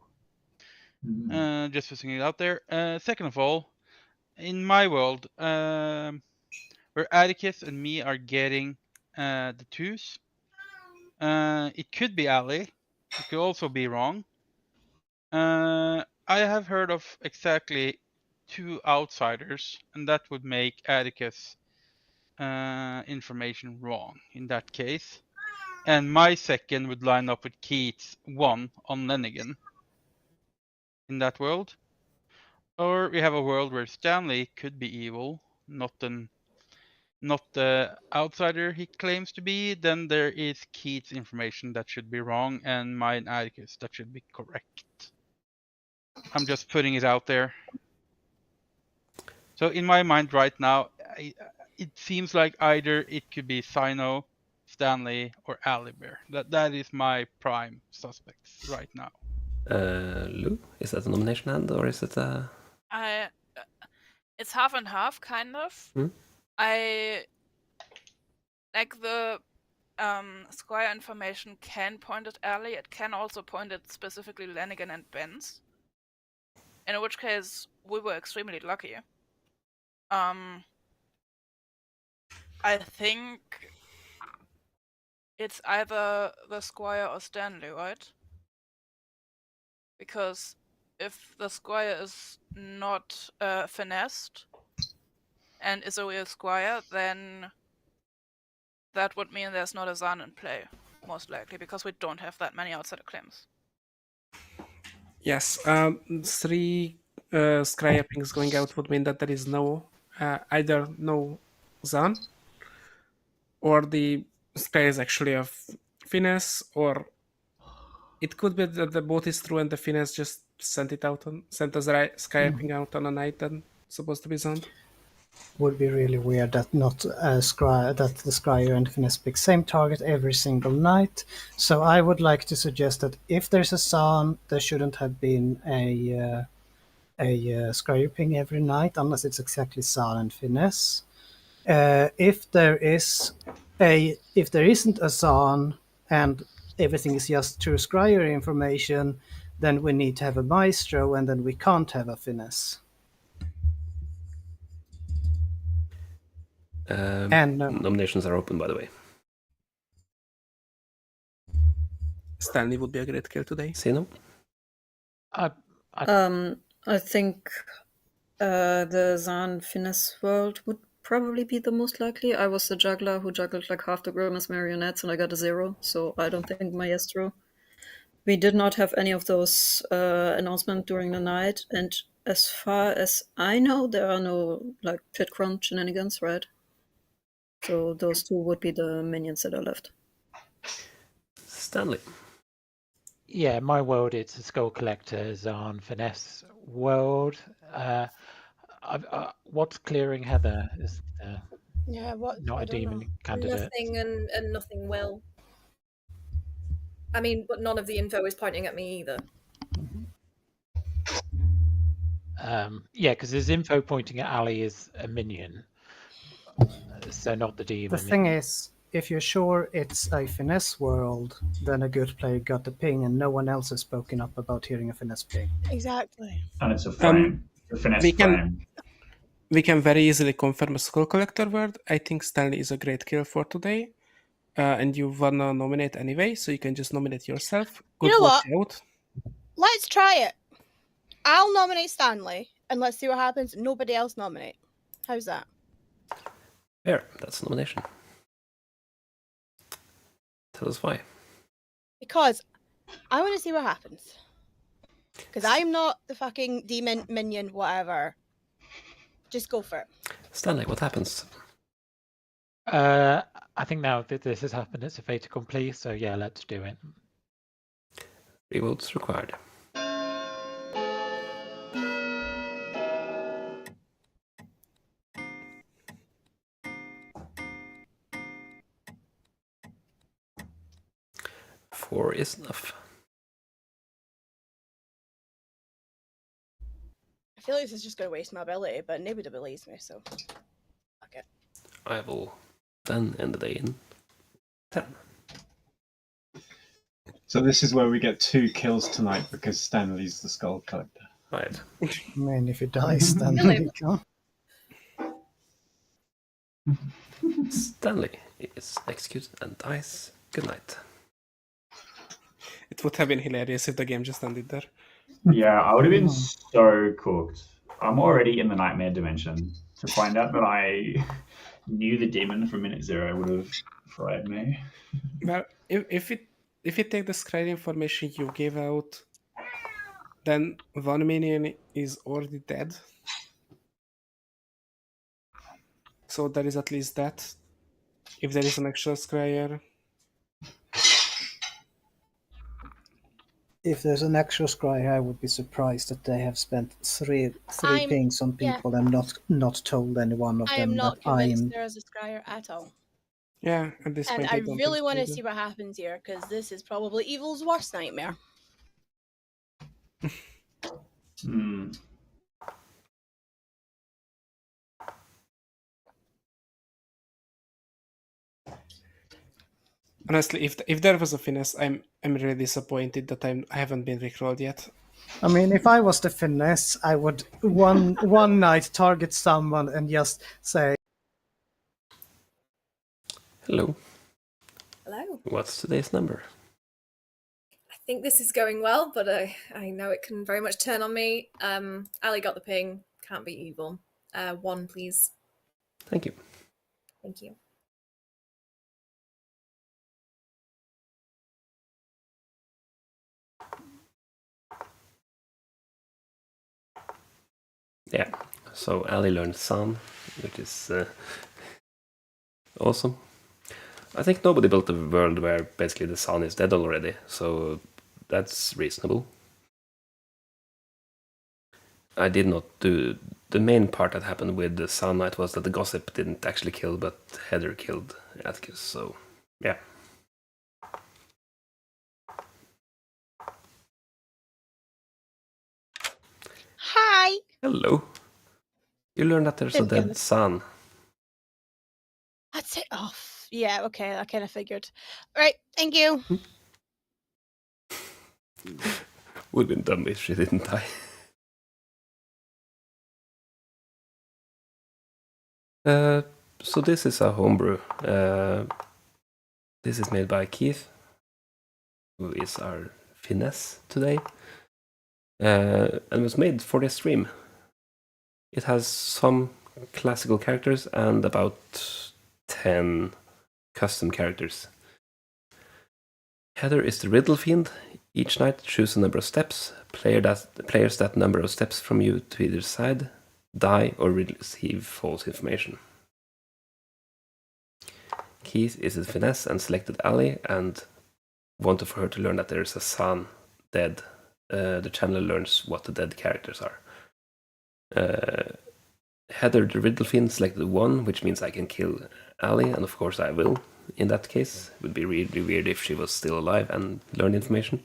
Just putting it out there. Second of all, in my world, where Atticus and me are getting the 2s, it could be Ali. It could also be wrong. I have heard of exactly 2 outsiders, and that would make Atticus information wrong in that case. And my second would line up with Keith's 1 on Lenigan in that world. Or we have a world where Stanley could be evil, not the outsider he claims to be. Then there is Keith's information that should be wrong, and mine Atticus that should be correct. I'm just putting it out there. So in my mind right now, it seems like either it could be Sino, Stanley, or Alibear. That is my prime suspects right now. Lou, is that a nomination hand, or is it a... It's half and half, kind of. I like the Squire information can point at Ali. It can also point at specifically Lenigan and Benz. In which case, we were extremely lucky. I think it's either the Squire or Stanley, right? Because if the Squire is not finessed and is a real Squire, then that would mean there's not a Zan in play, most likely, because we don't have that many outsider claims. Yes, 3 scryer pings going out would mean that there is no either no Zan, or the scryer is actually a finesse, or it could be that the both is true and the finesse just sent a scryer ping out on a night that's supposed to be Zan. Would be really weird that not that the scryer and finesse pick same target every single night. So I would like to suggest that if there's a Zan, there shouldn't have been a scryer ping every night unless it's exactly Zan and finesse. If there isn't a Zan and everything is just true scryer information, then we need to have a maestro, and then we can't have a finesse. And nominations are open, by the way. Stanley would be a great kill today. Say no. I think the Zan finesse world would probably be the most likely. I was the juggler who juggled like half the Grim as marionettes, and I got a 0, so I don't think maestro. We did not have any of those announcements during the night, and as far as I know, there are no like pit crunch shenanigans, right? So those 2 would be the minions that are left. Stanley. Yeah, my world, it's a Skull Collector Zan finesse world. What's clearing Heather is not a demon candidate. Nothing and nothing will. I mean, but none of the info is pointing at me either. Yeah, because there's info pointing at Ali as a minion, so not the demon. The thing is, if you're sure it's a finesse world, then a good player got the ping, and no one else has spoken up about hearing a finesse ping. Exactly. And it's a frame. A finesse frame. We can very easily confirm a Skull Collector word. I think Stanley is a great kill for today. And you wanna nominate anyway, so you can just nominate yourself. Good, you know what? Out. Let's try it. I'll nominate Stanley, and let's see what happens. Nobody else nominate. How's that? Fair. That's a nomination. Tell us why. Because I want to see what happens. Because I'm not the fucking demon minion, whatever. Just go for it. Stanley, what happens? I think now that this has happened, it's a fait accompli, so yeah, let's do it. 3 votes required. Four is enough. I feel like this is just going to waste my ability, but nobody believes me, so fuck it. I will then end the day in 10. So this is where we get 2 kills tonight because Stanley's the Skull Collector. 5. I mean, if he dies, Stanley can't. Stanley is executed and dies. Good night. It would have been hilarious if the game just ended there. Yeah, I would have been so cooked. I'm already in the nightmare dimension. To find out that I knew the demon from minute 0 would have fried me. Well, if you take the screen information you gave out, then one minion is already dead. So there is at least that. If there is an extra scryer. If there's an extra scryer, I would be surprised that they have spent three pings on people and not told any one of them. I am not convinced that there is a scryer at all. Yeah, at this point. And I really want to see what happens here, because this is probably Evil's worst nightmare. Honestly, if there was a finesse, I'm really disappointed that I haven't been rickrolled yet. I mean, if I was the finesse, I would one night target someone and just say, Hello. Hello. What's today's number? I think this is going well, but I know it can very much turn on me. Ali got the ping. Can't be evil. 1, please. Thank you. Thank you. Yeah, so Ali learned Sun, which is awesome. I think nobody built a world where basically the sun is dead already, so that's reasonable. I did not do... The main part that happened with the Sun Knight was that the Gossip didn't actually kill, but Heather killed Atticus, so yeah. Hi! Hello. You learned that there's a dead sun. That's it. Oh, yeah, okay, I kind of figured. Right, thank you. Would have been dumb if she didn't die. So this is a homebrew. This is made by Keith, who is our finesse today, and was made for this stream. It has some classical characters and about 10 custom characters. Heather is the riddle fiend. Each night choose a number of steps. Players that number of steps from you to either side die or receive false information. Keith is a finesse and selected ally and wanted for her to learn that there is a son dead. The channeler learns what the dead characters are. Heather the riddle fiend selected 1, which means I can kill Ali, and of course I will. In that case, it would be really weird if she was still alive and learned information.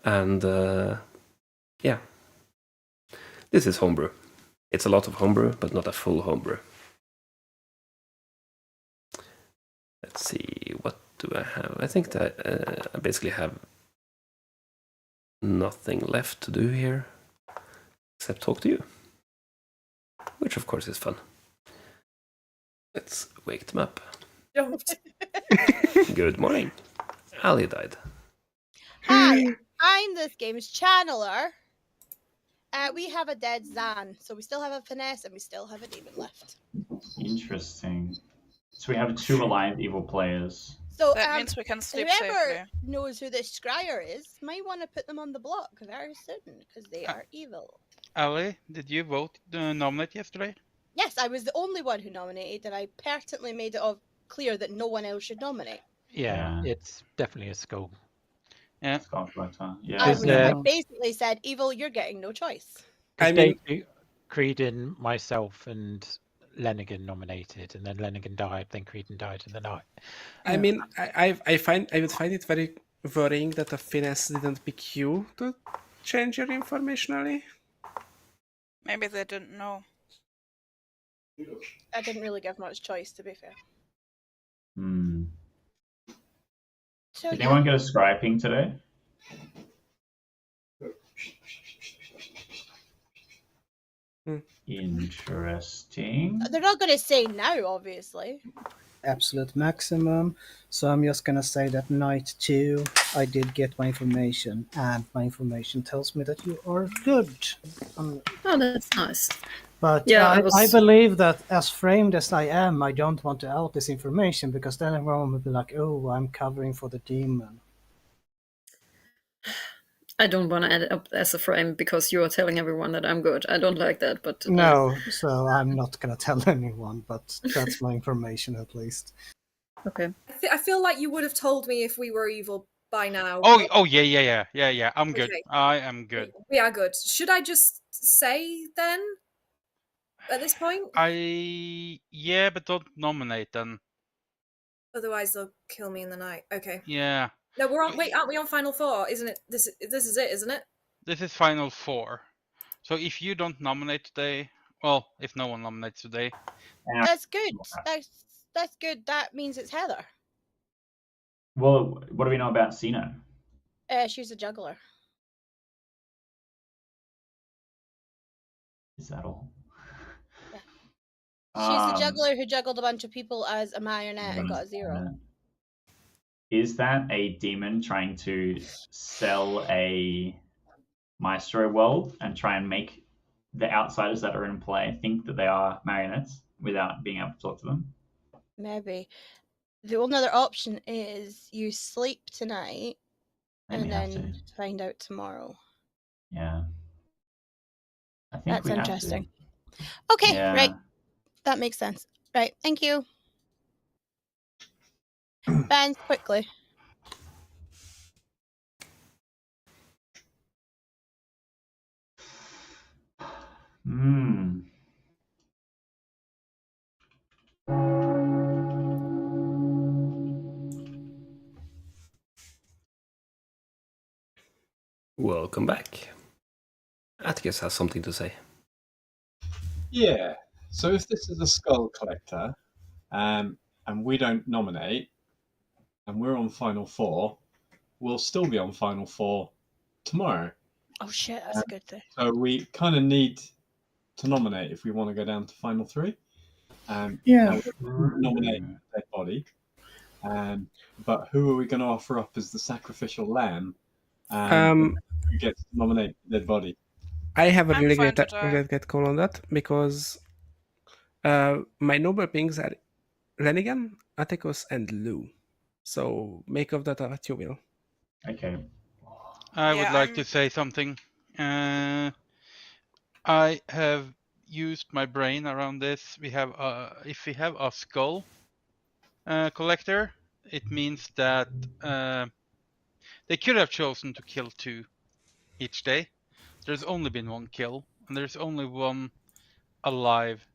And yeah, this is homebrew. It's a lot of homebrew, but not a full homebrew. Let's see, what do I have? I think that I basically have nothing left to do here except talk to you, which of course is fun. Let's wake them up. Don't. Good morning. Ali died. Hi, I'm this game's channeler. We have a dead Zan, so we still have a finesse and we still have a demon left. Interesting. So we have 2 alive evil players. So that means we can sleep whoever safely. knows who this scryer is might want to put them on the block very soon because they are evil. Ali, did you vote nominate yesterday? Yes, I was the only one who nominated, and I pertinently made it clear that no one else should nominate. Yeah, it's definitely a skull. Yeah. Skull collector. Yeah. I basically said, "Evil, you're getting no choice." I mean, Creedon, myself, and Lenigan nominated, and then Lenigan died. Then Creedon died in the night. I mean, I would find it very worrying that a finesse didn't pick you to change your information, Ali. Maybe they didn't know. I didn't really give much choice, to be fair. So, Did anyone get a scry ping today? Interesting. They're not going to say now, obviously. Absolute maximum. So I'm just going to say that night 2, I did get my information, and my information tells me that you are good. Oh, that's nice. But yeah, I believe that as framed as I am, I don't want to out this information because then everyone will be like, oh, I'm covering for the demon. I don't want to add it up as a frame because you are telling everyone that I'm good. I don't like that, but... No, so I'm not going to tell anyone, but that's my information at least. Okay. I feel like you would have told me if we were evil by now. Oh yeah. I'm good. Okay. I am good. We are good. Should I just say then? At this point? Yeah, but don't nominate then. Otherwise they'll kill me in the night. Okay. Yeah. No, we're on. Wait, aren't we on Final 4? Isn't it? This is it, isn't it? This is Final 4. So if you don't nominate today, well, if no one nominates today, that's good. That's good. That means it's Heather. Well, what do we know about Sino? She's a juggler. Is that all? Yeah. She's the juggler who juggled a bunch of people as a marionette and got a 0. Is that a demon trying to sell a Maestro world and try and make the outsiders that are in play think that they are marionettes without being able to talk to them? Maybe. The only other option is you sleep tonight and then find out tomorrow. Yeah. I think That's we have interesting. to. Okay, Yeah. right. That makes sense. Right, thank you. Bans quickly. Hmm. Welcome back. Atticus has something to say. Yeah. So if this is a skull collector, and we don't nominate, and we're on final four, we'll still be on final four tomorrow. Oh shit, that's a good thing. So we kind of need to nominate if we want to go down to final three. Yeah. Nominate a dead body. But who are we going to offer up as the sacrificial lamb? Who gets to nominate the dead body? I have a I'm really fine great, to die. great call on that because my noble pings are Renigan, Atticus, and Lou. So make of that what you will. Okay. I would like to say something. I have used my brain around this. We have, if we have a skull collector, it means that they could have chosen to kill 2 each day. There's only been 1 kill, and there's only 1 alive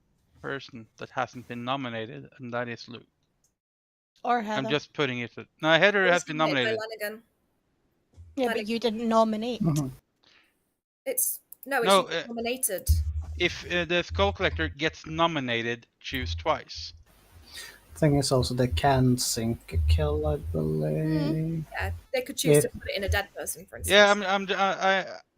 person that hasn't been nominated, and that is Lou. Or Heather. I'm just putting it. No, Heather has been nominated. Yeah, but you didn't nominate. It's No, nominated. If the skull collector gets nominated, choose twice. Thing is also they can sink a kill, I believe. Yeah, they could choose to put it in a dead person, for instance. Yeah,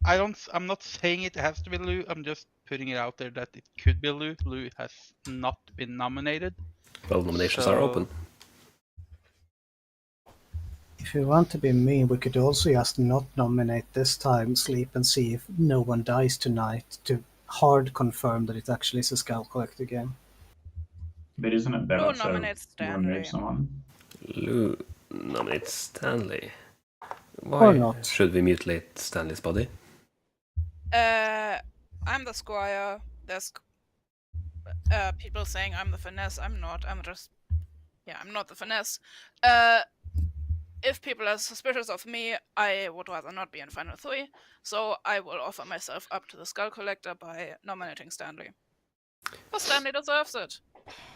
I'm not saying it has to be Lou. I'm just putting it out there that it could be Lou. Lou has not been nominated. Well, nominations are open. If you want to be mean, we could also just not nominate this time, sleep and see if no one dies tonight to hard confirm that it actually is a skull collector game. But isn't it better Lou to nominates Stanley. remove someone? Lou nominates Stanley. Why Or not. should we mutilate Stanley's body? I'm the squire. There's people saying I'm the finesse. I'm not. I'm not the finesse. If people are suspicious of me, I would rather not be in Final 3, so I will offer myself up to the Skull Collector by nominating Stanley. But Stanley deserves it.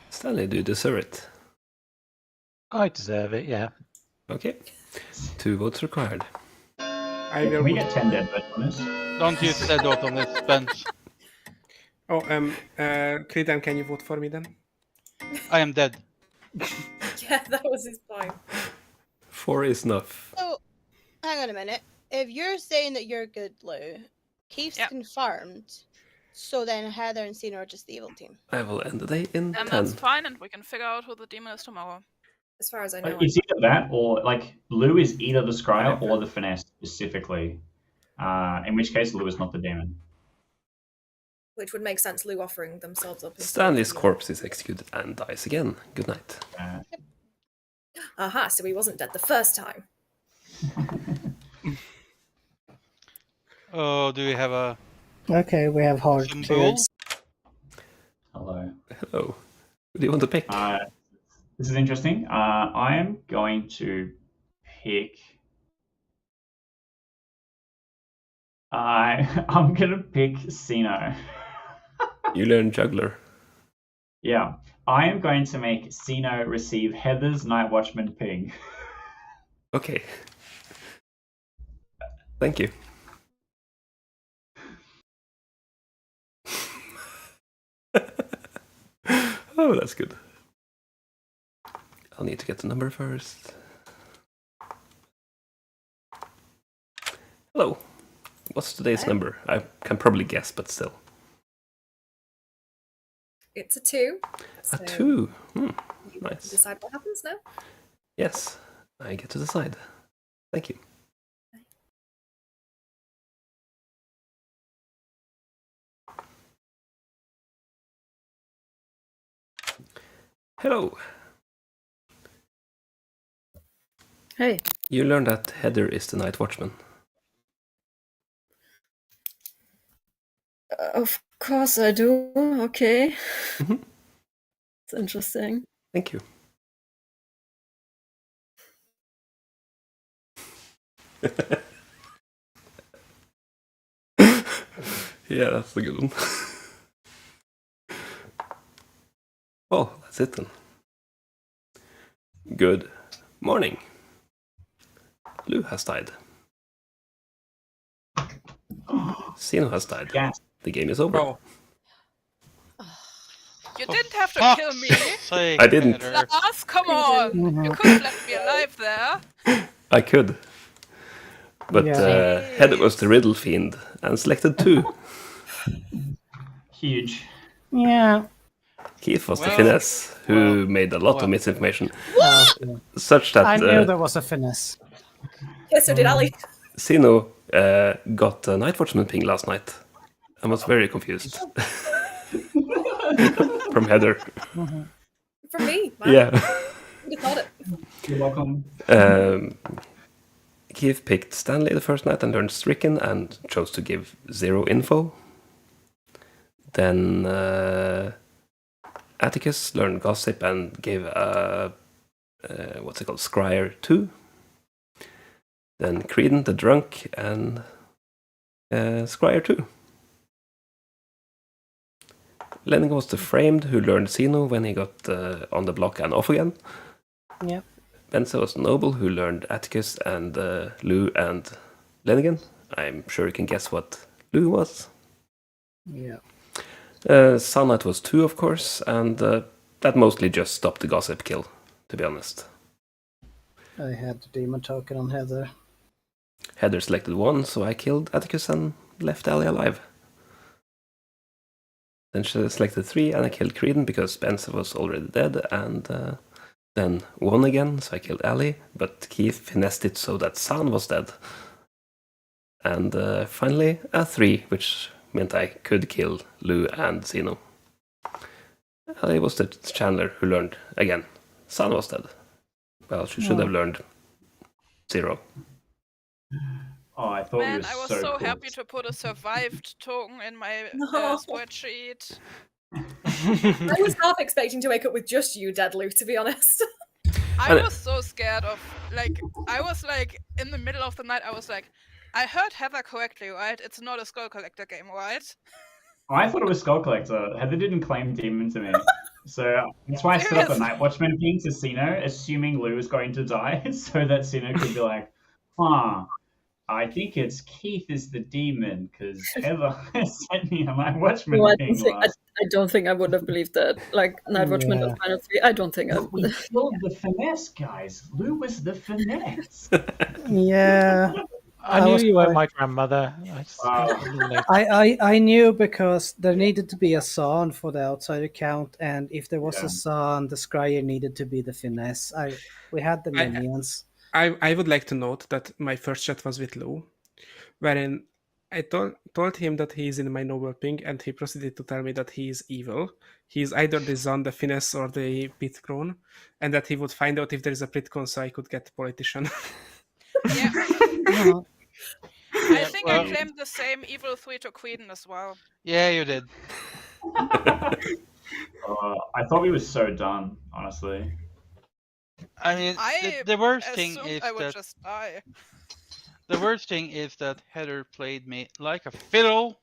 Stanley, do you deserve it? I deserve it, yeah. Okay. 2 votes required. Can we get 10 dead votes on this? Don't use dead vote on this bench. Oh, Kritan, can you vote for me then? I am dead. Yeah, that was his point. 4 is enough. So, hang on a minute. If you're saying that you're good, Lou, Keith's confirmed. So then Heather and Cena are just the evil team. I will end the day in 10. And that's fine, and we can figure out who the demon is tomorrow. As far as I know. It's either that or, like, Lou is either the Scryer or the Finesse specifically. In which case, Lou is not the demon. Which would make sense, Lou offering themselves up. Stanley's corpse is executed and dies again. Good night. Aha, so he wasn't dead the first time. Oh, do we have a... Okay, we have hard cleared. Hello. Hello. Who do you want to pick? This is interesting. I am going to pick... I'm going to pick Sino. You learn Juggler. Yeah. I am going to make Sino receive Heather's Night Watchman ping. Okay. Thank you. Oh, that's good. I'll need to get the number first. Hello. What's today's number? I can probably guess, but still. It's a 2. A 2. Nice. Decide what happens now. Yes, I get to decide. Thank you. Hello. Hey. You learned that Heather is the Night Watchman. Of course I do. Okay. Mhm. It's interesting. Thank you. Yeah, that's a good one. Well, that's it then. Good morning. Lou has died. Sino has died. Yes. The game is over. Oh, You didn't have to Fuck's kill me. sake, I didn't. Heather. Lars, come on. Mhm. You could have left me alive there. I could. But Yeah. Heather was the riddle fiend and selected 2. Huge. Yeah. Keith was the Well, finesse who made a lot of misinformation. Okay. Such that I knew there was a finesse. Yeah, so did Ali. Sino got a Night Watchman ping last night and was very confused. From Heather. Mhm. From me, man. Yeah. Who'd have thought it? You're welcome. Keith picked Stanley the first night and learned Stricken and chose to give 0 info. Then Atticus learned Gossip and gave what's it called, Scryer 2. Then Creedon the Drunk and Scryer 2. Lenning was the Framed who learned Xeno when he got on the block and off again. Yep. Benza was Noble who learned Atticus and Lou and Lenigan. I'm sure you can guess what Lou was. Yeah. Sunlight was 2, of course, and that mostly just stopped the Gossip kill, to be honest. I had the demon token on Heather. Heather selected 1, so I killed Atticus and left Ali alive. Then she selected 3, and I killed Creedon because Benza was already dead, and then 1 again, so I killed Ali, but Keith finessed it so that San was dead. And finally, a 3, which meant I could kill Lou and Xeno. Ali was the Chandler who learned again. San was dead. Well, she should have learned 0. Oh, I thought Man, he was I was so so cool. happy to put a survived token in my No. spreadsheet. I was half expecting to wake up with just you, dead Lou, to be honest. I was so scared of, like, I was like, in the middle of the night, I was like, I heard Heather correctly, right? It's not a Skull Collector game, right? I thought it was Skull Collector. Heather didn't claim demon to me. So that's why I set up a Night Watchman ping to Sino, assuming Lou was going to die, so that Sino could be like, I think it's Keith is the demon, because Heather sent me a Night Watchman No, ping I don't think I would have believed that. Like, Night Watchman Yeah. was Final 3. I don't think I We killed the finesse, guys. Lou was the finesse. Yeah. I knew was you were quite- my grandmother. I knew because there needed to be a San for the outsider count, and if there was a San, the Scryer needed to be the finesse. We had the minions. I would like to note that my first chat was with Lou, wherein I told him that he is in my noble ping, and he proceeded to tell me that he is evil. He is either the Zan, the finesse, or the Pitcron, and that he would find out if there is a Pitcron so I could get politician. Yeah. Uh-huh. I think I claimed the same evil 3 to Queen as well. Yeah, you did. I thought we were so done, honestly. I mean, the worst thing assumed is I would that just die. the worst thing is that Heather played me like a fiddle,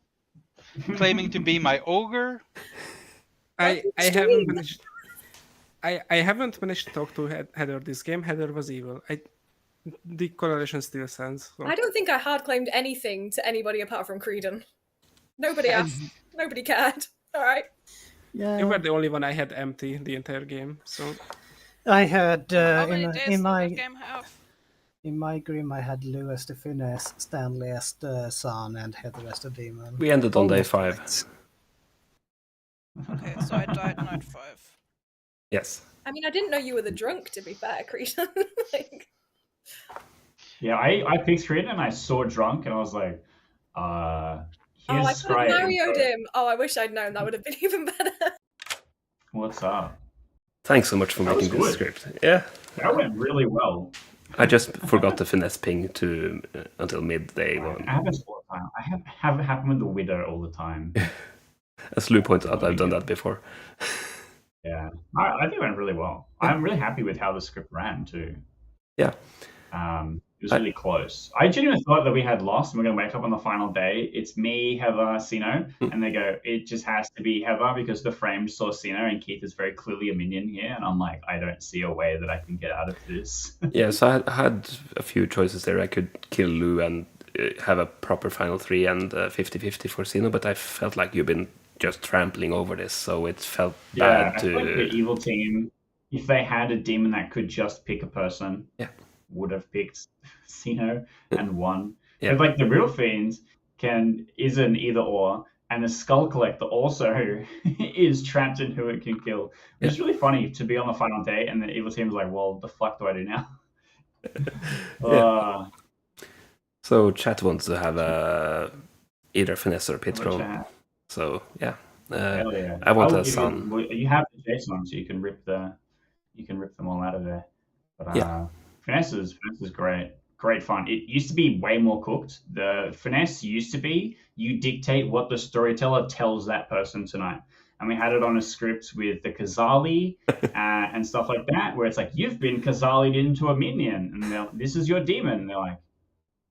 claiming to be my ogre. I haven't managed. I haven't managed to talk to Heather this game. Heather was evil. The correlation still stands. So. I don't think I hard claimed anything to anybody apart from Creedon. Nobody asked. Nobody cared. All right. Yeah. You were the only one I had empty the entire game. So I had How many days in did my the game have? in my Grim I had Lou as the finesse, Stanley as the San, and Heather as the demon. We ended on day 5. Okay, so I died night 5. Yes. I mean, I didn't know you were the drunk, to be fair, Creedon. Like... Yeah, I picked Creedon and I saw drunk and I was like, here's I could have Mario'd info. him. Oh, I wish I'd known. That would have been even better. What's up? Thanks so much for That making was this good. script. Yeah. That went really well. I just forgot the finesse ping to until midday. I haven't time. I have it happen with the widow all the time. As Lou points out, I've done that before. Yeah, I think it went really well. I'm really happy with how the script ran too. Yeah. It was really close. I genuinely thought that we had lost and we're going to wake up on the final day. It's me, Heather, Sino, and they go, it just has to be Heather because the frame saw Sino and Keith is very clearly a minion here. And I'm like, I don't see a way that I can get out of this. Yeah, so I had a few choices there. I could kill Lou and have a proper final 3 and 50-50 for Sino, but I felt like you've been just trampling over this, so it felt bad to... I think the evil team, if they had a demon that could just pick a person, would have picked Sino and won. Yeah. But like the real fiends is an either or, and the Skull Collector also is trapped in who it can kill. It's really funny to be on the final day and the evil team is like, well, the fuck do I do now? So chat wants to have either finesse or pit roll. So yeah. Hell yeah. I want a sun. You have the JSON, so you can rip them all out of there. But finesse is great. Great fun. It used to be way more cooked. The finesse used to be you dictate what the storyteller tells that person tonight. And we had it on a script with the Khazali and stuff like that, where it's like, you've been Khazali'd into a minion, and this is your demon. And they're like,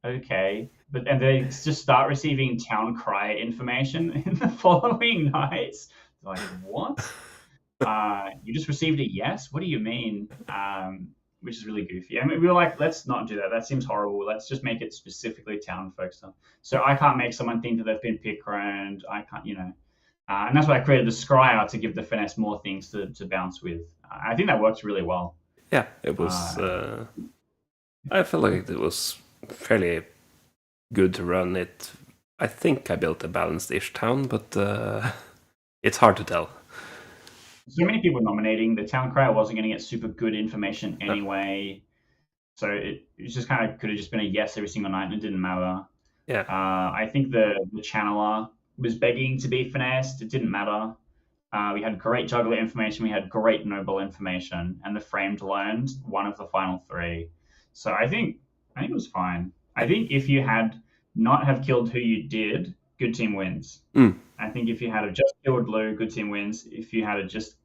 okay. And they just start receiving town crier information in the following nights. They're like, what? You just received a yes? What do you mean? Which is really goofy. I mean, we were like, let's not do that. That seems horrible. Let's just make it specifically town folk stuff. So I can't make someone think that they've been pick-round. I can't, and that's why I created the scryer to give the finesse more things to bounce with. I think that works really well. Yeah, it was... I felt like it was fairly good to run it. I think I built a balanced-ish town, but it's hard to tell. So many people nominating. The town crier wasn't going to get super good information anyway. So it just kind of could have just been a yes every single night and it didn't matter. Yeah. I think the channeler was begging to be finessed. It didn't matter. We had great juggler information. We had great noble information. And the framed learned one of the final 3. So I think it was fine. I think if you had not have killed who you did, good team wins. I think if you had just killed Lou, good team wins. If you had just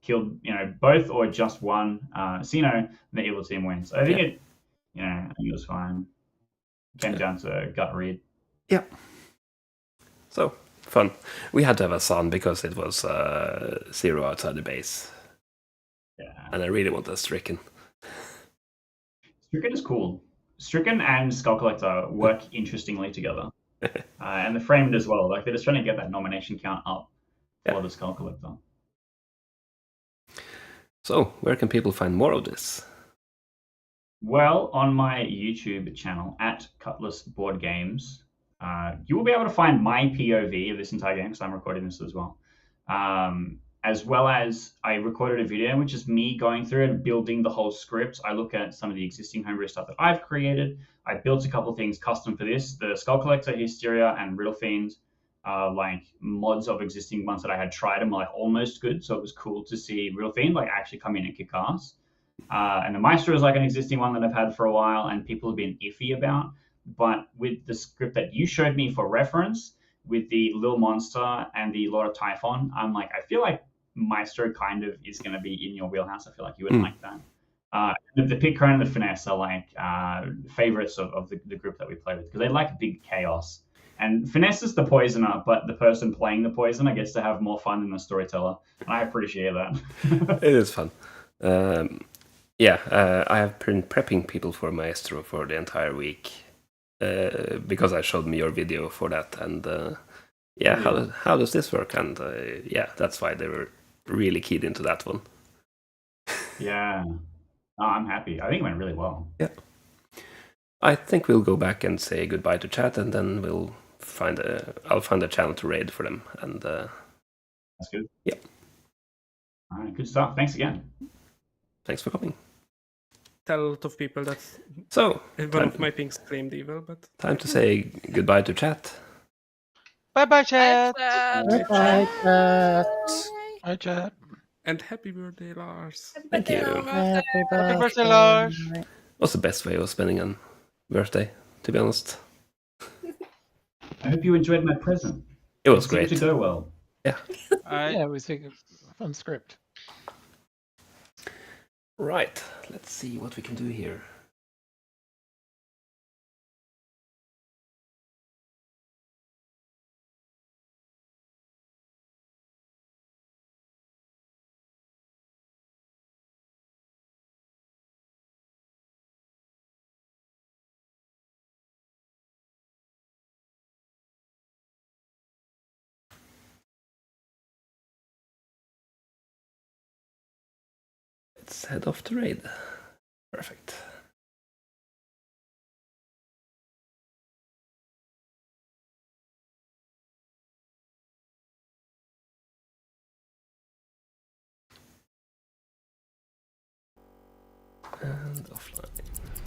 killed, both or just one, Sino, the evil team wins. I think I think it was fine. It came down to gut read. Yeah. So fun. We had to have a sun because it was 0 outside the base. Yeah. And I really want a stricken. Stricken is cool. Stricken and Skull Collector work interestingly together. And the framed as well. Like they're just trying to get that nomination count up for the Skull Collector. So, where can people find more of this? Well, on my YouTube channel at Cutlass Board Games, you will be able to find my POV of this entire game because I'm recording this as well. As well as I recorded a video, which is me going through and building the whole script. I look at some of the existing homebrew stuff that I've created. I built a couple of things custom for this. The Skull Collector, Hysteria, and Riddle Fiend, like mods of existing ones that I had tried and were like almost good. So it was cool to see Riddle Fiend like actually come in and kick ass. And the Maestro is like an existing one that I've had for a while and people have been iffy about. But with the script that you showed me for reference, with the Lil Monster and the Lord of Typhon, I'm like, I feel like Maestro kind of is going to be in your wheelhouse. I feel like you would like that. The Pit Crown and the Finesse are like favorites of the group that we play with because they like big chaos. And Finesse is the poisoner, but the person playing the poisoner gets to have more fun than the storyteller. And I appreciate that. It is fun. I have been prepping people for Maestro for the entire week because I showed me your video for that. And how does this work? And that's why they were really keyed into that one. Yeah. Oh, I'm happy. I think it went really well. Yeah. I think we'll go back and say goodbye to chat, and then I'll find a channel to raid for them. And that's good. Yeah. All right, good stuff. Thanks again. Thanks for coming. Tell a lot of people that one of my pings claimed evil, but time to say goodbye to chat. Bye chat. Bye chat. Bye chat. And happy birthday, Lars. Thank you. Happy birthday, Lars. What's the best way of spending a birthday, to be honest? I hope you enjoyed my present. It was seemed great. to go well. Yeah. Yeah, it was a fun script. Right. Let's see what we can do here. Let's head off to raid. Perfect. And offline.